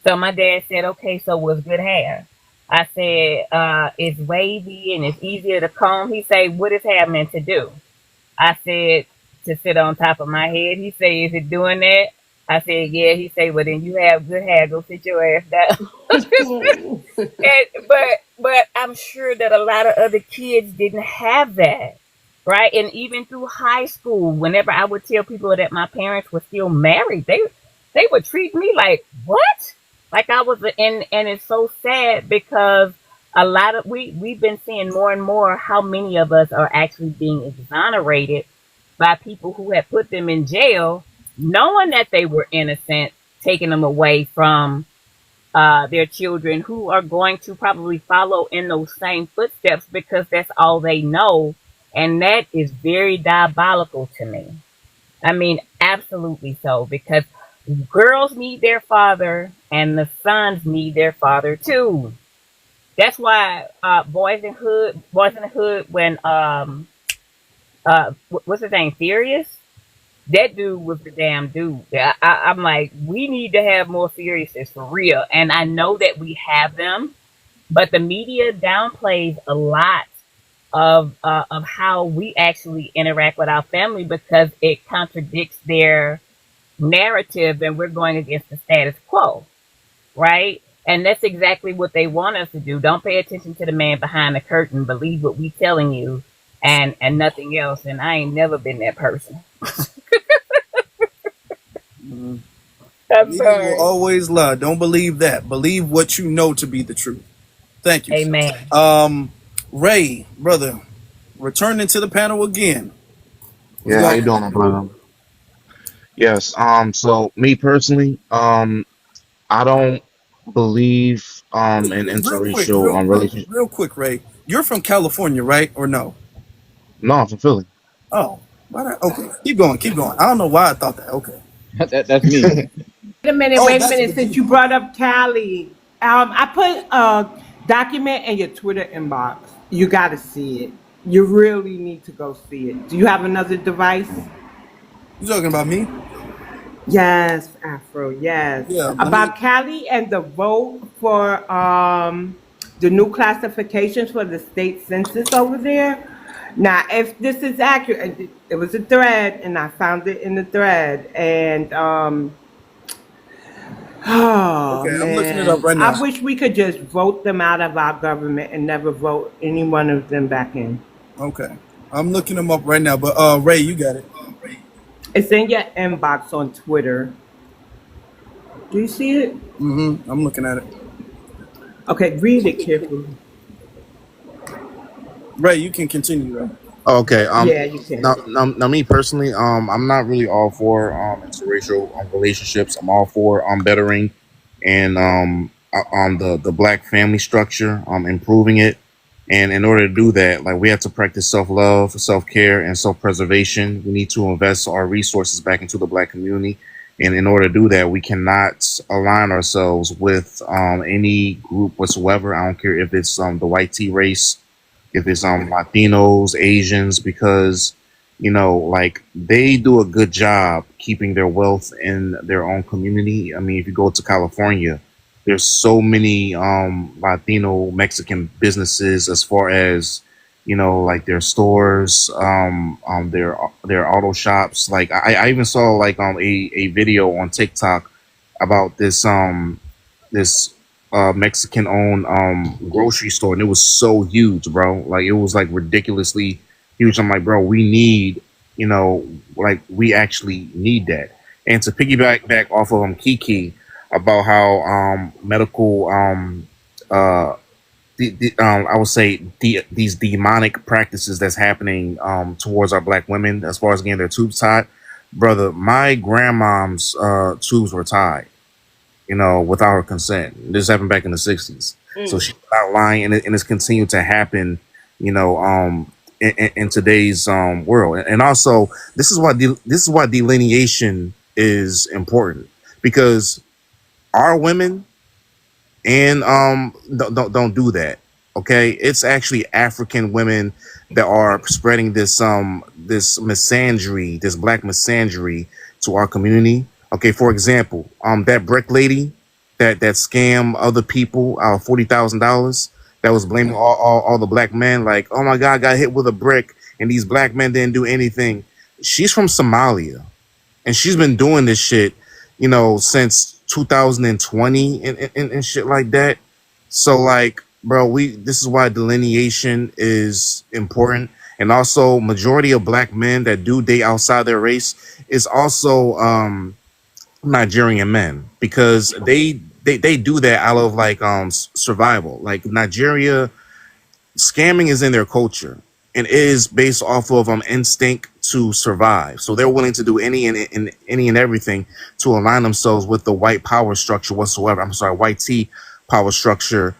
So my dad said, okay, so what's good hair? I said, it's wavy and it's easier to comb. He said, what is hair meant to do? I said, to sit on top of my head. He said, is it doing that? I said, yeah. He said, well, then you have good hair. Go sit your ass down. But I'm sure that a lot of other kids didn't have that, right? And even through high school, whenever I would tell people that my parents were still married, they would treat me like, what? Like I was, and it's so sad because a lot of, we've been seeing more and more how many of us are actually being exonerated by people who had put them in jail, knowing that they were innocent, taking them away from their children who are going to probably follow in those same footsteps because that's all they know. And that is very diabolical to me. I mean, absolutely so, because girls need their father and the sons need their father too. That's why Boys in the Hood, when what's his name, Furious? That dude was the damn dude. I'm like, we need to have more Furiouses for real. And I know that we have them, but the media downplays a lot of how we actually interact with our family because it contradicts their narrative, and we're going against the status quo, right? And that's exactly what they want us to do. Don't pay attention to the man behind the curtain. Believe what we telling you, and nothing else. And I ain't never been that person. I'm Media will sorry. always lie. Don't believe that. Believe what you know to be the truth. Thank you. Amen. Ray, brother, returning to the panel again. Yeah, how you doing, my brother? Yes. So me personally, I don't believe in Real quick, interracial relationship. real quick, Ray. You're from California, right? Or no? No, I'm from Philly. Oh, okay. Keep going, keep going. I don't know why I thought that. Okay. That's me. Wait a minute, Oh, wait a that's minute. Since you brought up Cali, I put a document in your Twitter inbox. You got to see it. You really need to go see it. Do you have another device? You talking about me? Yes, Afro, yes. Yeah. About Cali and the vote for the new classifications for the state census over there. Now, if this is accurate, it was a thread, and I found it in the thread, and oh Okay, I'm looking it up man, right I now. wish we could just vote them out of our government and never vote any one of them back in. Okay. I'm looking them up right now. But Ray, you got it. It's in your inbox on Twitter. Do you see it? I'm looking at it. Okay, read it carefully. Ray, you can continue though. Okay. Yeah, you can. Now, me personally, I'm not really all for interracial relationships. I'm all for bettering and on the black family structure, improving it. And in order to do that, like we have to practice self-love, self-care, and self-preservation. We need to invest our resources back into the black community. And in order to do that, we cannot align ourselves with any group whatsoever. I don't care if it's the white tea race, if it's Latinos, Asians, because like they do a good job keeping their wealth in their own community. I mean, if you go to California, there's so many Latino Mexican businesses as far as like their stores, their auto shops. Like I even saw like a video on TikTok about this Mexican owned grocery store, and it was so huge, bro. Like it was like ridiculously huge. I'm like, bro, we need, like we actually need that. And to piggyback back off of Kiki about how medical I would say these demonic practices that's happening towards our black women as far as getting their tubes tied, brother. My grandmom's tubes were tied, without her consent. This happened back in the 60s. So she's not lying, and it's continued to happen, in today's world. And also, this is why delineation is important, because our women and don't do that. Okay, it's actually African women that are spreading this misandry, this black misandry to our community. Okay, for example, that brick lady that scam other people out of $40,000, that was blaming all the black men, like, oh my god, I got hit with a brick and these black men didn't do anything. She's from Somalia, and she's been doing this shit, since 2020 and shit like that. So like, bro, this is why delineation is important. And also, majority of black men that do date outside their race is also Nigerian men, because they do that out of like survival. Like Nigeria, scamming is in their culture and is based off of instinct to survive. So they're willing to do any and everything to align themselves with the white power structure whatsoever. I'm sorry, white T power structure,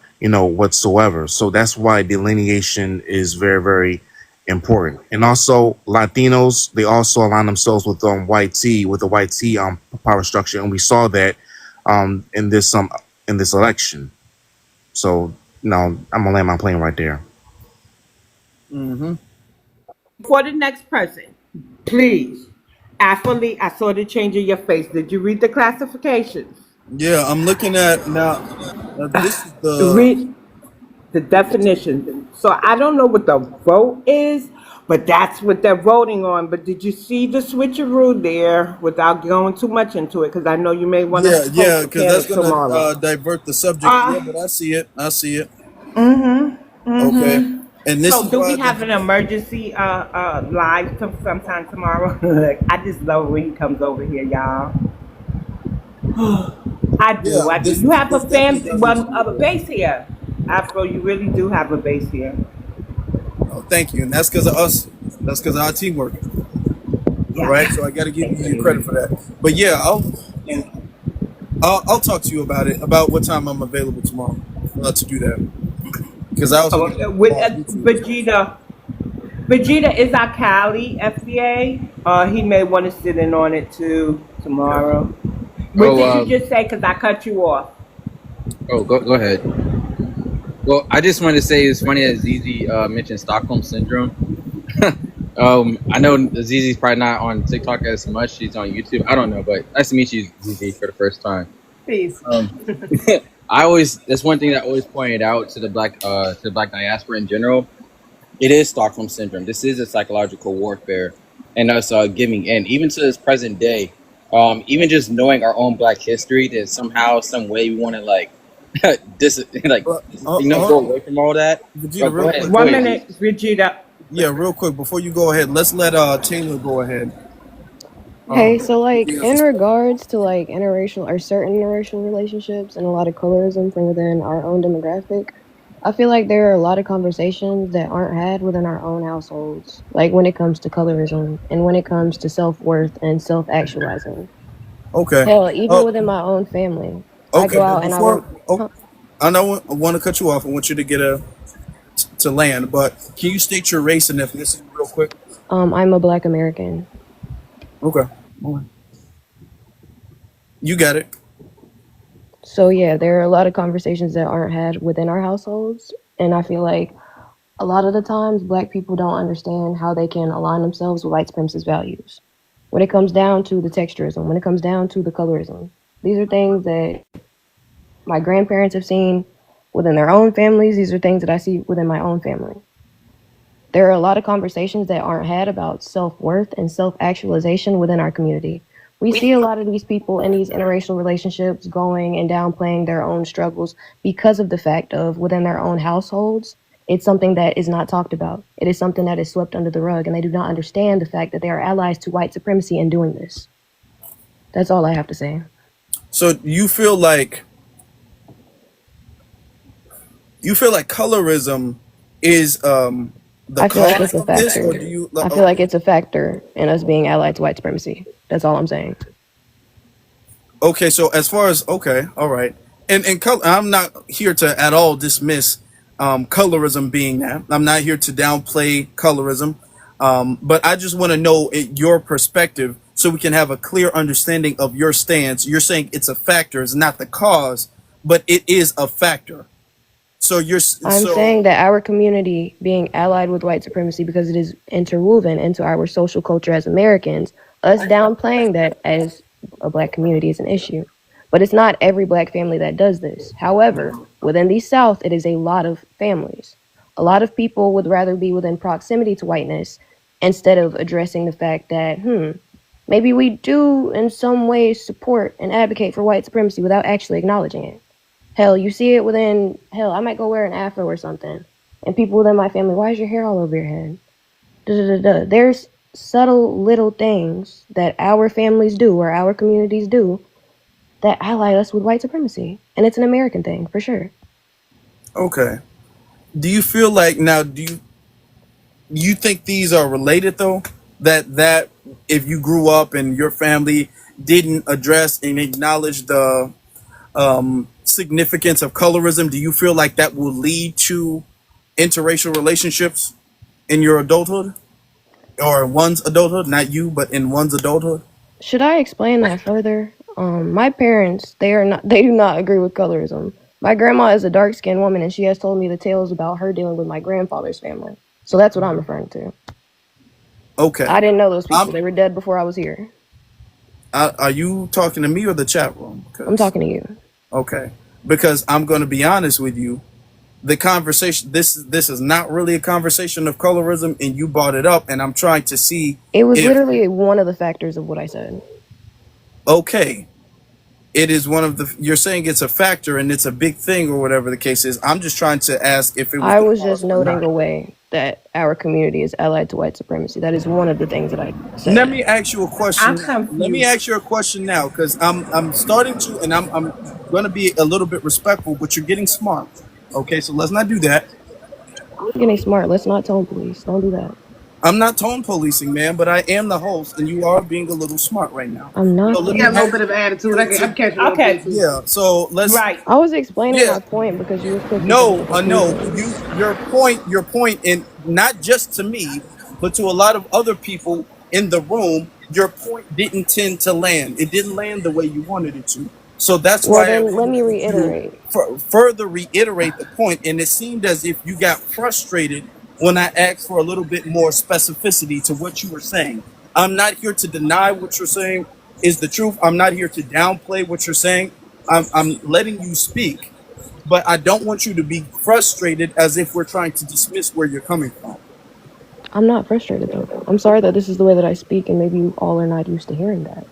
whatsoever. So that's why delineation is very, very important. And also Latinos, they also align themselves with the white T power structure, and we saw that in this election. So no, I'm gonna land my plane right there. Mm-hmm. For the next person, please. Athlete, I saw the change in your face. Did you read the classifications? Yeah, I'm looking at now. This is the Read the definition. So I don't know what the vote is, but that's what they're voting on. But did you see the switcheroo there without going too much into it? Because I know you may want to yeah, post the because that's panel gonna tomorrow. divert the subject. Yeah, Uh, but I see it. I see it. mm-hmm, Okay, mm-hmm. and this So is do why we the have an emergency live sometime tomorrow? I just love when he comes over here, y'all. I yeah do, I do. this You have a this definitely fam, does need to well, be a addressed. base here. Afro, you really do have a base here. Oh, thank you, and that's because of us. That's because of our teamwork. All Yeah. right, so I got to give Thank you your credit you. for that. But yeah, And, I'll talk to you about it, about what time I'm available tomorrow to do that, because I also got to with involve YouTube as well. Vegeta is our Cali FBA. He may want to sit in on it too Okay. tomorrow. What Oh, did you just say? Because I cut you off. go ahead. Well, I just wanted to say it's funny that Zizi mentioned Stockholm syndrome. I know Zizi's probably not on TikTok as much. She's on YouTube. I don't know, but nice to meet you, Zizi, for the first time. Please. Um, that's one thing that I always pointed out to the black diaspora in general. It is Stockholm syndrome. This is a psychological warfare, and us giving in, even to this present day. Even just knowing our own Black history, that somehow, some way, we want to like, But go away from all that. Vegeta, But real quick. go One ahead, Z. minute, Vegeta. Yeah, real quick before you go ahead, let's let Taylor go ahead. Hey, so like He has in his stuff. regards to like interracial or certain interracial relationships and a lot of colorism from within our own demographic, I feel like there are a lot of conversations that aren't had within our own households, like when it comes to colorism and when it comes to self-worth and self-actualizing. Okay. Hell, even Uh, within my own family, I okay, go but out and I rem- before, oh, huh? I know I want to cut you off. I want you to get to land, but can you state your race and ethnicity real quick? I'm a Black American. Okay. You got it. So yeah, there are a lot of conversations that aren't had within our households, and I feel like a lot of the times Black people don't understand how they can align themselves with white supremacist values. When it comes down to the texturism, when it comes down to the colorism, these are things that my grandparents have seen within their own families. These are things that I see within my own family. There are a lot of conversations that aren't had about self-worth and self-actualization within our community. We see a lot of these people in these interracial relationships going and downplaying their own struggles because of the fact of within their own households, it's something that is not talked about. It is something that is swept under the rug, and they do not understand the fact that they are allies to white supremacy in doing this. That's all I have to say. So you feel like colorism is the I feel like cause it's a of this, or do factor. you I like? feel like it's a factor in us being allied to white supremacy. That's all I'm saying. Okay, so as far as okay, all right, and color, I'm not here to at all dismiss colorism being that. I'm not here to downplay colorism, but I just want to know your perspective so we can have a clear understanding of your stance. You're saying it's a factor, it's not the cause, but it is a factor. So I'm saying that our community being allied with white supremacy because it is interwoven into our social culture as Americans, us downplaying that as a Black community is an issue. But it's not every Black family that does this. However, within the South, it is a lot of families. A lot of people would rather be within proximity to whiteness instead of addressing the fact that, maybe we do in some ways support and advocate for white supremacy without actually acknowledging it. Hell, you see it within, hell, I might go wear an afro or something. And people within my family, why is your hair all over your head? Da, da, da, da. There's subtle little things that our families do or our communities do that ally us with white supremacy. And it's an American thing, for sure. okay. Do you feel like now? Do you think these are related though? that if you grew up and your family didn't address and acknowledge the significance of colorism, do you feel like that will lead to interracial relationships in your adulthood, or one's adulthood, not you, but in one's adulthood? Should I explain that further? My parents, they do not agree with colorism. My grandma is a dark-skinned woman, and she has told me the tales about her dealing with my grandfather's family. So that's what I'm referring to. Okay. I didn't know those people. They were dead before I was here. Are you talking to me or the chat room? I'm talking to you. Okay. Because I'm going to be honest with you. The conversation, this is not really a conversation of colorism, and you brought it up, and I'm trying to see. It was literally one of the factors of what I said. Okay. It is one of the, you're saying it's a factor and it's a big thing or whatever the case is. I'm just trying to ask if it was. I was just noting a way that our community is allied to white supremacy. That is one of the things that I said. Let me ask you a question. Let me ask you a question now, because I'm starting to, and I'm going to be a little bit respectful, but you're getting smart. Okay, so let's not do that. I'm getting smart. Let's not tone police. Don't do that. I'm not tone policing, man, but I am the host, and you are being a little smart right now. I'm not. So You got a little bit of attitude. I'm catching up. Okay. Yeah. So let's. Right. I was explaining my point because you were quickly. No. Your point, and not just to me, but to a lot of other people in the room, your point didn't tend to land. It didn't land the way you wanted it to. So that's why. Then let me reiterate. Further reiterate the point, and it seemed as if you got frustrated when I asked for a little bit more specificity to what you were saying. I'm not here to deny what you're saying is the truth. I'm not here to downplay what you're saying. I'm letting you speak, but I don't want you to be frustrated as if we're trying to dismiss where you're coming from. I'm not frustrated though. I'm sorry that this is the way that I speak, and maybe you all are not used to hearing that.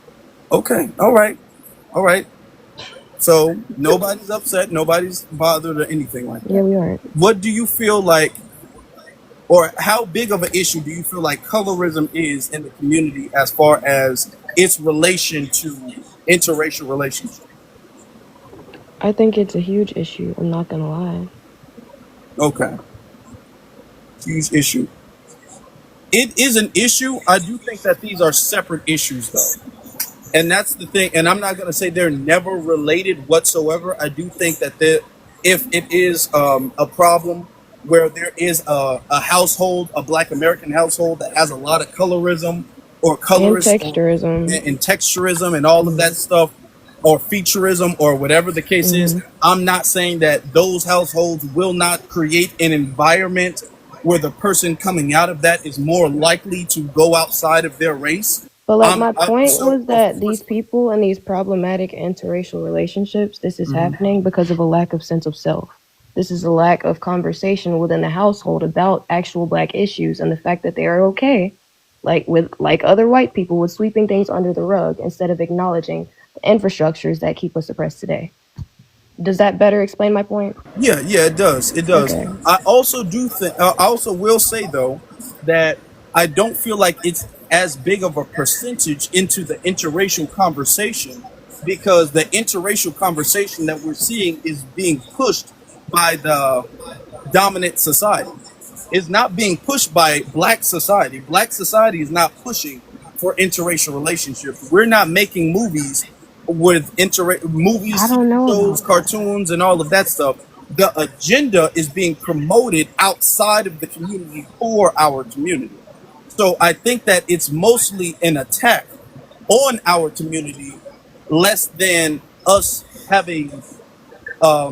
Okay. All right. So nobody's upset, nobody's bothered or anything like that. Yeah, we aren't. What do you feel like, or how big of an issue do you feel like colorism is in the community as far as its relation to interracial relationships? I think it's a huge issue. I'm not gonna lie. Okay. Huge issue. It is an issue. I do think that these are separate issues, though. And that's the thing. And I'm not going to say they're never related whatsoever. I do think that if it is a problem where there is a household, a Black American household that has a lot of colorism or colorist and texturism and all of that stuff, or featureism or whatever the case is, I'm not saying that those households will not create an environment where the person coming out of that is more likely to go outside of their race. But like my point was that these people and these problematic interracial relationships, this is happening because of a lack of sense of self. This is a lack of conversation within the household about actual Black issues and the fact that they are okay, like other white people, with sweeping things under the rug instead of acknowledging the infrastructures that keep us oppressed today. Does that better explain my point? Yeah, it does. Okay. I also will say though that I don't feel like it's as big of a percentage into the interracial conversation, because the interracial conversation that we're seeing is being pushed by the dominant society. It's not being pushed by Black society. Black society is not pushing for interracial relationships. We're not making movies with movies, shows, cartoons, and all of that stuff. The agenda is being promoted outside of the community for our community. So I think that it's mostly an attack on our community, less than us having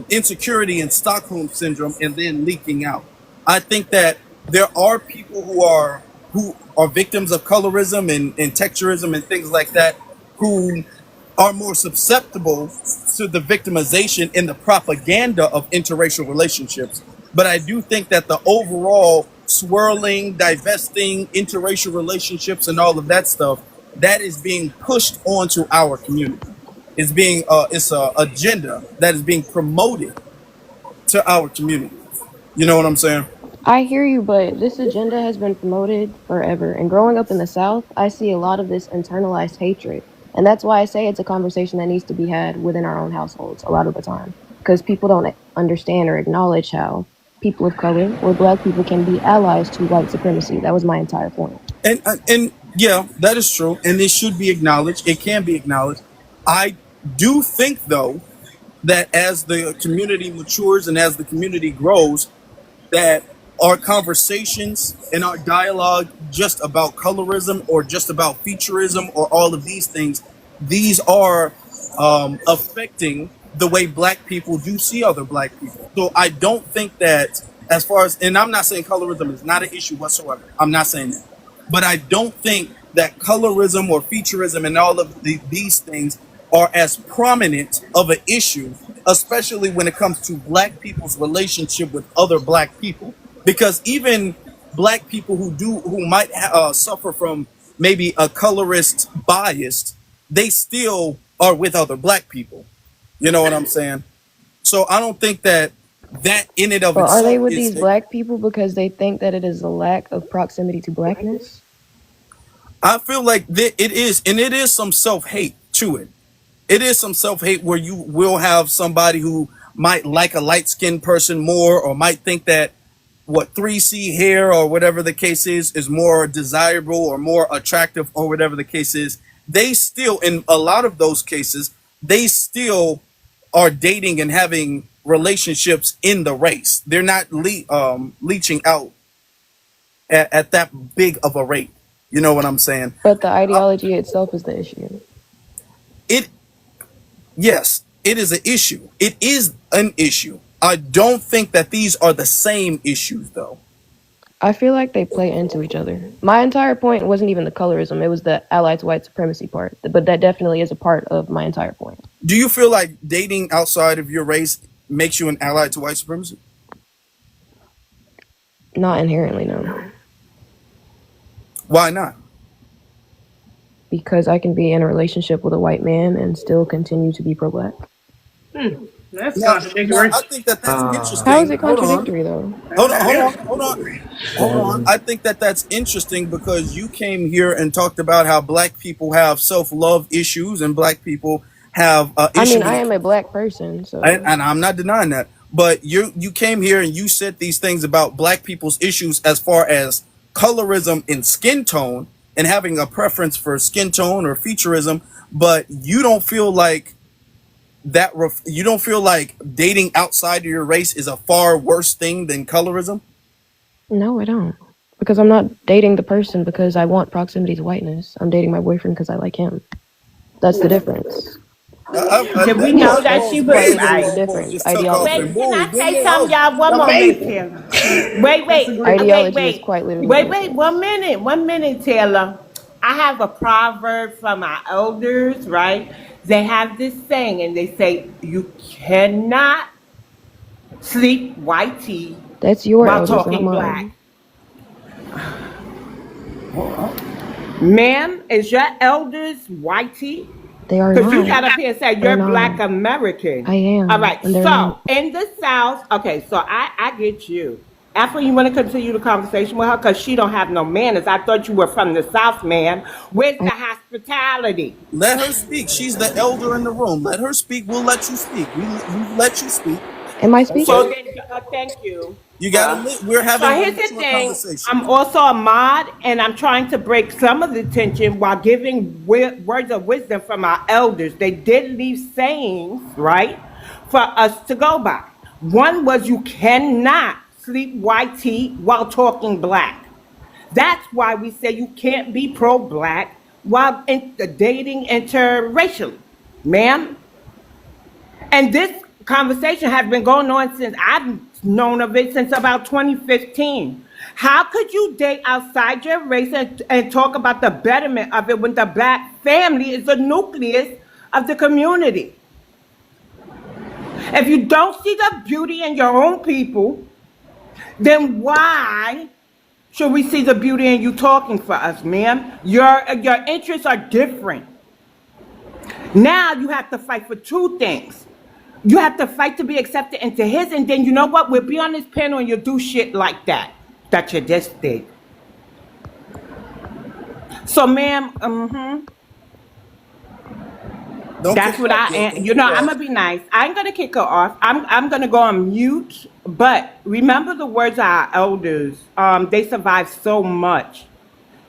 insecurity and Stockholm syndrome and then leaking out. I think that there are people who are victims of colorism and texturism and things like that, who are more susceptible to the victimization and the propaganda of interracial relationships. But I do think that the overall swirling, divesting, interracial relationships and all of that stuff, that is being pushed onto our community. It's an agenda that is being promoted to our community. You know what I'm saying? I hear you, but this agenda has been promoted forever. And growing up in the South, I see a lot of this internalized hatred. And that's why I say it's a conversation that needs to be had within our own households a lot of the time. Because people don't understand or acknowledge how people of color or Black people can be allies to white supremacy. That was my entire point. And Yeah, that is true, and it should be acknowledged. It can be acknowledged. I do think, though, that as the community matures and as the community grows, that our conversations and our dialogue just about colorism or just about featureism or all of these things, these are affecting the way black people do see other black people. So I don't think that, as far as, and I'm not saying colorism is not an issue whatsoever. I'm not saying that. But I don't think that colorism or featureism and all of these things are as prominent of an issue, especially when it comes to black people's relationship with other black people. Because even black people who might suffer from maybe a colorist bias, they still are with other black people. You know what I'm saying? So I don't think that in and of Well, are they itself with is. these black people because they think that it is a lack of proximity to blackness? I feel like it is, and it is some self hate to it. It is some self hate where you will have somebody who might like a light skinned person more, or might think that what 3C hair or whatever the case is more desirable or more attractive or whatever the case is. They still, in a lot of those cases, they still are dating and having relationships in the race. They're not leeching out at that big of a rate. You know what I'm saying? But the ideology itself is the issue. It Yes, it is an issue. It is an issue. I don't think that these are the same issues, though. I feel like they play into each other. My entire point wasn't even the colorism, it was the allied to white supremacy part. But that definitely is a part of my entire point. Do you feel like dating outside of your race makes you an ally to white supremacy? Not inherently, no. Why not? Because I can be in a relationship with a white man and still continue to be pro-black. That's Now, contradictory. I think that that's How is interesting. it Hold on. contradictory, though? Hold on. I think that that's interesting because you came here and talked about how black people have self-love issues and black people have I issue mean, when I it am a black person, so... and I'm not denying that. But you came here and you said these things about black people's issues as far as colorism and skin tone and having a preference for skin tone or featureism, but you don't feel like you don't feel like dating outside of your race is a far worse thing than colorism? No, I don't. Because I'm not dating the person because I want proximity to whiteness. I'm dating my boyfriend because I like him. That's the difference. Did we That know light that bulb, she was Quite hey, the literally the right? bulb difference. just took off and Ideology. Wait, can I moved, didn't say it? something, y'all? One moment, Taylor. Ideology is quite literally the Wait. difference. 1 minute, Taylor. I have a proverb from our elders, right? They have this saying, and they say, you cannot sleep white tea That's your while elders, not talking black. mine. Ma'am, is your elders white tea? They are Because you not. got up here and said They're you're not. black American. I All am, right, and they're not. so in the South, okay, so I get you. After you want to continue the conversation with her because she don't have no manners. I thought you were from the South, man. Where's the hospitality? Let her speak. She's the elder in the room. Let her speak. We'll let you speak. We've let you speak. Am I So speaking? then, thank you. You gotta. We're So having a here's the mature thing. conversation. I'm also a mod, and I'm trying to break some of the tension while giving words of wisdom from our elders. They did leave sayings, right, for us to go by. One was you cannot sleep white tea while talking black. That's why we say you can't be pro-black while dating interracially, ma'am. And this conversation has been going on since I've known of it since about 2015. How could you date outside your race and talk about the betterment of it when the black family is the nucleus of the community? If you don't see the beauty in your own people, then why should we see the beauty in you talking for us, ma'am? Your interests are different. Now you have to fight for two things. You have to fight to be accepted into his, and then you know what? We'll be on this panel and you'll do shit like that you just did. So, ma'am, Don't that's kick her what off, though. Don't kick her I'm off. gonna be nice. I ain't gonna kick her off. I'm gonna go on mute. But remember the words of our elders. They survived so much.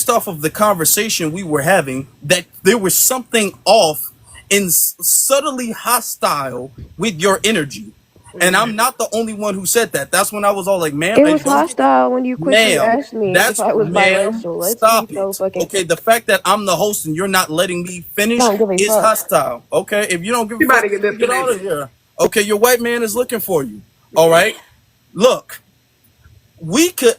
based off of the conversation we were having, that there was something off and subtly hostile with your energy. And I'm not the only one who said that. That's when I was all like, ma'am, It and was don't get, hostile when you quickly ma'am, asked me if that's, I was ma'am, biracial. Let's be stop so it. fucking Okay, clear. the fact that I'm the host and you're not letting me I finish don't give a is fuck. hostile. Okay, if you don't give a You about fuck, to get then get out of disconnected. here. Okay, your white man is looking for you. All right, look,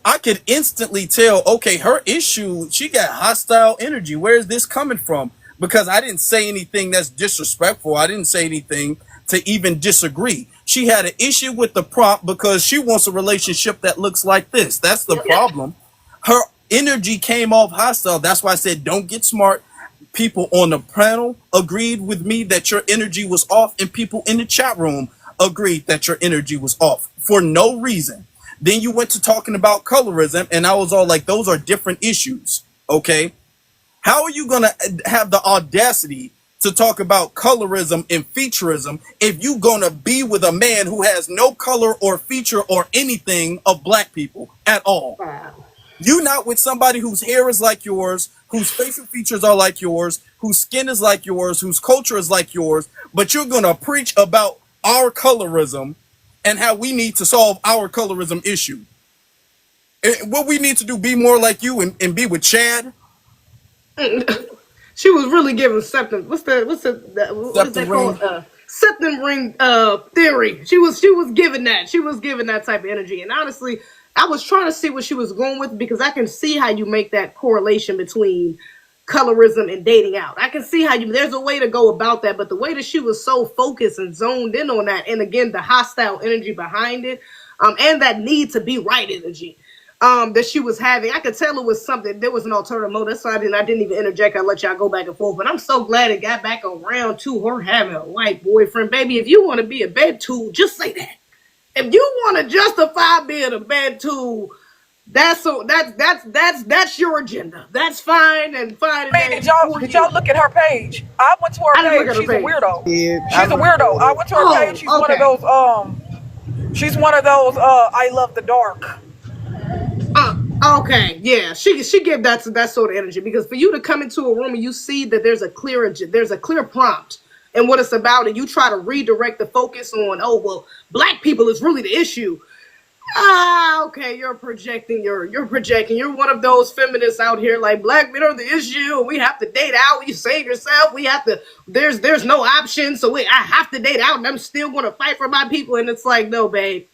I could instantly tell, okay, her issue, she got hostile energy. Where is this coming from? Because I didn't say anything that's disrespectful. I didn't say anything to even disagree. She had an issue with the prompt because she wants a relationship that looks like this. That's the problem. Her energy came off hostile. That's why I said don't get smart. People on the panel agreed with me that your energy was off, and people in the chat room agreed that your energy was off for no reason. Then you went to talking about colorism, and I was all like, those are different issues. Okay. How are you going to have the audacity to talk about colorism and featureism if you going to be with a man who has no color or feature or anything of black people at all? Wow. You not with somebody whose hair is like yours, whose facial features are like yours, whose skin is like yours, whose culture is like yours, but you're going to preach about our colorism and how we need to solve our colorism issue. And what we need to do, be more like you and be with Chad? She was really giving septum. What is Septum that called? ring. Septum ring theory. She was giving that. She was giving that type of energy. And honestly, I was trying to see what she was going with because I can see how you make that correlation between colorism and dating out. I can see how there's a way to go about that, but the way that she was so focused and zoned in on that, and again the hostile energy behind it, and that need to be right energy that she was having. I could tell it was something. There was an alternative motive. So I didn't even interject. I let y'all go back and forth. But I'm so glad it got back around to her having a white boyfriend. Baby, if you want to be a bed tool, just say that. If you want to justify being a bed tool, that's your agenda. That's fine and fine and Man, dandy for did you. y'all look at her page? I went to her I didn't look page. at her She's a page. weirdo. Yeah, I She's a looked weirdo. at I it. went to her page. Oh, She's one of okay. those she's one of those I love the dark. Okay, yeah, she gave that sort of energy because for you to come into a room and you see that there's a clear prompt and what it's about, and you try to redirect the focus on, oh well, black people is really the issue. Okay, you're projecting. You're projecting. You're one of those feminists out here like black men are the issue. We have to date out. You save yourself. We have to. There's no option. So I have to date out, and I'm still going to fight for my people. And it's like, no, babe.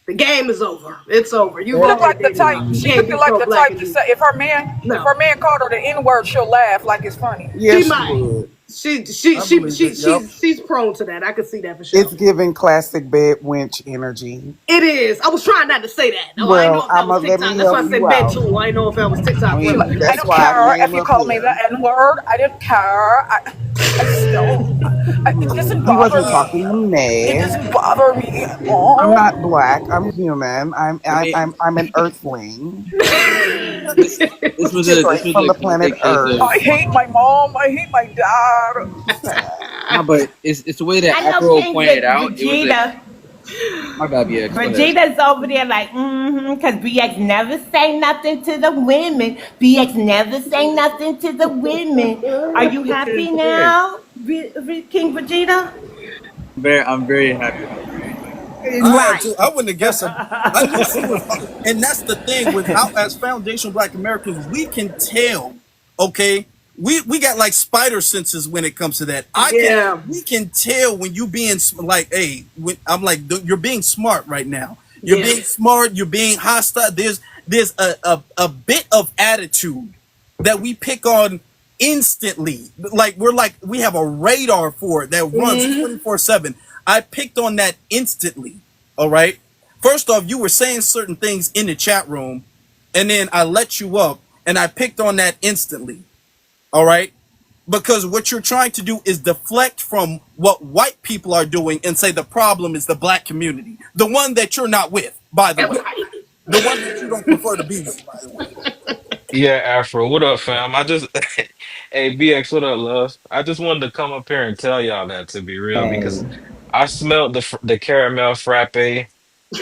The game is over. It's over. You've Look already like the dated type. out. You She can't looking be like pro the black type and to do say if no. her man called her the N word, she'll laugh like it's funny. Yeah, She she might. would. I believe it. Yep. She's prone to that. I can see that for sure. It's giving classic bed wench energy. It is. I was trying not to say that. Oh, I didn't Well, know if that was let me TikTok. That's help why I you said bed out. tool. I didn't know if that was I TikTok mean, friendly. I that's don't why I care if came you up call me the here. N word. I don't care. I still. It doesn't He bother wasn't me. talking to It me. doesn't bother me. I'm Oh. not black. I'm human. I mean, I'm an earthling, this this was a straight from a the planet classic case of Earth. I hate my mom. I hate my dad. no, but it's the way that I know Afro King pointed out. It was a Vegeta. my bad, BX. Go ahead. Vegeta's over there like, because BX never say nothing to the women. BX never say nothing to the women. Are you happy now, King Vegeta? I'm very happy. I am Right. too. I wouldn't have guessed. I knew she was, and that's the thing with out as foundational Black Americans, we can tell. Okay, we got like spider senses when it comes to that. Yeah. We can tell when you being like, hey, I'm like, you're being smart right now. You're Yeah. being smart. You're being hostile. There's a bit of attitude that we pick on instantly. Like we have a radar for it that runs Mm-hmm. 24/7. I picked on that instantly. All right. First off, you were saying certain things in the chat room, and then I let you up, and I picked on that instantly. All right. Because what you're trying to do is deflect from what white people are doing and say the problem is the black community. The one that you're not with, by the way. The one that you don't prefer to be with, by the way. Yeah, Afro. What up, fam? I just, hey, BX, what up, love? I just wanted to come up here and tell y'all that to be real because I smelled the caramel frappe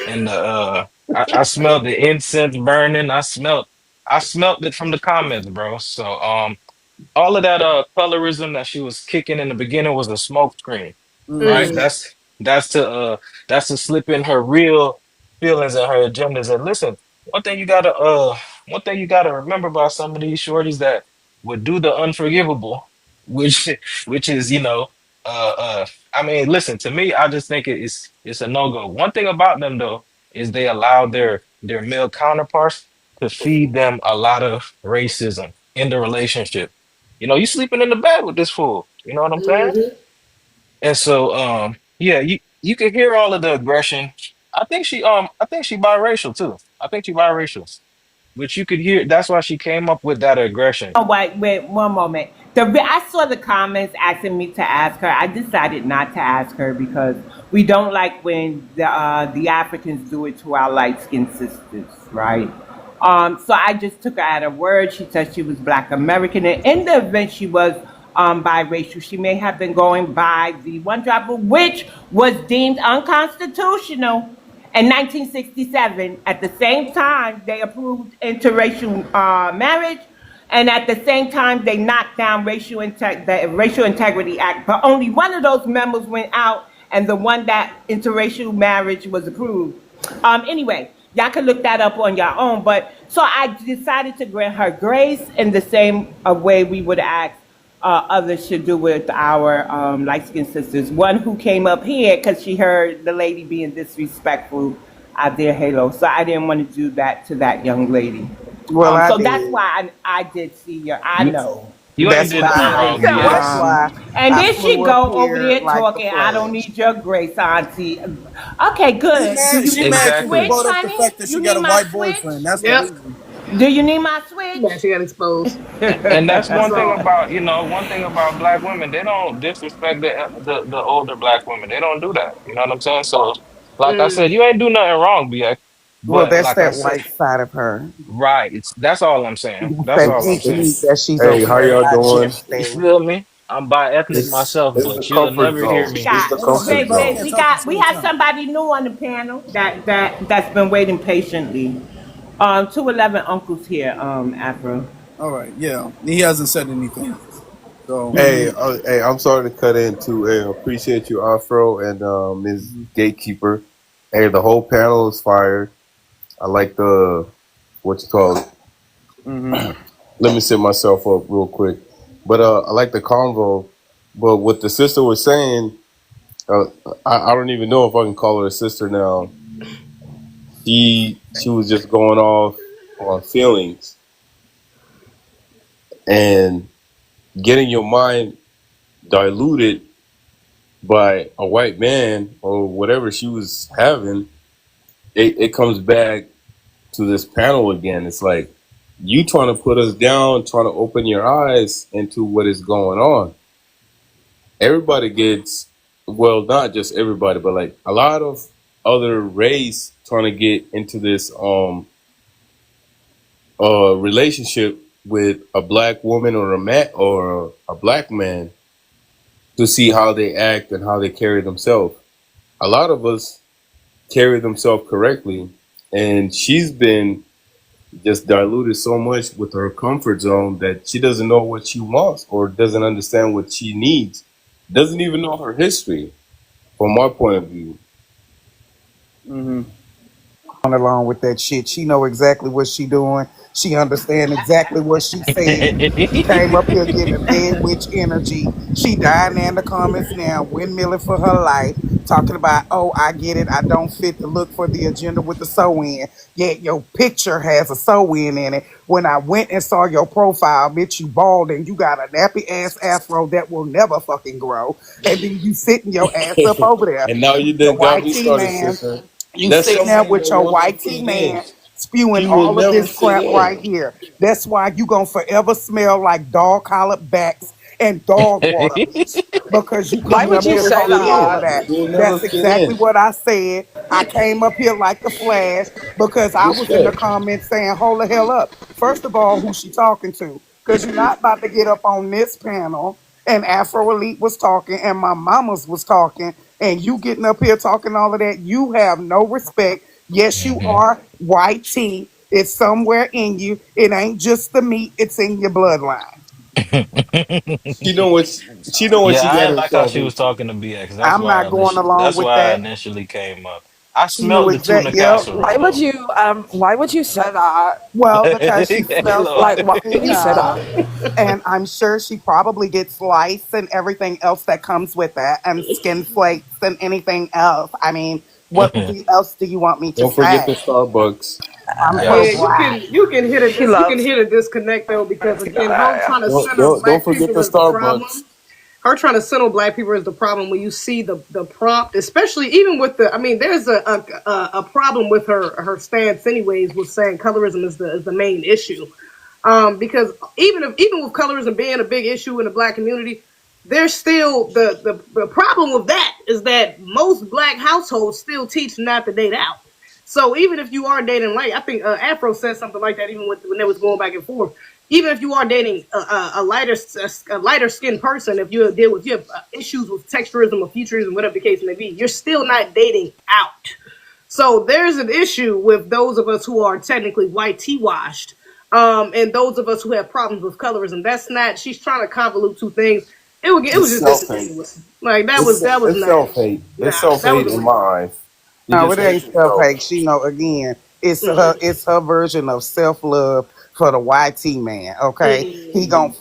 and I smelled the incense burning. I smelled it from the comments, bro. So all of that colorism that she was kicking in the beginning was a smoke screen, right? Mm. That's to that's to slip in her real feelings and her agendas. And listen, one thing you gotta one thing you gotta remember about some of these shorties that would do the unforgivable, which which is, I mean, listen, to me, I just think it's a no-go. One thing about them though is they allow their male counterparts to feed them a lot of racism in the relationship. You sleeping in the bed with this fool. You know what I'm saying? And so, yeah, you can hear all of the aggression. I think she biracial too. I think she biracial, which you could hear. That's why she came up with that aggression. Oh, wait, one moment. I saw the comments asking me to ask her. I decided not to ask her because we don't like when the Africans do it to our light skinned sisters, right? So I just took her at her word. She said she was Black American, and in the event she was biracial, she may have been going by the one drop rule, which was deemed unconstitutional. In 1967, at the same time, they approved interracial marriage, and at the same time, they knocked down the Racial Integrity Act. But only one of those memos went out, and the one that interracial marriage was approved. Anyway, y'all can look that up on your own. But so I decided to grant her grace in the same way we would ask others should do with our light-skinned sisters. One who came up here because she heard the lady being disrespectful out there, Halo. So I didn't want to do that to that young lady. Well, I So that's did. why I did see her. I You know. you ain't That's did what nothing I wrong, did. What? That's BX. why And I then she flew up go over here there like the talking, I don't flash. need your grace, Auntie. Okay, She good. Do mad. you She need my mad because you Exactly. switch, brought up the honey? fact that she You got need a my white boyfriend. switch? That's the Yep. reason. Do you need my Yeah, switch? she got exposed. And that's That's one thing all. about, one thing about black women. They don't disrespect the older black women. They don't do that. You know what I'm saying? So, like I said, Mm. you ain't do nothing wrong, BX. Well, But that's like I that said, white side of her. right. That's all I'm saying. That's That's that all I'm pink saying. meat that she's Hey, over how there y'all doing? You digesting. feel me? I'm bi-ethnic myself, It's the but you'll comfort never hear zone. We me. It's got the Hold on, comfort everybody zone. can't talk at the we same have time. somebody new on the panel that's been waiting patiently. 211 uncles here, Afro. All right, yeah, he hasn't said anything. So, Hey, I'm sorry to cut in too. Hey, appreciate you, Afro and Ms. Gatekeeper. Hey, the whole panel is fired. I like the what you call it. mm-hmm. Let me set myself up real quick. But I like the convo. But what the sister was saying, uh, I don't even know if I can call her a sister now. She was just going off on feelings and getting your mind diluted by a white man or whatever she was having. It comes back to this panel again. It's like you trying to put us down, trying to open your eyes into what is going on. Everybody gets, well, not just everybody, but like a lot of other race trying to get into this relationship with a black woman or a man or a black man to see how they act and how they carry themselves. A lot of us carry themselves correctly, and she's been just diluted so much with her comfort zone that she doesn't know what she wants or doesn't understand what she needs, doesn't even know her history from my point of view. Mm-hmm. On along with that shit. She know exactly what she doing. She understand exactly what she said. She came up here getting the dead witch energy. She dying there in the comments now, windmilling for her life, talking about, oh, I get it. I don't fit to look for the agenda with the sew in. Yet your picture has a sew in it. When I went and saw your profile, bitch, you bald and you got a nappy ass afro that will never fucking grow. And then you sitting your ass up over there And now you with your done got white me tee started, man. sister. You That's sitting there somebody with that your wants to white tee fit in. man spewing She will all of never this fit crap right in. here. That's why you gonna forever smell like dog collared backs and dog water, bitch. Because you Like coming She'll what up you here never say, fit talking all of in. God. that. She'll never That's fit exactly in. what I said. I came up here like the Flash because I was in the Respect. comments saying, hold the hell up. First of all, who she talking to? Because you're not about to get up on this panel and Afro Elite was talking and my mamas was talking and you getting up here talking all of that. You have no respect. Yes, you Mhm. are white tea. It's somewhere in you. It ain't just the meat, it's in your bloodline. She know what she know what Yeah, she I got ain't like how herself she was into. talking to BX. I'm not going along That's with why I that. initially came up. I She knew smelt the exact. tuna Yep. Why casserole would though. you why would you say that? Well, because she smells Halo. like Like a why would you say tuna, that? and I'm sure she probably gets lice and everything else that comes with that, and skin flakes and anything else. I mean, else do you want me to Don't forget say? the Starbucks. I'm so Yeah, Yes. black. She you can loves hit a disconnect though, because again, her trying to center Don't black forget people the as the problem. Starbucks. Her trying to center black people is the problem when you see the prompt, especially even with the. I mean, there's a problem with her stance, anyways, with saying colorism is the main issue. Because even with colorism being a big issue in the black community, there's still the problem with that is that most black households still teach not to date out. So even if you are dating light, I think Afro said something like that even when they was going back and forth. Even if you are dating a lighter skinned person, if you have issues with texturism or futurism, whatever the case may be, you're still not dating out. So there's an issue with those of us who are technically white tea washed, and those of us who have problems with colorism. That's not. She's trying to convolute two things. It was It's just self hate. disingenuous. Like that was It's not. self hate. It's Nah, self that was hate a in reach. my eyes. You No, just it hate ain't self yourself. hate. She know again. Mm-mm. It's her version of self love for the YT man. Okay, he gonna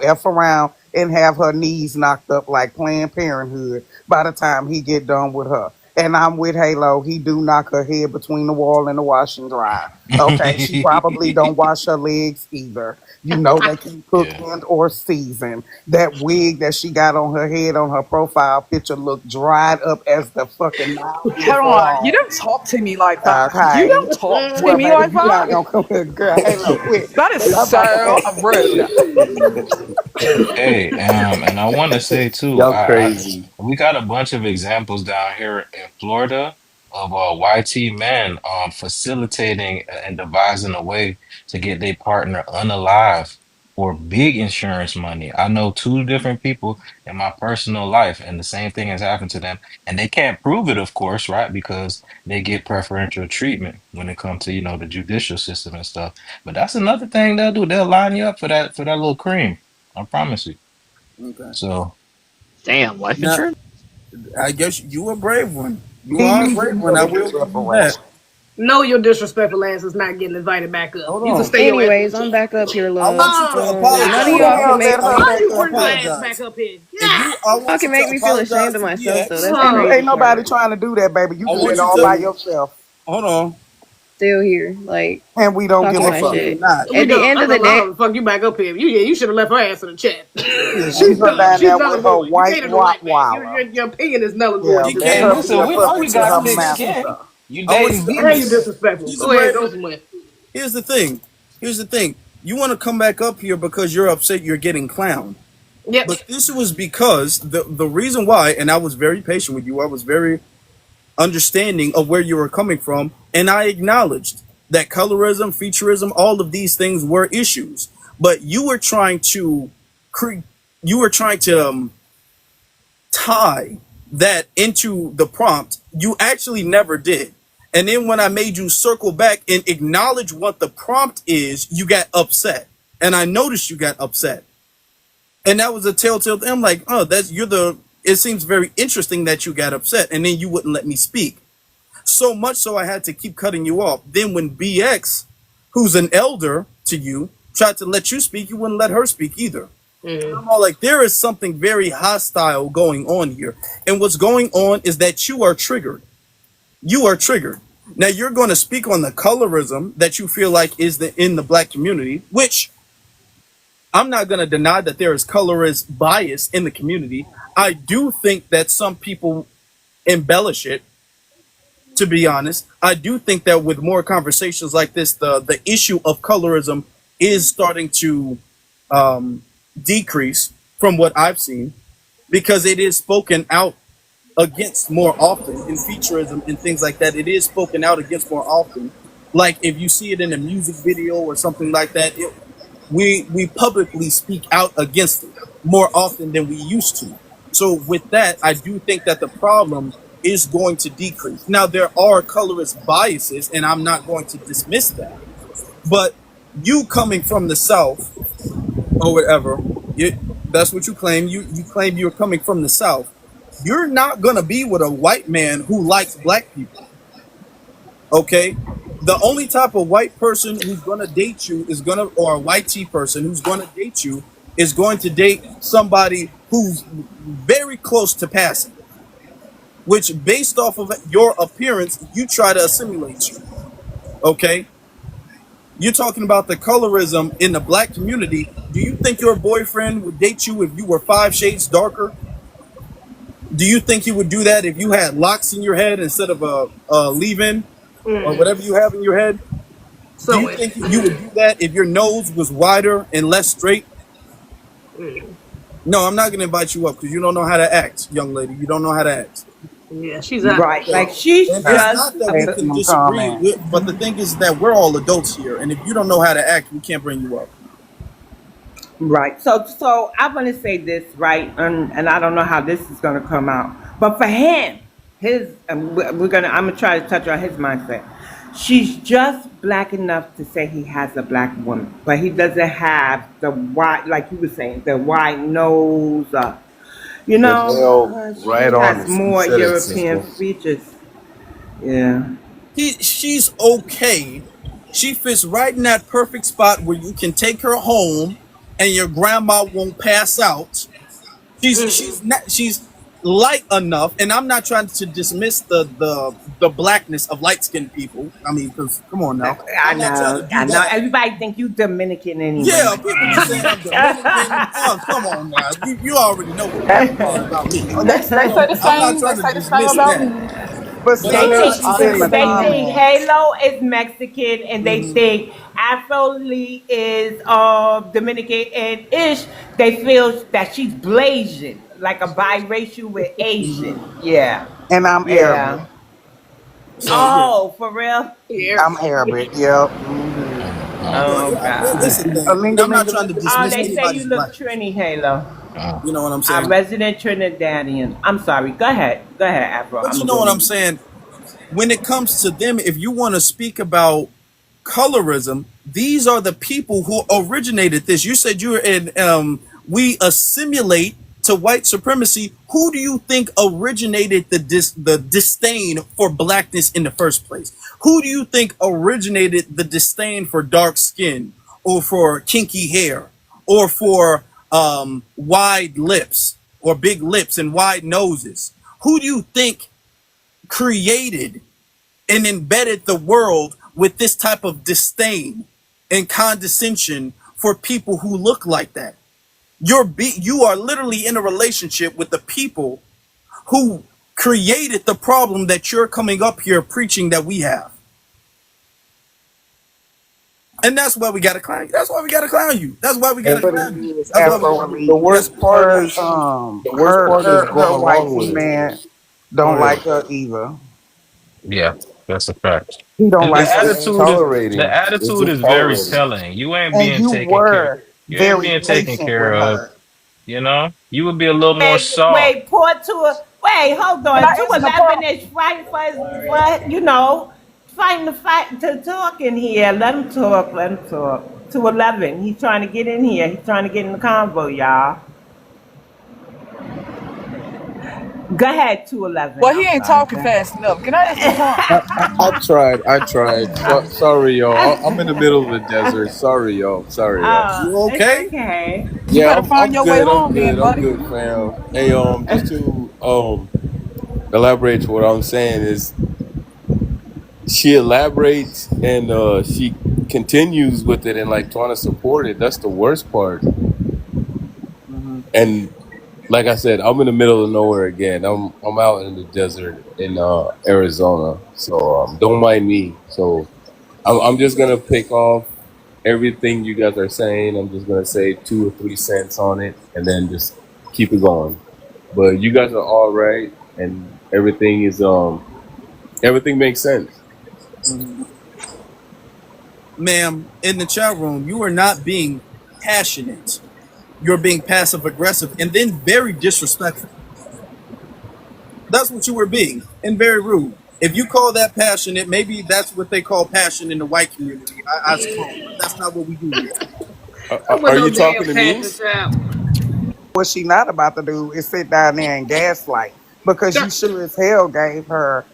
f around and have her knees knocked up like Planned Parenthood by the time he get done with her. And I'm with Halo. He do knock her head between the wall and the wash and dry. Okay, she probably don't wash her legs either. You know they can cook Yeah. and or season. That wig that she got on her head on her profile picture look dried up as the fucking Nile is hold on. You long. don't talk to me like that. You Okay. don't talk to Well, me baby, like you not that. gonna come here, girl. Halo, quit. That is 'Cause I'm about to so rude. Hey, and I want to say too, Y'all crazy. we got a bunch of examples down here in Florida of YT men facilitating and devising a way to get their partner unalive for big insurance money. I know two different people in my personal life, and the same thing has happened to them, and they can't prove it, of course, right? Because they get preferential treatment when it comes to, the judicial system and stuff. But that's another thing they'll do. They'll line you up for that little cream. I promise you. Okay. So Damn, life Now, insurance? I guess you a brave one. You He are a using brave your one. I will give you disrespectful that. ass. No, your disrespectful ass is not getting invited back up. Hold You can on. stay your ass in the Anyways, I'm chat. back up here, I love. want you to None of apologize. Who the y'all can hell make let her I back You want you to up bring your here? ass apologize. back up here. If Yeah. you, I y'all want you can to make me feel apologize ashamed of to myself though. DX. That's the Ain't crazy nobody part. trying to do that, baby. You I do want that you all by to, yourself. hold on. Still here, like And we don't give talking a my fuck. Actually, shit. you're not. We At the don't. end I'm of the gonna allow day, her to fuck you back up here. You should have left her ass in the chat. Yeah, leave She's her done. down She's there null with and her void. You white made her the white man. Rottweiler. Your opinion is null and void Yeah, at She this let hey, point. came her up be listen, here a we know puppet you apologizing. to got her thick master. skin. You I want you dating to Now you beasts. understand. disrespectful. She's a Go ahead, brave go one. somewhere. Here's the thing. Here's the thing. You want to come back up here because you're upset you're getting clowned. Yep. But this was because the reason why, and I was very patient with you. I was very understanding of where you were coming from, and I acknowledged that colorism, featureism, all of these things were issues. But you were trying to tie that into the prompt. You actually never did. And then when I made you circle back and acknowledge what the prompt is, you got upset. And I noticed you got upset. And that was a telltale thing. I'm like, oh, it seems very interesting that you got upset. And then you wouldn't let me speak. So much so I had to keep cutting you off. Then when BX, who's an elder to you, tried to let you speak, you wouldn't let her speak either. Mm. I'm all like, there is something very hostile going on here. And what's going on is that you are triggered. You are triggered. Now you're going to speak on the colorism that you feel like is in the black community, which I'm not going to deny that there is colorist bias in the community. I do think that some people embellish it, to be honest. I do think that with more conversations like this, the issue of colorism is starting to decrease from what I've seen, because it is spoken out against more often in featureism and things like that. It is spoken out against more often. Like if you see it in a music video or something like that, we publicly speak out against it more often than we used to. So with that, I do think that the problem is going to decrease. Now there are colorist biases, and I'm not going to dismiss that. But you coming from the South or whatever, That's what you claim. You claim you're coming from the South. You're not gonna be with a white man who likes black people. Okay? The only type of white person who's gonna date you is gonna, or a white tea person who's gonna date you, is going to date somebody who's very close to passing, which based off of your appearance, you try to assimilate you. Okay? You're talking about the colorism in the black community. Do you think your boyfriend would date you if you were 5 shades darker? Do you think he would do that if you had locks in your head instead of a leave-in or whatever you have in your head? Do you So think you would do that if your nose was wider and less straight? No, I'm not going to invite you up because you don't know how to act, young lady. You don't know how to act. yeah, she's out. Right. Like So, she's and it's just not that we can No disagree, comment. but the thing is that we're all adults here, and if you don't know how to act, we can't bring you up. right. So I'm gonna say this, right, and I don't know how this is gonna come out, but for him, his we're gonna I'm gonna try to touch on his mindset. She's just black enough to say he has a black woman, but he doesn't have the white, like you were saying, the white nose. The nail She right on has it. You more said it, European sister. features. Yeah. She's okay. She fits right in that perfect spot where you can take her home and your grandma won't pass out. She's light enough, and I'm not trying to dismiss the blackness of light skinned people. I mean, because come on now, I I'm not trying to know, do I know. that. Everybody think you Dominican anyway. Yeah, people be saying I'm Dominican. Oh, come on now, you already know what people be saying about me. They say the So I'm not same. They trying to say the same dismiss about that, me. But but see, I'm They look, trying think to she's in the say they think comments. Halo is Mexican, and they mhm, think Afro Lee is Dominican, and Ish they feel that she's Blasian, like a biracial with Asian. mhm. Yeah, And I'm Arabic. yeah. So yeah. Oh, for real? I'm Arabic. Yep. So Oh yeah, it's God. a A thing, and linga I'm not linga trying to linga. Oh, dismiss they say you anybody's look blackness. Trini, Halo. You know what I'm I'm saying? resident Trinidadian. I'm sorry. Go ahead. Go ahead, Afro. But I'm you gonna know go what I'm on. saying? When it comes to them, if you want to speak about colorism, these are the people who originated this. You said you were in, we assimilate to white supremacy. Who do you think originated the disdain for blackness in the first place? Who do you think originated the disdain for dark skin or for kinky hair or for wide lips or big lips and wide noses? Who do you think created and embedded the world with this type of disdain and condescension for people who look like that? You are literally in a relationship with the people who created the problem that you're coming up here preaching that we have. And that's why we gotta clown you. That's why we gotta clown you. That's why we gotta But it clown you. is That's why we Afro gotta Elite. The that's worst part Her is her going white along with it. man Go don't like ahead. her either. Yeah, that's a fact. He don't And the like It's her. just the tolerating. It's attitude just is very tolerating. telling. You ain't And being you taken care. were You ain't very being taken patient care with of. her. You know, you would be a little more Wait, soft. wait, poor to wait, hold Can on. I answer the 211 prompt? is fighting for fighting the fight to talk in here. Let him talk, let him talk. 211. He's trying to get in here. He's trying to get in the convo, y'all. Go ahead, 211. Well, he I'm ain't sorry. Go talking fast ahead. enough. Can I answer the prompt? I tried. I tried. Sorry, y'all. I'm in the middle of the desert. Sorry, y'all. Sorry, y'all. Oh, you it's okay? okay. You Yeah, better find I'm your way good. I'm home, good. then, I'm buddy. good, fam. Hey, just to elaborate to what I'm saying is she elaborates and she continues with it and like trying to support it. That's the worst part. Mhm. And like I said, I'm in the middle of nowhere again. I'm out in the desert in Arizona, so don't mind me. So I'm just gonna pick off everything you guys are saying. I'm just gonna say 2 or 3 cents on it, and then just keep it going. But you guys are all right, and everything makes sense. Mhm. Ma'am, in the chat room, you are not being passionate. You're being passive aggressive and then very disrespectful. That's what you were being, and very rude. If you call that passionate, maybe that's what they call passion in the white community. I suppose, but that's not what we do here. Are, I are was are no you damn talking to me? passion child. What she not about to do is sit down there and gaslight because you sure as hell gave her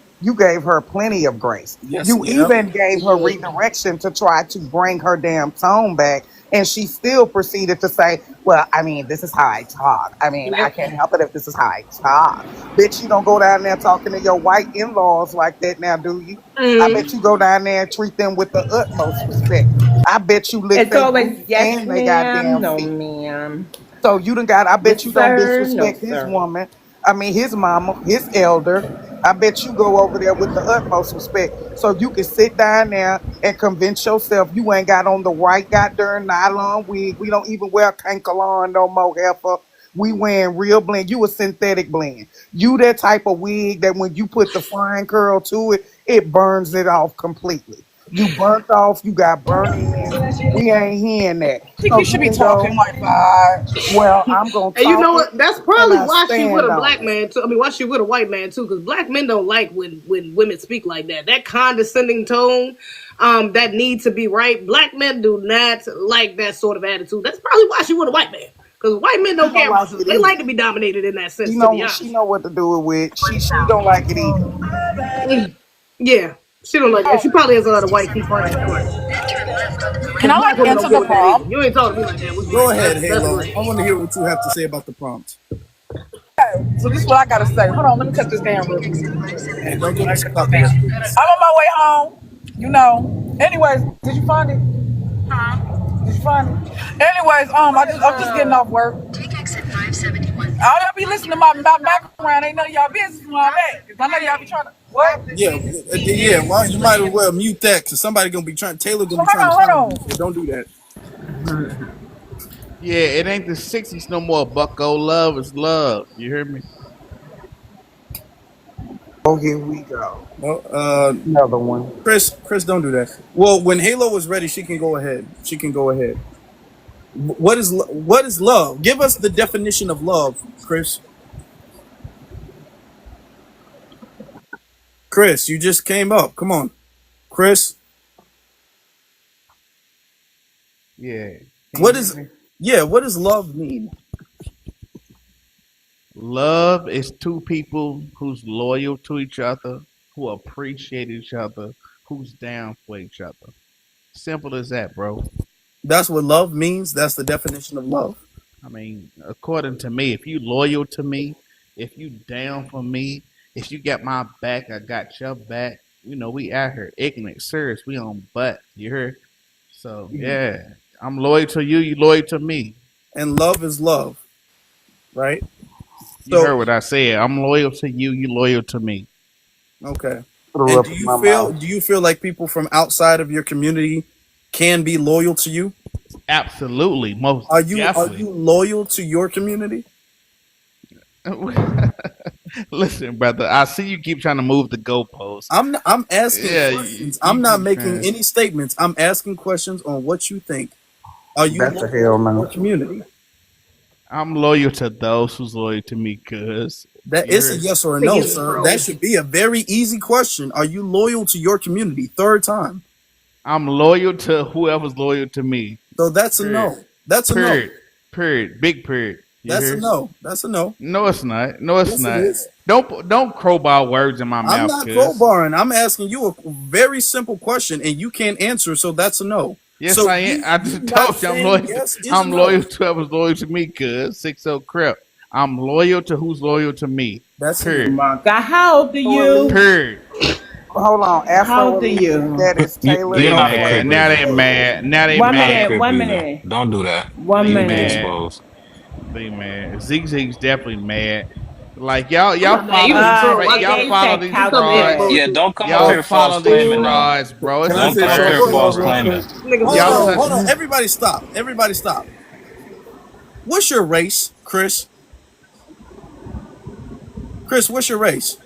plenty of grace. Yes, You yep. even gave her redirection to try to bring her damn tone back. And she still proceeded to say, well, I mean, this is how I talk. I mean, I can't help it if this is how I talk. Bitch, you don't go down there talking to your white in-laws like that now, do you? I bet you go down there and treat them with the utmost respect. I bet you lick It's their always boots yes, and they ma'am, goddamn no, feet. ma'am. So you done got, I bet Yes, you don't sir, no, disrespect his sir. woman. I mean, his mama, his elder. I bet you go over there with the utmost respect. So you can sit down there and convince yourself you ain't got on the right goddamn nylon wig. We don't even wear kankalon no more, heifer. We wearing real blend. You a synthetic blend. You that type of wig that when you put the fine curl to it, it burns it off completely. You burnt off, you got burnt ends. We ain't hearing that. I think you So should you be can talking go, like that. well, I'm gonna And you know talk it what? That's and probably I why she with stand a on black it. man too. I mean, why she with a white man too? Because black men don't like when women speak like that. That condescending tone, that need to be right. Black men do not like that sort of attitude. That's probably why she with a white man. Because white men She don't don't care like about sisters. it They like either. to be dominated in that sense. You To be know, she honest, know what to do it with. She don't like it either. yeah, she don't like. And she probably has a lot of white key friends too. Can Because I black like women don't answer get the with that either. prompt? You ain't talking to me like that. What's Go great? ahead, That's Halo. great. I want to hear what you have to say about the prompt. So this is what I gotta say. Hold on, let me cut this down real quick. Hey, don't get us stuck here, please. I'm on my way home. You know. Anyways, did you find it? Did you find it? Anyways, I'm just getting off work. Take exit 571. All y'all be listening to my background. Ain't none of y'all business where I'm at. 'Cause I know y'all be trying to what? Yeah, yeah. Well, you might as well mute that because somebody gonna be trying. Taylor gonna So be trying to find you. hold So on. don't do that. Yeah, it ain't the '60s no more. Bucko, love is love. You hear me? Oh, here we go. Well, Another one. Chris, don't do that. Well, when Halo is ready, she can go ahead. She can go ahead. What is love? Give us the definition of love, Chris. Chris, you just came up. Come on, Chris. Yeah. Can you What hear is? me? Yeah, what does love mean? Love is two people who's loyal to each other, who appreciate each other, who's down for each other. Simple as that, bro. That's what love means. That's the definition of love. I mean, according to me, if you loyal to me, if you down for me, if you got my back, I got your back. You know, we out here ignorant, serious. We on butt. You heard? So yeah, I'm loyal to you. You loyal to me. And love is love, right? You So heard what I said. I'm loyal to you. You loyal to me. okay. Put her And up in my mouth. do you feel like people from outside of your community can be loyal to you? Absolutely, most Are definitely. you loyal to your community? Listen, brother. I see you keep trying to move the goalposts. I'm asking Yeah, questions. you I'm not keep making trying. any statements. I'm asking questions on what you think. Are you That's a loyal hell to your no. community? I'm loyal to those who's loyal to me, cuz. That You is a heard? yes or a no, Please, sir. That bro. should be a very easy question. Are you loyal to your community? Third time. I'm loyal to whoever's loyal to me. So that's a Period. no. That's a no. Period. Period. Big period. You That's a hear? no. That's a no. No, it's not. No, it's Yes, it not. is. Don't crowbar words in my I'm mouth, not cuz. crowbarring. I'm asking you a very simple question, and you can't answer. So that's a no. Yes, So I am. I you just not told you I'm saying loyal. yes is a I'm no. loyal to whoever's loyal to me, cuz. 60 crap. I'm loyal to who's loyal to me. That's a Oh no. Period. my God, how old are you? Period. Hold on. Afro How old are releases you? that is Taylor They You're not a daughter. mad. crip Now they either. mad. Now they You're One not a mad. minute, crip one either. minute, Don't do that. one You They will be minute. mad. exposed. They mad. Zig Zig's definitely mad. Like y'all, I'm y'all not mad. You follow was a these troll. I Big y'all get it. Gay follow said these You come in here couches. frauds. Yeah, bullshit. don't come up Y'all here false follow these claiming Ooh. now. frauds, bro. It's Can I Don't say come up something here real false low, Hold real on. quick? claiming. Niggas a Hold y'all on, troll. hold on. just Everybody stop. Everybody stop. What's your race, Chris? Chris, what's your race?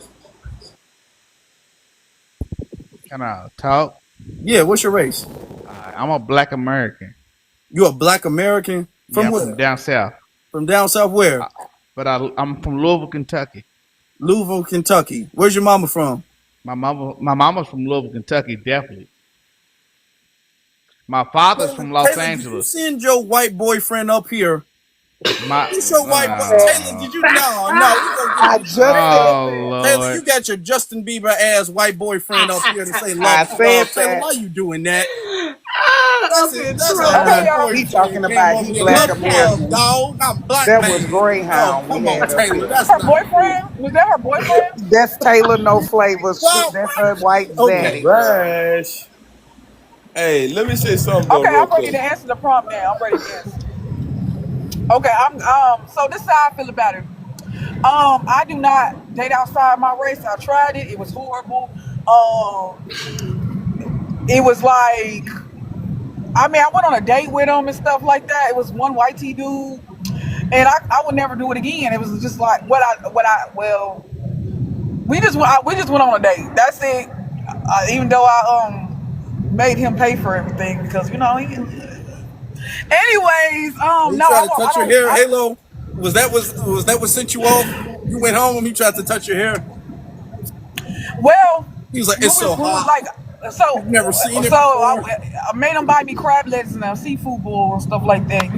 kind of talk. Yeah, what's your race? I'm a black American. You a black American? Yeah, From I'm from where? down south. From down south where? But I'm from Louisville, Kentucky. Louisville, Kentucky. Where's your mama from? My mama's from Louisville, Kentucky, definitely. My father's from Los Taylor, did you Angeles. send your white boyfriend up here My You so white. Taylor, did you? No. We gonna give I you just Taylor. said oh that. Taylor, Lord. you got your Justin Bieber ass white boyfriend up here to say love I is said love. Taylor, that. why you doing that? Up in That's her Okay, white Troy. y'all. He boyfriend talking came about over he there. black Love is love, American. dog. I'm black That was man. Oh, Greyhound we come on, had up Taylor. here. That's Her not. boyfriend? Was that her boyfriend? That's Taylor No Flavors. Well, That's her white okay. zaddy girl. Bash. Hey, let me say something though, Okay, real I'm ready to quick. answer the prompt now. I'm ready to answer. Okay, I'm so this is how I feel about it. I do not date outside my race. I tried it. It was horrible. It was like I mean, I went on a date with him and stuff like that. It was one white T dude, and I would never do it again. It was just like well, we just went on a date. That's it. Even though I made him pay for everything because he. Anyways, He no, tried I to won't. I touch your don't. hair. Halo. Was that what sent you off? You went home. He tried to touch your hair. Well, He was like, we "It's was so we was hot. like You've never seen it so before." I made him buy me crab legs and a seafood bowl and stuff like that.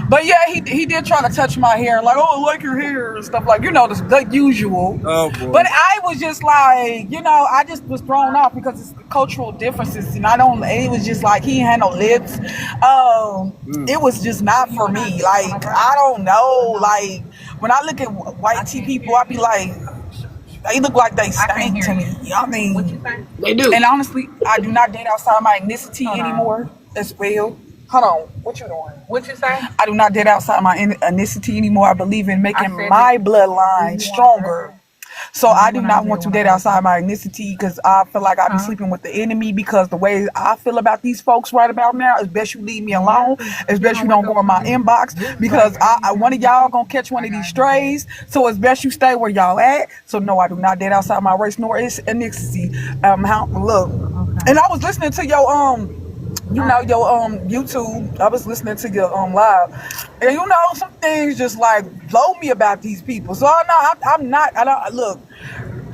But yeah, he did try to touch my hair, like, oh, I like your hair and stuff, like the usual. Oh But boy. I was just like, I just was thrown off because it's the cultural differences, and I don't. It was just like he had no lips. Mm. It was just not for me. Like I don't know. Like when I look at white T people, I be like, they look like they stink to me. I mean, They do. and honestly, I do not date outside my ethnicity anymore as well. Hold on, what you doing? What you say? I do not date outside my ethnicity anymore. I believe in making my bloodline stronger. So I do not want to date outside my ethnicity because I feel like I be sleeping with the enemy because the way I feel about these folks right about now is best you leave me alone. It's best you don't go in my inbox because one of y'all gonna catch one of these strays. So it's best you stay where y'all at. So no, I do not date outside my race nor ethnicity. Look, and I was listening to your your YouTube. I was listening to your live, and some things just like blow me about these people. So I'm not. I don't look.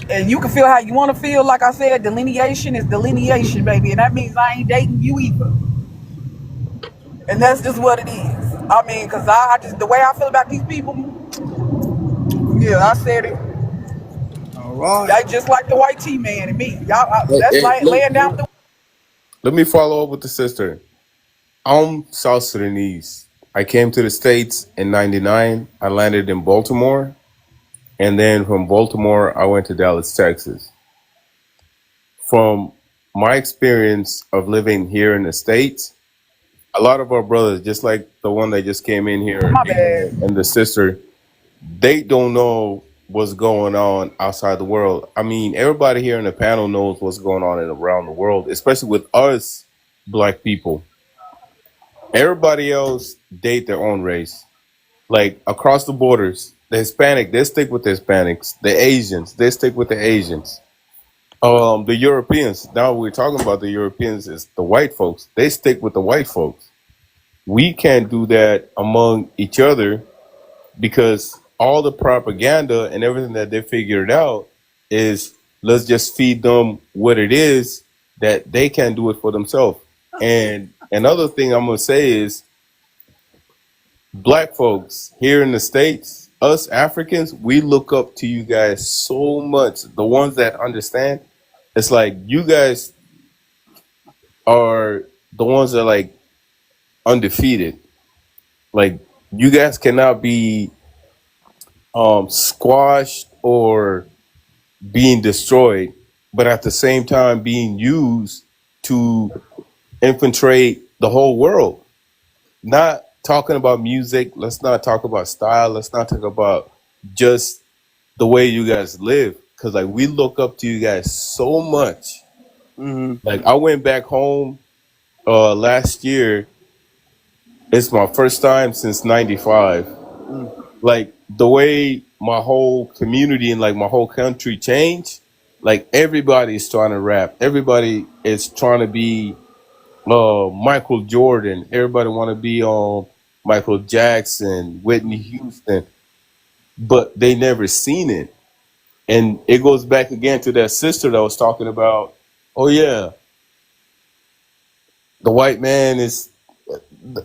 And you can feel how you want to feel. Like I said, delineation is delineation, baby, and that means I ain't dating you either. And that's just what it is. I mean, because I just the way I feel about these people. Yeah, I said it. All right. They just like the white T man and me. Y'all, Hey, that's hey, like laying down the. let me follow up with the sister. I'm South Sudanese. I came to the States in '99. I landed in Baltimore, and then from Baltimore, I went to Dallas, Texas. From my experience of living here in the States, a lot of our brothers, just like the one that just came in here, My bad. and the sister, they don't know what's going on outside the world. I mean, everybody here in the panel knows what's going on around the world, especially with us black people. Everybody else date their own race. Like across the borders, the Hispanic, they stick with the Hispanics. The Asians, they stick with the Asians. The Europeans, now we're talking about the Europeans, is the white folks. They stick with the white folks. We can't do that among each other because all the propaganda and everything that they figured out is let's just feed them what it is that they can't do it for themselves. And another thing I'm gonna say is black folks here in the States, us Africans, we look up to you guys so much. The ones that understand, it's like you guys are the ones that are like undefeated. Like you guys cannot be squashed or being destroyed, but at the same time being used to infiltrate the whole world. Not talking about music. Let's not talk about style. Let's not talk about just the way you guys live. Cause like we look up to you guys so much. Mm-hmm. Like I went back home last year. It's my first time since '95. Mm. Like the way my whole community and like my whole country changed. Like everybody's trying to rap. Everybody is trying to be Michael Jordan. Everybody want to be on Michael Jackson, Whitney Houston, but they never seen it. And it goes back again to that sister that was talking about. Oh yeah, the white man is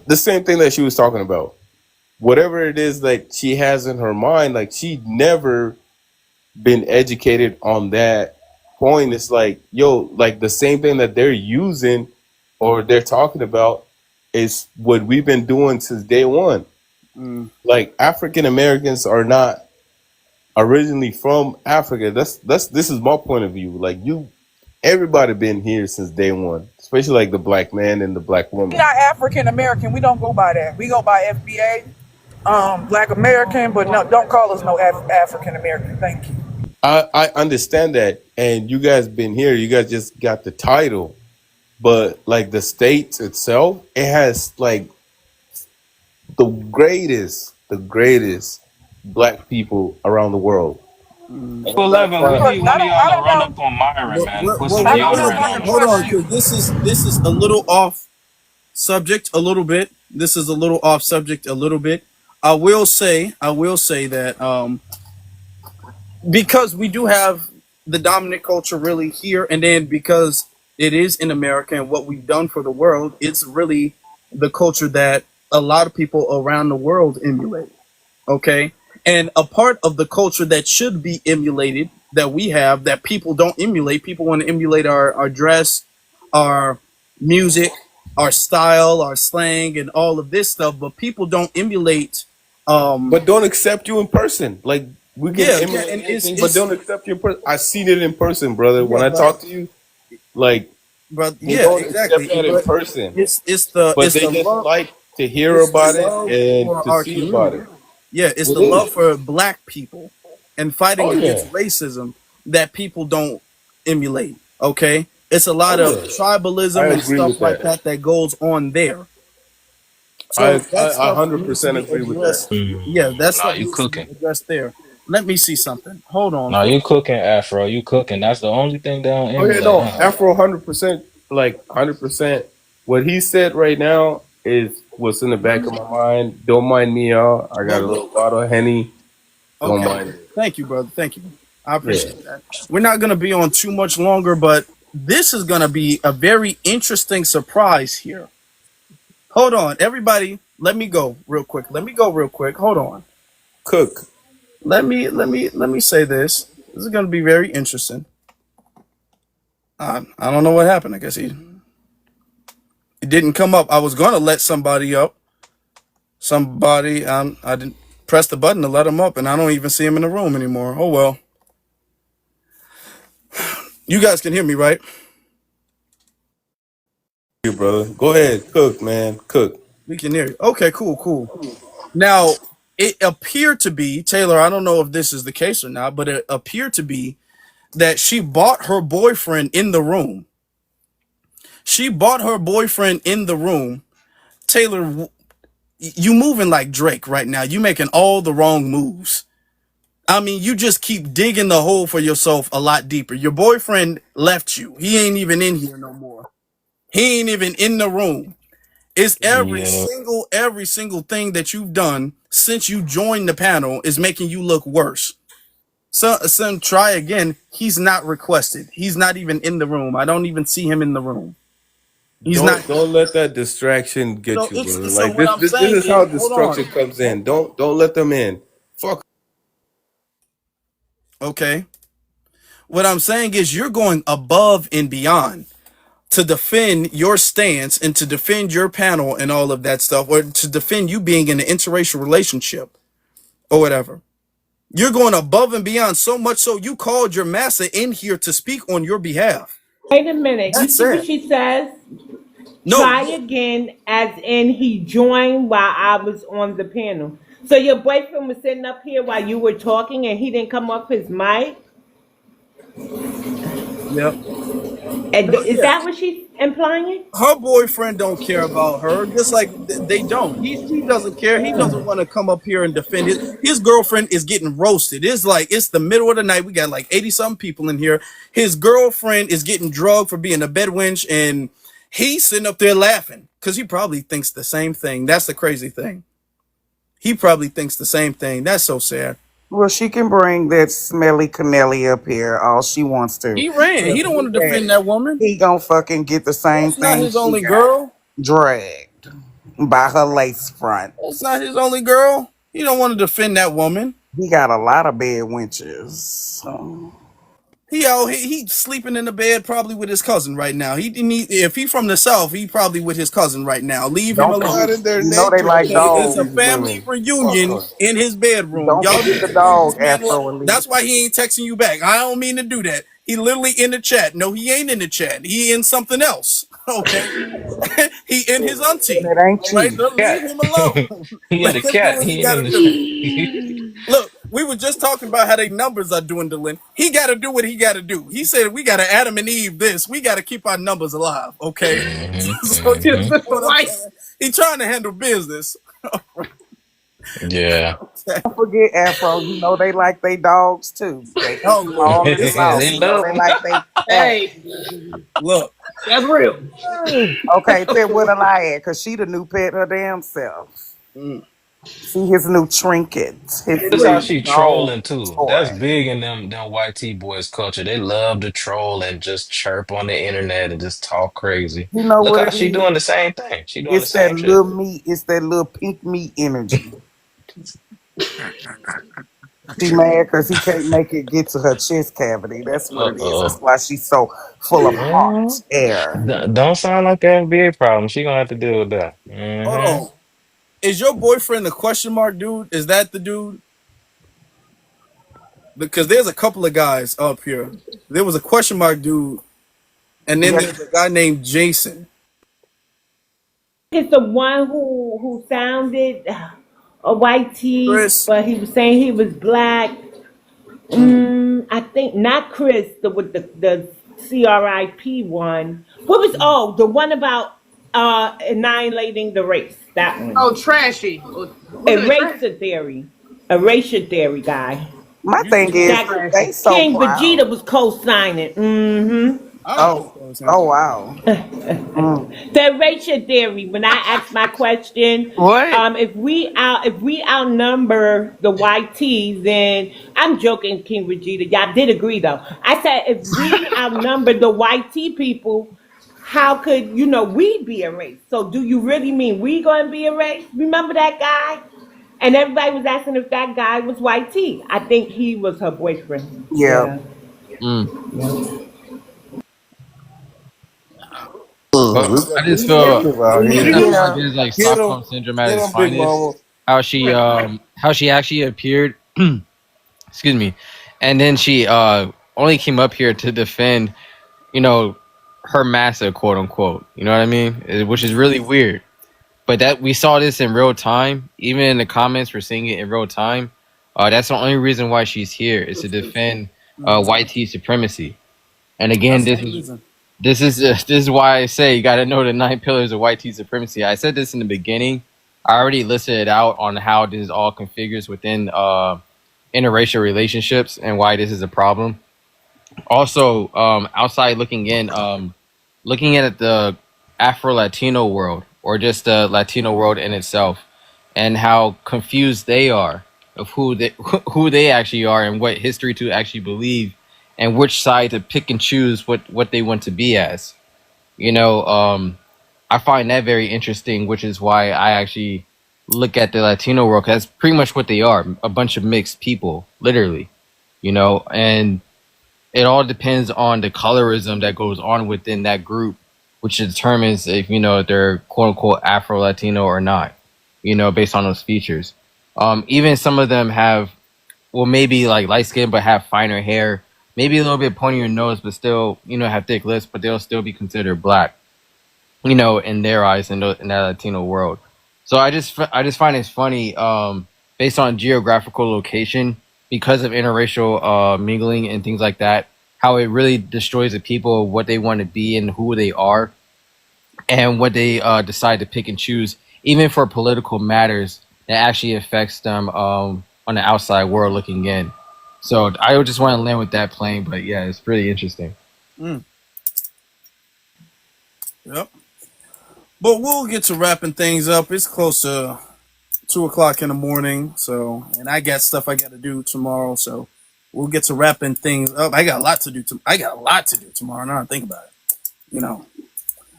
the same thing that she was talking about. whatever it is that she has in her mind, like she never been educated on that point. It's like, yo, like the same thing that they're using or they're talking about is what we've been doing since day one. Like African Americans are not originally from Africa. This is my point of view. Like everybody been here since day one, especially like the black man and the black We're woman. not African American. We don't go by that. We go by FBA, Black American, but no, don't call us no African American. Thank you. I understand that, and you guys been here. You guys just got the title, but like the states itself, it has like the greatest black people around the world. And a lot of 11, we times, need one of y'all I to don't run know. up on Myron, man, and put some I don't know deodorant what on the him. Hold on, question. because this is a little off subject a little bit. This is a little off subject a little bit. I will say that because we do have the dominant culture really here, and then because it is in America and what we've done for the world, it's really the culture that a lot of people around the world emulate. Okay, and a part of the culture that should be emulated that we have that people don't emulate. People want to emulate our dress, our music, our style, our slang, and all of this stuff, but people don't emulate. but don't accept you in person. Like we can Yeah, emulate and anything, but it's don't accept you in person. I seen it in person, brother. When yeah, I but talk to you, like they yeah, don't exactly. accept that in But person, it's the but it's they the just love like to hear it's the about it love and for to our see about it. community. Yeah, it's It the love is. for black people and fighting Oh against yeah. racism that people don't emulate. Okay, it's a Oh lot of yeah. I tribalism and agree stuff with like that. that that goes on there. So I that stuff needs to 100% be agree with that. addressed. Yeah, that Nah, stuff you needs to be cooking. addressed there. Let me see something. Hold on Nah, for. you cooking, Afro. You cooking. That's the only thing they don't Oh yeah, emulate, no, huh? Afro 100%, like 100%. What he said right now is what's in the Let back me. of my mind. Don't mind me, y'all. I got a But little bottle of Henny. Don't okay. mind it. Thank you, brother. Thank you. I Yeah. appreciate that. We're not going to be on too much longer, but this is going to be a very interesting surprise here. Hold on, everybody. Let me go real quick. Let me go real quick. Hold on. Cook. Let me say this. This is going to be very interesting. I don't know what happened. I guess it didn't come up. I was going to let somebody up. Somebody. I didn't press the button to let him up, and I don't even see him in the room anymore. Oh well. You guys can hear me, right? You, brother. Go ahead. Cook, man. Cook. We can hear you. Okay, cool, cool. Now, it appeared to be, Taylor, I don't know if this is the case or not, but it appeared to be that she bought her boyfriend in the room. She bought her boyfriend in the room. Taylor, you moving like Drake right now. You making all the wrong moves. I mean, you just keep digging the hole for yourself a lot deeper. Your boyfriend left you. He ain't even in here no more. He ain't even in the room. It's Yeah. every single thing that you've done since you joined the panel is making you look worse. So, son, try again. He's not requested. He's not even in the room. I don't even see him in the room. He's not Don't here. let that distraction get So you, brother. it's so Like what I'm this saying is how is, hold destruction on. comes in. Don't let them in. Fuck. Okay. What I'm saying is you're going above and beyond to defend your stance and to defend your panel and all of that stuff, or to defend you being in an interracial relationship or whatever. You're going above and beyond so much so you called your master in here to speak on your behalf. Wait a minute. You That's see what sad. she says? No, Try again, as in he joined while I was on the panel. So your boyfriend was sitting up here while you were talking and he didn't come off his mic? yeah. And No, is yeah. that what she's implying? Her boyfriend don't care about her, just like they don't. He doesn't care. He doesn't want to come up here and defend it. His girlfriend is getting roasted. It's like it's the middle of the night. We got like 80 some people in here. His girlfriend is getting drugged for being a bedwench, and he's sitting up there laughing because he probably thinks the same thing. That's the crazy thing. He probably thinks the same thing. That's so sad. Well, she can bring that smelly Canelli up here all she wants to. He ran. He But don't want to defend that woman. he gonna fucking get the same That's not thing his she only got. girl. Dragged. by her lace front. It's not his only girl. He don't want to defend that woman. He got a lot of bed wenches. So. He sleeping in the bed probably with his cousin right now. If he from the South, he probably with his cousin right now. Leave him Don't alone. Not forget, in their you know they nature, like Okay, it's dogs. a these family women. reunion Fuck in his bedroom. Don't Y'all forget need the to leave this dog, man alone. Afro Elite. That's why he ain't texting you back. I don't mean to do that. He literally in the chat. No, he ain't in the chat. He in something else. Okay, he in his And auntie. it ain't All right, you. leave Cat. him alone. He in Let the him do cat. what he He ain't got in to do. the. Look, we were just talking about how their numbers are dwindling. He got to do what he got to do. He said we got to Adam and Eve this. We got to keep our numbers alive. Okay, so you know what I'm Right. saying? He trying to handle business. Yeah. Okay. Don't forget, Afro, you know they like they dogs too. They keep Oh them Lord, all in the listen, house. They You know love they him. like they cat. Hey, look. that's real. Okay, tell what a lie at, cause she the new pet her damn self. Mm. She his new trinket, his This how new she dog trolling too. That's toy. big in them white T boys culture. They love to troll and just chirp on the internet and just talk crazy. You know Look what how it she is? doing the same thing. She doing the It's that same shit. little meat. It's that little pink meat energy. She mad because he can't make it get to her chest cavity. That's what it is. That's Uh-oh. why she's so full of hot Well, air. don't sound like an FBA problem. She gonna have to deal with that. Hold on. Is your boyfriend the question mark dude? Is that the dude? Because there's a couple of guys up here. There was a question mark dude, and then Yeah, there's a guy named Jason. It's the one who sounded a white tee, Chris. but he was saying he was black. Mm. I think not Chris, with the CRIP one. What was the one about annihilating the race? That one. Oh, trashy. Was it a trash? Erasure theory. Erasure theory guy. my You thing think is That Trashy. they so King Vegeta proud. was co-signing. Mm-hmm. I don't Oh, know. oh wow. Mm. The erasure theory. When I asked my question, What? if we outnumber the YTs, then I'm joking, King Vegeta. Y'all did agree though. I said if we outnumber the YT people, how could we be erased? So do you really mean we gonna be erased? Remember that guy? And everybody was asking if that guy was YT. I think he was her boyfriend. Yeah. Yeah. Mm. Ugh, But we I got just these feel niggas out I here. feel like Yeah. there's like Get them, Stockholm syndrome at get its them, big finest. mama. How she actually appeared, excuse me, and then she only came up here to defend, you know, her massa, quote unquote. You know what I mean? Which is really weird. But that we saw this in real time. Even in the comments, we're seeing it in real time. That's the only reason why she's here is to defend white tea supremacy. And again, That's the only reason. this is why I say you got to know the 9 pillars of white tea supremacy. I said this in the beginning. I already listed it out on how this all configures within interracial relationships and why this is a problem. Also, outside looking in, looking at the Afro Latino world or just the Latino world in itself, and how confused they are of who they actually are and what history to actually believe, and which side to pick and choose what they want to be as. You know, I find that very interesting, which is why I actually look at the Latino world 'cause that's pretty much what they are, a bunch of mixed people, literally. You know, and it all depends on the colorism that goes on within that group, which determines if they're quote unquote Afro Latino or not. Based on those features. Even some of them have, well, maybe like light skin, but have finer hair, maybe a little bit pointier nose, but still, have thick lips, but they'll still be considered black. In their eyes, in that Latino world. So I just find it funny, based on geographical location, because of interracial mingling and things like that, how it really destroys the people, what they want to be and who they are, and what they decide to pick and choose, even for political matters that actually affects them on the outside world looking in. So I would just want to land with that plane, but yeah, it's pretty interesting. Mm. Yep. But we'll get to wrapping things up. It's close to 2 o'clock in the morning, so and I got stuff I got to do tomorrow, so we'll get to wrapping things up. I got a lot to do. I got a lot to do tomorrow. Now I think about it, you know.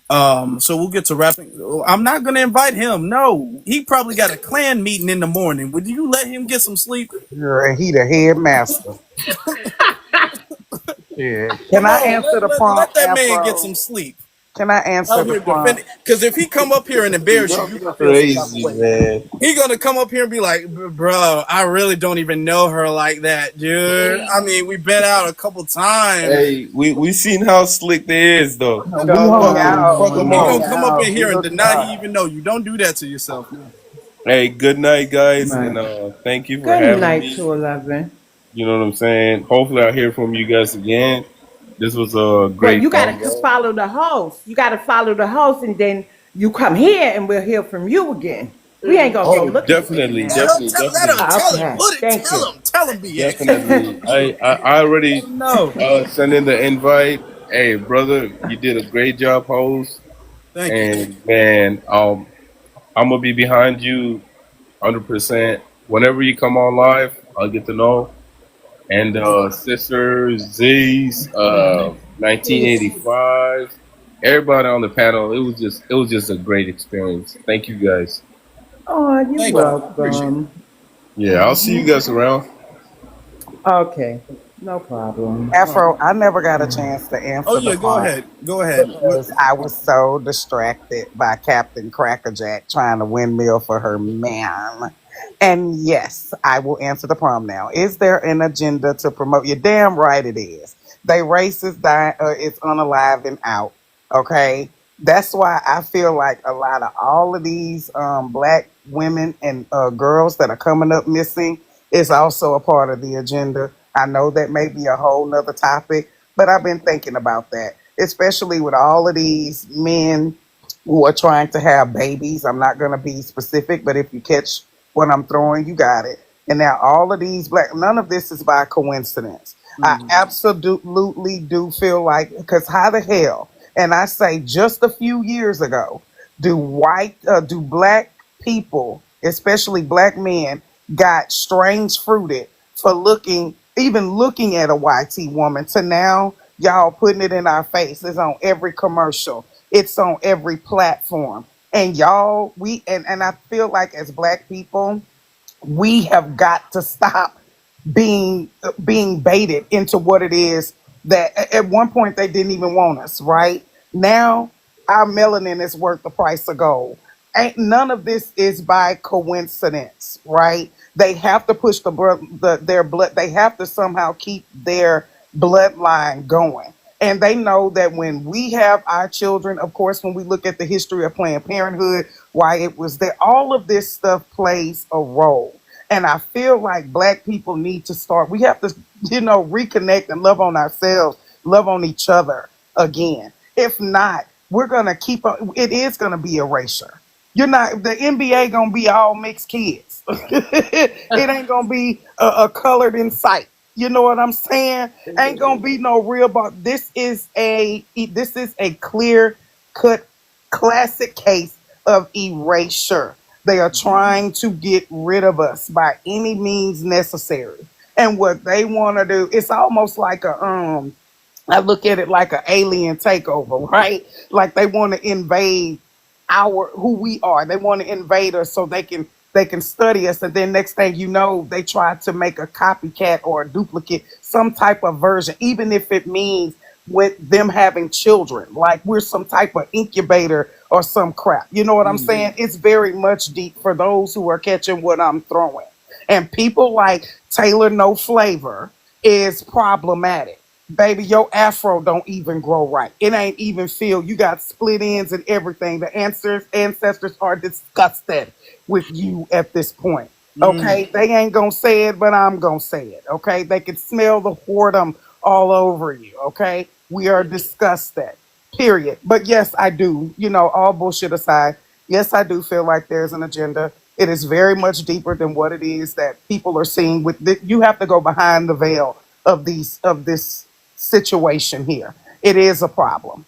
So we'll get to rapping. I'm not gonna invite him. No, he probably got a clan meeting in the morning. Would you let him get some sleep? Girl, he the headmaster. Yeah. Can Come I on, answer the let prompt, that man get Afro? some sleep Can I answer out the here defending. prompt? Because if he come up here and embarrass you, Y'all you gonna feel some type of crazy, way. man. He gonna come up here and be like, bro, I really don't even know her like that, dude. I mean, we've been out a couple times. Hey, we seen how slick they is though. No, we hung Fuck them, out. fuck We them He hung gonna all. come up in out. We here and hooked deny up. he even know you. Don't do that to yourself, man. Hey, good night, guys, and Right. thank you for Good having night me. to 11. You know what I'm saying? Hopefully, I'll hear from you guys again. This was a But great you got to convo. follow the host. You got to follow the host, and then you come here, and we'll hear from you again. We ain't gonna go Oh, looking for you definitely, now. definitely, Let him definitely, tell him. Okay. Put it. Thank you. Tell him, BX. definitely. I Let already him know. sent in the invite. Hey, brother, you did a great job, host. Thank you. And man, I'm gonna be behind you 100%. Whenever you come on live, I'll get to know. And Sister Z's, 1985, everybody on the panel, it was just a great experience. Thank you guys. Oh, you're Thank you. Appreciate it. welcome. Yeah, I'll see you guys around. Okay, no problem. All right. Afro, I never got a chance to Oh answer the yeah, go prompt ahead. Go ahead. because I was so distracted by Captain Crackerjack trying to windmill for her man. And yes, I will answer the prompt now. Is there an agenda to promote? You're damn right it is. They racist, it's unalive and out. Okay, that's why I feel like a lot of all of these black women and girls that are coming up missing is also a part of the agenda. I know that may be a whole nother topic, but I've been thinking about that, especially with all of these men who are trying to have babies. I'm not going to be specific, but if you catch what I'm throwing, you got it. And now all of these none of this is by coincidence. I Mm. absolutely do feel like, because how the hell, and I say just a few years ago, do black people, especially black men, got strange fruited for even looking at a YT woman to now y'all putting it in our face. It's on every commercial. It's on every platform. And y'all, and I feel like as black people, we have got to stop being baited into what it is that at one point they didn't even want us, right? Now our melanin is worth the price of gold. Ain't none of this is by coincidence, right? They have to push their blood. They have to somehow keep their bloodline going. And they know that when we have our children, of course, when we look at the history of Planned Parenthood, why it was there, all of this stuff plays a role. And I feel like black people need to start, we have to, reconnect and love on ourselves, love on each other again. If not, we're going to it is going to be erasure. You're not, the NBA going to be all mixed kids. It ain't going to be a colored in sight. You know what I'm saying? Ain't going to be no real, but this is a clear cut classic case of erasure. They are trying to get rid of us by any means necessary. And what they want to do, it's almost like I look at it like an alien takeover, right? Like they want to invade who we are. They want to invade us so they can study us, and then next thing you know, they try to make a copycat or a duplicate, some type of version, even if it means with them having children, like we're some type of incubator or some crap. You know what I'm Mm. saying? It's very much deep for those who are catching what I'm throwing. And people like Taylor No Flavor is problematic. Baby, your afro don't even grow right. It ain't even feel. You got split ends and everything. The ancestors are disgusted with you at this point. Mm. Okay, they ain't gonna say it, but I'm gonna say it. Okay, they can smell the whoredom all over you. Okay, we are disgusted. Period. But yes, I do. All bullshit aside, yes, I do feel like there's an agenda. It is very much deeper than what it is that people are seeing. You have to go behind the veil of this situation here. It is a problem.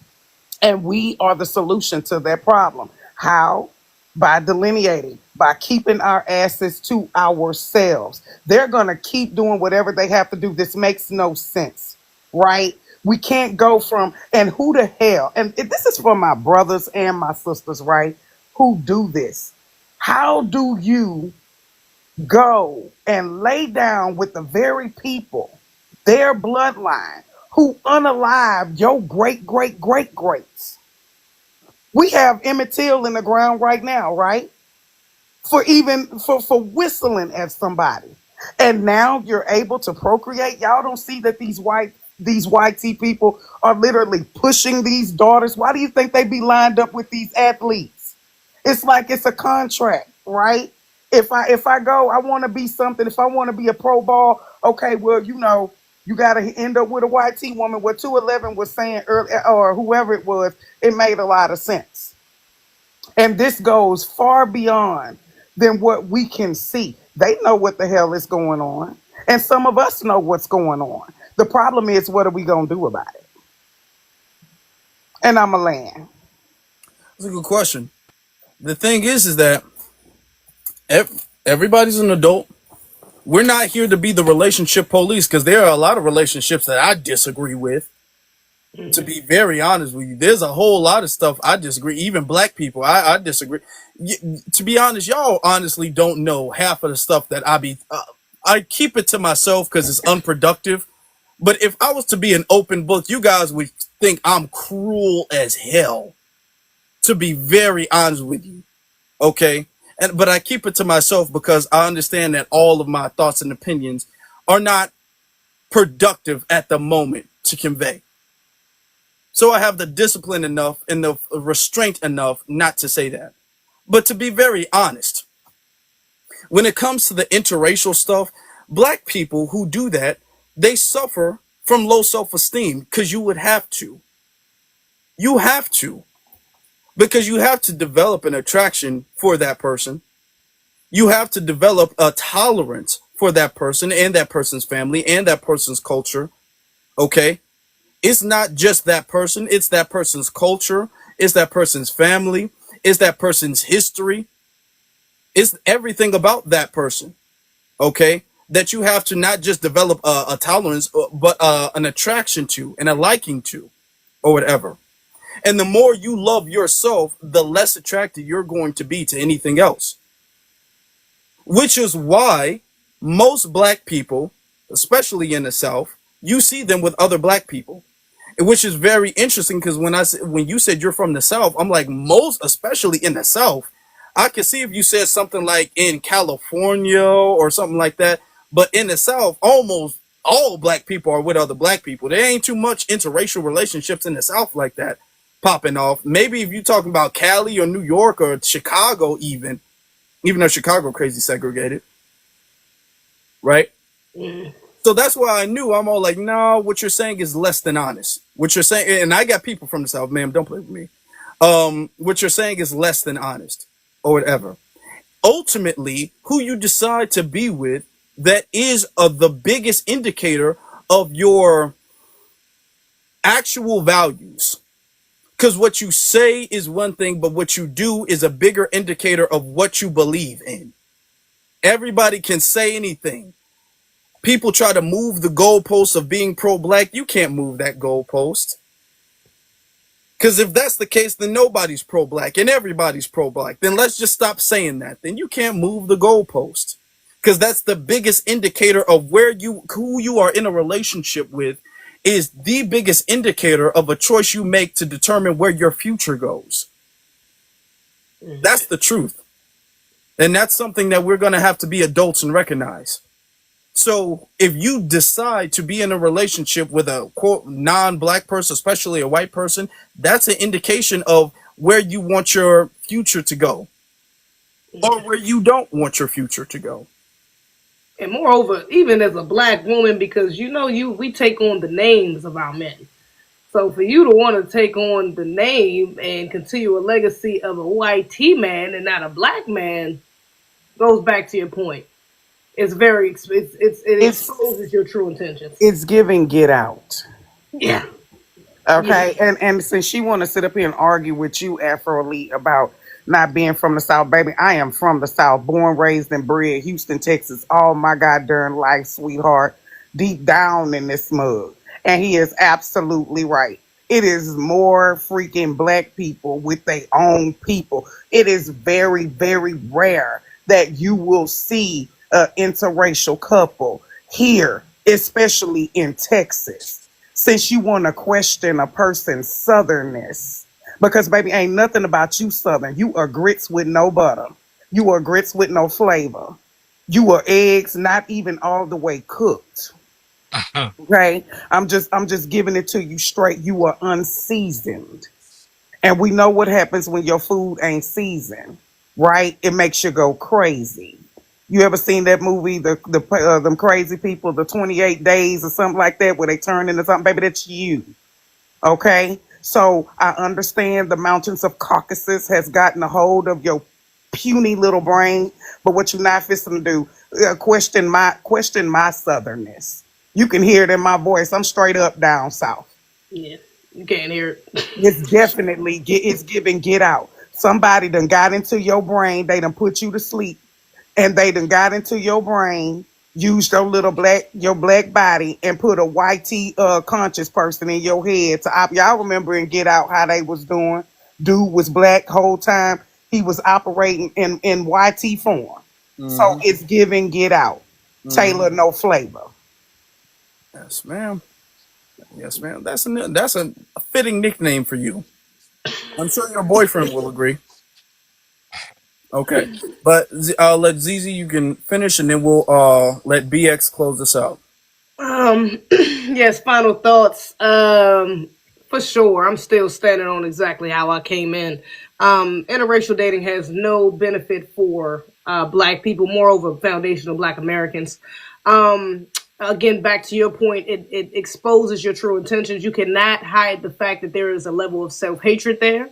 And we are the solution to that problem. How? By delineating, by keeping our asses to ourselves. They're going to keep doing whatever they have to do. This makes no sense, right? We can't go from, and who the hell, and this is for my brothers and my sisters, right? Who do this? How do you go and lay down with the very people, their bloodline, who unalive your great, great, great greats? We have Emmett Till in the ground right now, right? For whistling at somebody. And now you're able to procreate. Y'all don't see that these white tea people are literally pushing these daughters. Why do you think they be lined up with these athletes? It's like it's a contract, right? If I go, I want to be something. If I want to be a pro ball, okay, well, you got to end up with a white tea woman. What 211 was saying earlier, or whoever it was, it made a lot of sense. And this goes far beyond than what we can see. They know what the hell is going on. And some of us know what's going on. The problem is, what are we going to do about it? And I'm a land. That's a good question. The thing is that everybody's an adult. We're not here to be the relationship police, because there are a lot of relationships that I disagree with. To be very honest with you, there's a whole lot of stuff I disagree. Even black people, I disagree. To be honest, y'all honestly don't know half of the stuff that I keep it to myself because it's unproductive. But if I was to be an open book, you guys would think I'm cruel as hell. To be very honest with you, okay? But I keep it to myself because I understand that all of my thoughts and opinions are not productive at the moment to convey. So I have the discipline enough and the restraint enough not to say that. But to be very honest, when it comes to the interracial stuff, black people who do that, they suffer from low self-esteem because you would have to. You have to. Because you have to develop an attraction for that person. You have to develop a tolerance for that person and that person's family and that person's culture. Okay? It's not just that person. It's that person's culture. It's that person's family. It's that person's history. It's everything about that person. Okay? That you have to not just develop a tolerance, but an attraction to and a liking to, or whatever. And the more you love yourself, the less attracted you're going to be to anything else. Which is why most black people, especially in the South, you see them with other black people. Which is very interesting because when you said you're from the South, I'm like, most, especially in the South, I could see if you said something like in California or something like that. But in the South, almost all black people are with other black people. There ain't too much interracial relationships in the South like that popping off. Maybe if you're talking about Cali or New York or Chicago, even though Chicago crazy segregated, right? So that's why I knew. I'm all like, no, what you're saying is less than honest. What you're saying, and I got people from the South, ma'am, don't play with me. What you're saying is less than honest, or whatever. Ultimately, who you decide to be with, that is the biggest indicator of your actual values. Because what you say is one thing, but what you do is a bigger indicator of what you believe in. Everybody can say anything. People try to move the goalposts of being pro-black. You can't move that goalpost. Because if that's the case, then nobody's pro-black and everybody's pro-black. Then let's just stop saying that. Then you can't move the goalpost. Because that's the biggest indicator of who you are in a relationship with, is the biggest indicator of a choice you make to determine where your future goes. That's the truth. And that's something that we're going to have to be adults and recognize. So if you decide to be in a relationship with a quote non-black person, especially a white person, that's an indication of where you want your future to go or where you don't want your future to go. And moreover, even as a black woman, because we take on the names of our men. So for you to want to take on the name and continue a legacy of a white tea man and not a black man goes back to your point. It's very it exposes your true intentions. It's giving get out. Yeah. Okay. Yeah. And since she want to sit up here and argue with you, Afro Elite, about not being from the South, baby, I am from the South, born, raised, and bred, Houston, Texas, all my goddamn life, sweetheart, deep down in this mug. And he is absolutely right. It is more freaking black people with their own people. It is very, very rare that you will see an interracial couple here, especially in Texas, since you want to question a person's southernness. Because, baby, ain't nothing about you southern. You are grits with no butter. You are grits with no flavor. You are eggs not even all the way cooked. Okay, I'm just giving it to you straight. You are unseasoned, and we know what happens when your food ain't seasoned, right? It makes you go crazy. You ever seen that movie, them crazy people, the 28 days or something like that, where they turn into something? Baby, that's you. Okay, so I understand the mountains of Caucasus has gotten a hold of your puny little brain, but what you're not fixing to do, question my southernness. You can hear it in my voice. I'm straight up down south. Yeah, you can't hear it. It's definitely it's giving get out. Somebody done got into your brain. They done put you to sleep, and they done got into your brain, used your black body, and put a white conscious person in your head. To y'all remember in Get Out how they was doing? Dude was black whole time. He was operating in YT form. So it's giving Get Out. Taylor, no flavor. Yes, ma'am. Yes, ma'am. That's a fitting nickname for you. I'm sure your boyfriend will agree. Okay, but let ZZ, you can finish, and then we'll let BX close this out. Yes, final thoughts. For sure, I'm still standing on exactly how I came in. Interracial dating has no benefit for black people, moreover, foundational black Americans. Again, back to your point, it exposes your true intentions. You cannot hide the fact that there is a level of self-hatred there.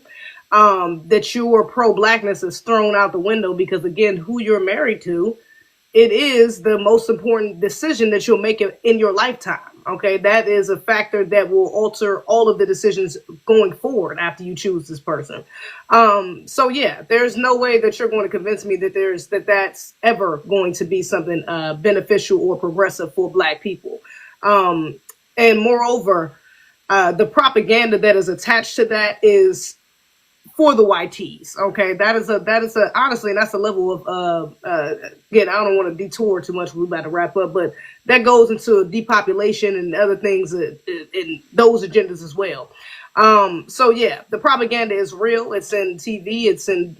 That your pro-blackness is thrown out the window because, again, who you're married to, it is the most important decision that you'll make in your lifetime. Okay, that is a factor that will alter all of the decisions going forward after you choose this person. So yeah, there's no way that you're going to convince me that that's ever going to be something beneficial or progressive for black people. And moreover, the propaganda that is attached to that is for the YTs. Okay, that is a honestly, that's a level of again, I don't want to detour too much. We're about to wrap up, but that goes into depopulation and other things in those agendas as well. So yeah, the propaganda is real. It's in TV. It's in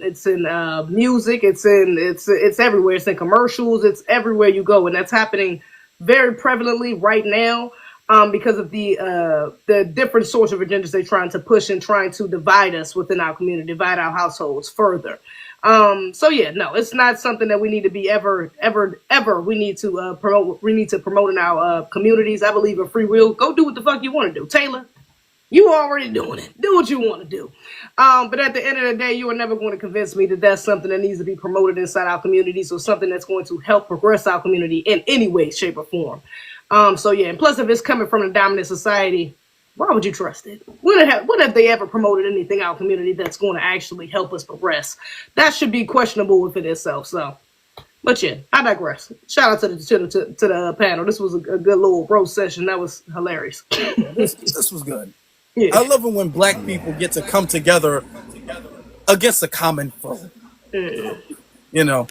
music. It's everywhere. It's in commercials. It's everywhere you go, and that's happening very prevalently right now. Because of the different sorts of agendas they're trying to push and trying to divide us within our community, divide our households further. So yeah, no, it's not something that we need to be ever. We need to promote. We need to promote in our communities. I believe in free will. Go do what the fuck you want to do, Taylor. You already doing it. Do what you want to do. But at the end of the day, you are never going to convince me that that's something that needs to be promoted inside our communities or something that's going to help progress our community in any way, shape, or form. So yeah, and plus if it's coming from a dominant society, why would you trust it? When have they ever promoted anything in our community that's going to actually help us progress? That should be questionable within itself. So, but yeah, I digress. Shout out to the panel. This was a good little roast session. That was hilarious. This was good. Yeah. I love it when black people get to come together against a common foe. You know.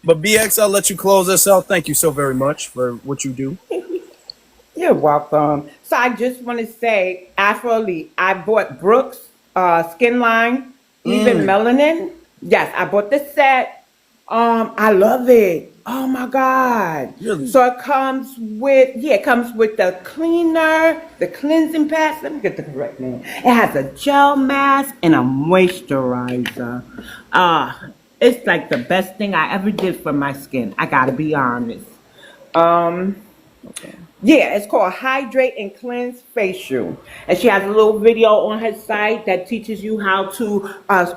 But BX, I'll let you close this out. Thank you so very much for what you do. You're welcome. So I just want to say, Afro Elite, I bought Brooks Skin Line, Even Melanin. Yes, I bought the set. I love it. Oh my God. Really? So it comes with the cleaner, the cleansing pads. Let me get the correct name. It has a gel mask and a moisturizer. It's like the best thing I ever did for my skin. I gotta be honest. Okay. Yeah, it's called Hydrate and Cleanse Facial. And she has a little video on her site that teaches you how to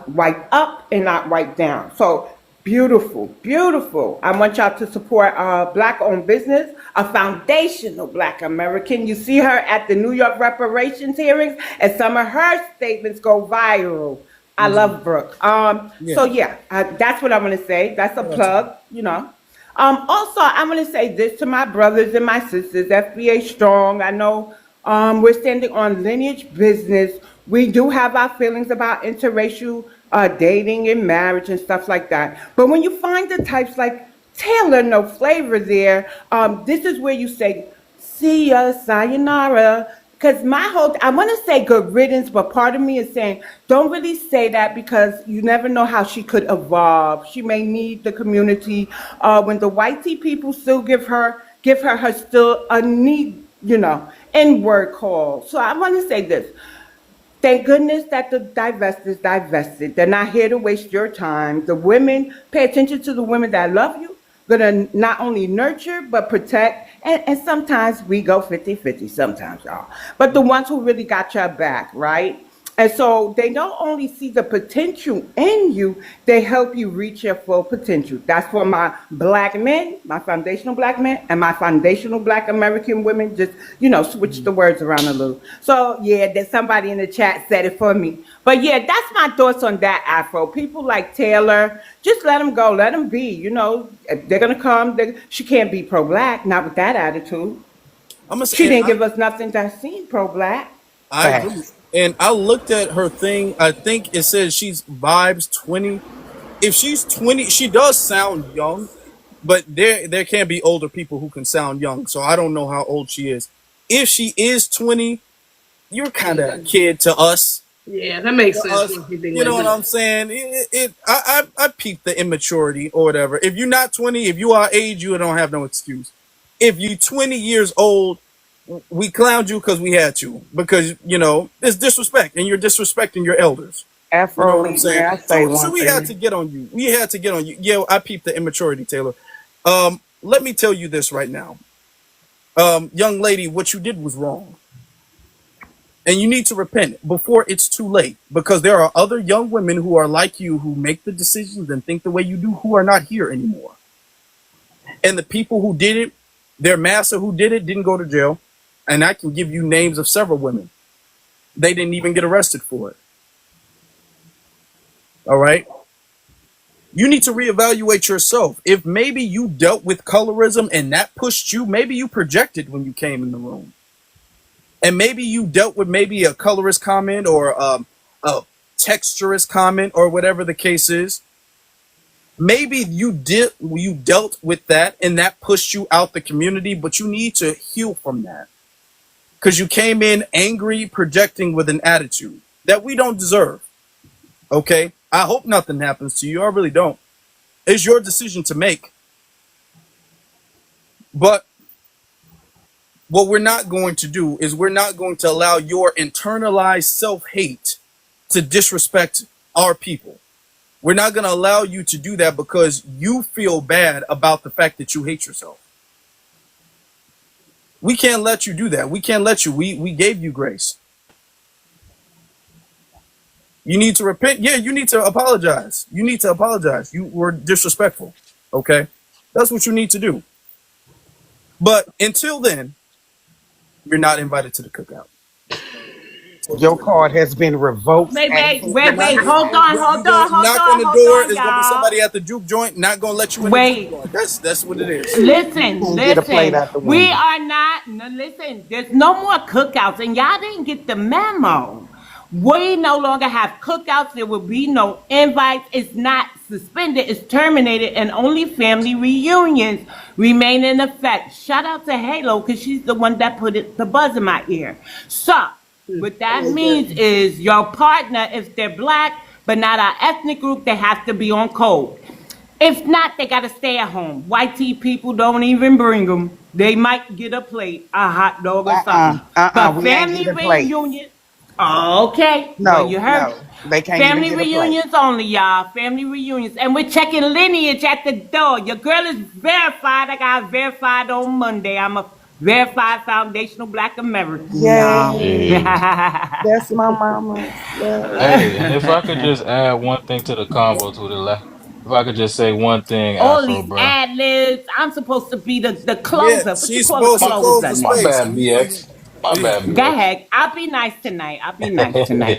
wipe up and not wipe down. So beautiful, beautiful. I want y'all to support Black-owned business, a foundational Black American. You see her at the New York reparations hearings, and some of her statements go viral. I love Brooke. So yeah, that's what I'm going to say. That's a plug, you know. Also, I'm going to say this to my brothers and my sisters, FBA strong. I know We're standing on lineage business. We do have our feelings about interracial dating and marriage and stuff like that. But when you find the types like Taylor, no flavor there, this is where you say, see ya, sayonara. Because I want to say good riddance, but part of me is saying, don't really say that because you never know how she could evolve. She may need the community. When the white tea people still give her still a need, N-word call. So I want to say this. Thank goodness that the divest is divested. They're not here to waste your time. The women, pay attention to the women that love you, gonna not only nurture, but protect. And sometimes we go 50-50, sometimes, y'all. But the ones who really got your back, right? And so they don't only see the potential in you, they help you reach your full potential. That's for my black men, my foundational black men, and my foundational black American women. Just, switch the words around a little. So, yeah, there's somebody in the chat said it for me. But, yeah, that's my thoughts on that, Afro. People like Taylor, just let them go. Let them be. If they're going to come, she can't be pro-black, not with that attitude. She didn't give us nothing that seemed pro-black. I agree. And I looked at her thing. I think it says she's vibes 20. If she's 20, she does sound young, but there can be older people who can sound young. So I don't know how old she is. If she is 20, you're kind of a kid to us. Yeah, that makes sense. You know what I'm saying? I peep the immaturity or whatever. If you're not 20, if you are age, you don't have no excuse. If you 20 years old, we clowned you because we had to, because it's disrespect and you're disrespecting your elders. Afro, you know what I'm saying? I say so we had to get on you. We had to get on you. Yeah, I peeped the immaturity, Taylor. Let me tell you this right now. Young lady, what you did was wrong. And you need to repent before it's too late, because there are other young women who are like you, who make the decisions and think the way you do, who are not here anymore. And the people who did it, their master who did it, didn't go to jail. And I can give you names of several women. They didn't even get arrested for it. All right? You need to reevaluate yourself. If maybe you dealt with colorism and that pushed you, maybe you projected when you came in the room. And maybe you dealt with maybe a colorist comment or a texturist comment or whatever the case is. Maybe you dealt with that and that pushed you out the community, but you need to heal from that. Because you came in angry, projecting with an attitude that we don't deserve. Okay? I hope nothing happens to you. I really don't. It's your decision to make. But what we're not going to do is we're not going to allow your internalized self-hate to disrespect our people. We're not going to allow you to do that because you feel bad about the fact that you hate yourself. We can't let you do that. We can't let you. We gave you grace. You need to repent. Yeah, you need to apologize. You need to apologize. You were disrespectful. Okay? That's what you need to do. But until then, you're not invited to the cookout. Your card has been revoked. Wait, hold on, knock on the door. It's gonna be somebody at the juke joint. Not gonna let you in. The juke joint. That's what it is. Listen. We are not. No, listen. There's no more cookouts, and y'all didn't get the memo. We no longer have cookouts. There will be no invites. It's not suspended. It's terminated, and only family reunions remain in effect. Shout out to Halo because she's the one that put the buzz in my ear. So. What that means is your partner, if they're black, but not our ethnic group, they have to be on code. If not, they got to stay at home. White tea people don't even bring them. They might get a plate, a hot dog or something. But family reunions, okay. No, well, you heard. No, they can't family even get reunions only, y'all. Family reunions. And we're checking lineage at the door. Your girl is verified. I got verified on Monday. I'm a verified foundational black American. Yay. That's my mama. Hey, and if I could just add one thing to the convo to the left. If I could just say one thing, all Afro, these bro. ad libs. I'm supposed to be the closer. Yeah, what she's you call supposed the to close closer? the My space. bad, BX. My bad, BX. Go ahead. I'll be nice tonight.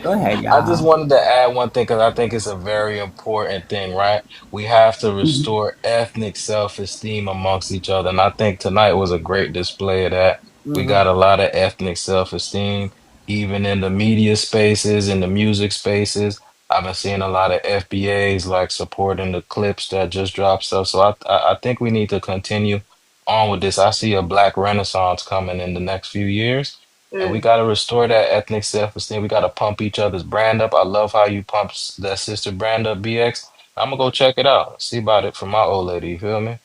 Go ahead, y'all. I just wanted to add one thing because I think it's a very important thing, right? We have to restore ethnic self-esteem amongst each other. And I think tonight was a great display of that. We Mm-hmm. got a lot of ethnic self-esteem, even in the media spaces, in the music spaces. I've been seeing a lot of FBAs like supporting the clips that just dropped stuff. So I think we need to continue on with this. I see a black renaissance coming in the next few years, and we got to restore that ethnic self-esteem. We got to pump each other's brand up. I love how you pump that sister brand up, BX. I'm gonna go check it out, see about it for my old lady. You feel me?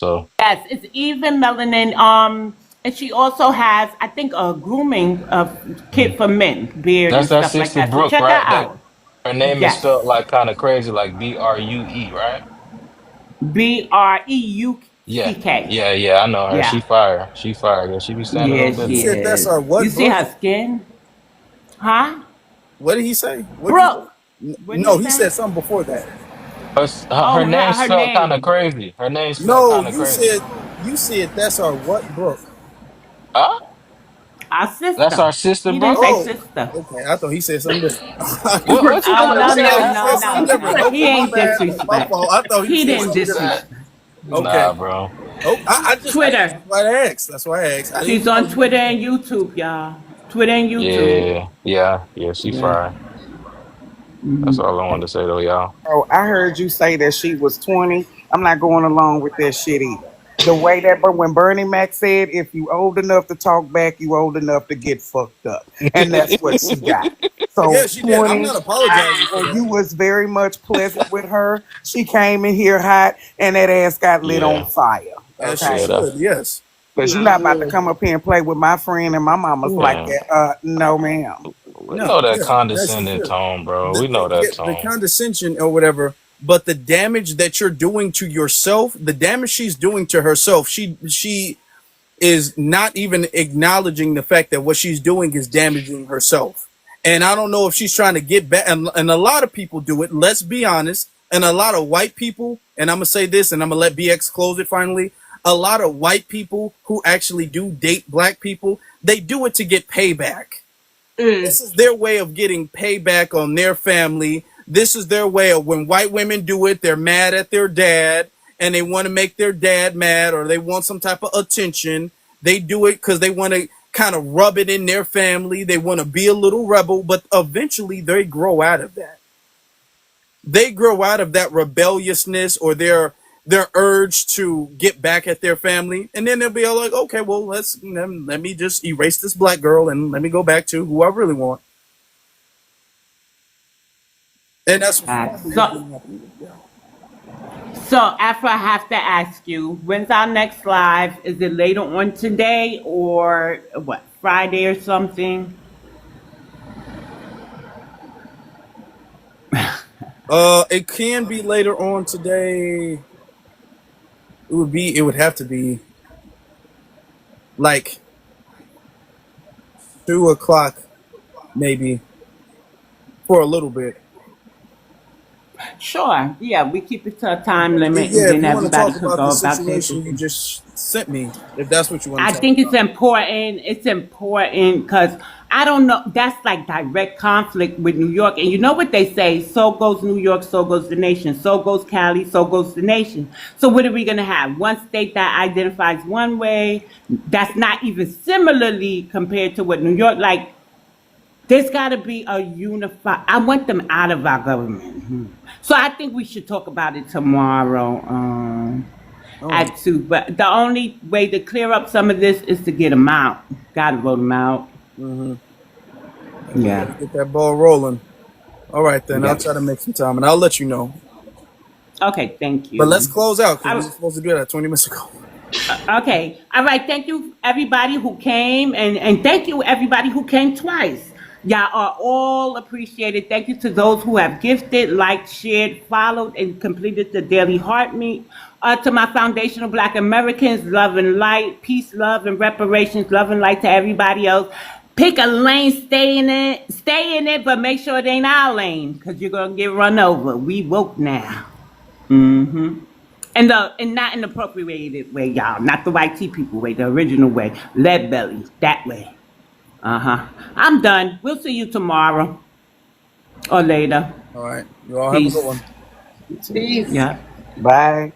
So Yes, it's even melanin. And she also has, I think, a grooming kit mm. for men, beard That's and that stuff like sister that. So Brooke, check her right? That out. her name is Yes, spelled like kind of crazy, like Brue, right? Yeah, Breuck. yeah. I know her. She Yeah, fire. She fire. Yeah, she be standing yeah, on You she business. said that's is. our You what, see Brooke? her skin, huh? What did he say? What did you Brooke. say? What did he No, he say? said something before that. Her Oh, name her spelled kind of name. crazy. Her name spelled No, kind of crazy. you said that's our what, Brooke? Huh? Our That's sister. our sister, He didn't bro. say Oh, sister. okay. I thought he said something different. What you Oh, thought I no, said? no, He no, said something no, different. no. He Okay, my ain't bad. My disrespect. fault. I thought he He said didn't something different. disrespect. Okay. Nah, bro. Oh, that's Twitter. why I asked. That's why I asked. I didn't She's know on you. Twitter and YouTube, y'all. Twitter and YouTube. Yeah. She Yeah. fire. That's all I wanted to say though, y'all. Oh, I heard you say that she was 20. I'm not going along with that shit either. The way that, but when Bernie Mac said, if you old enough to talk back, you old enough to get fucked up. And that's what she got. Yeah, So she did. I'm 20, not apologizing for and you that. was very much pleasant with her. She came in here hot and that ass got lit on Yeah, fire. As she yeah, Okay. that, should. Yes. Because you're not about to come up here and play with my friend and my mama's like yeah. that. No, ma'am. We No. know that Yeah. As she condescending should. tone, bro. We know that The tone. condescension or whatever, but the damage that you're doing to yourself, the damage she's doing to herself, she is not even acknowledging the fact that what she's doing is damaging herself. And I don't know if she's trying to get back. And a lot of people do it. Let's be honest. And a lot of white people, and I'm going to say this and I'm going to let BX close it finally. A lot of white people who actually do date black people, they do it to get payback. This is their way of getting payback on their family. This is their way of when white women do it, they're mad at their dad and they want to make their dad mad or they want some type of attention. They do it because they want to kind of rub it in their family. They want to be a little rebel, but eventually they grow out of that. They grow out of that rebelliousness or their urge to get back at their family, and then they'll be all like, okay, well, let me just erase this black girl and let me go back to who I really want. And that's what family is So, getting up to. Yeah. so after I have to ask you, when's our next live? Is it later on today or what? Friday or something? It can be later on today. It would have to be like 2 o'clock, maybe, for a little bit. Sure. Yeah, we keep it to a time limit and Yeah, if then you want to everybody talk could about the go about their situation you business. just sent me, if that's what you want I to talk think it's about. important. It's important because I don't know. That's like direct conflict with New York. And you know what they say? So goes New York, so goes the nation. So goes Cali, so goes the nation. So what are we going to have? One state that identifies one way that's not even similarly compared to what New York, like, there's got to be a unified. I want them out of our government. So I think we should talk about it tomorrow. All right. At 2. But the only way to clear up some of this is to get them out. Gotta vote them out. Mm-hmm. We got to Yeah. get that ball rolling. All right, then. I'll Yep. try to make some time, and I'll let you know. Okay, thank But let's you. close out because we I, were supposed to do that 20 minutes ago. okay. All right. Thank you, everybody who came. And thank you, everybody who came twice. Y'all are all appreciated. Thank you to those who have gifted, liked, shared, followed, and completed the daily heart meet. To my foundational Black Americans, love and light, peace, love, and reparations, love and light to everybody else. Pick a lane, stay in it, but make sure it ain't our lane, because you're going to get run over. We woke now. Mm-hmm. And not in the appropriated way, y'all. Not the white tea people way, the original way. Lead belly, that way. Uh-huh. I'm done. We'll see you tomorrow or later. All right. You all have a good Peace. one. Peace. Yeah. Bye.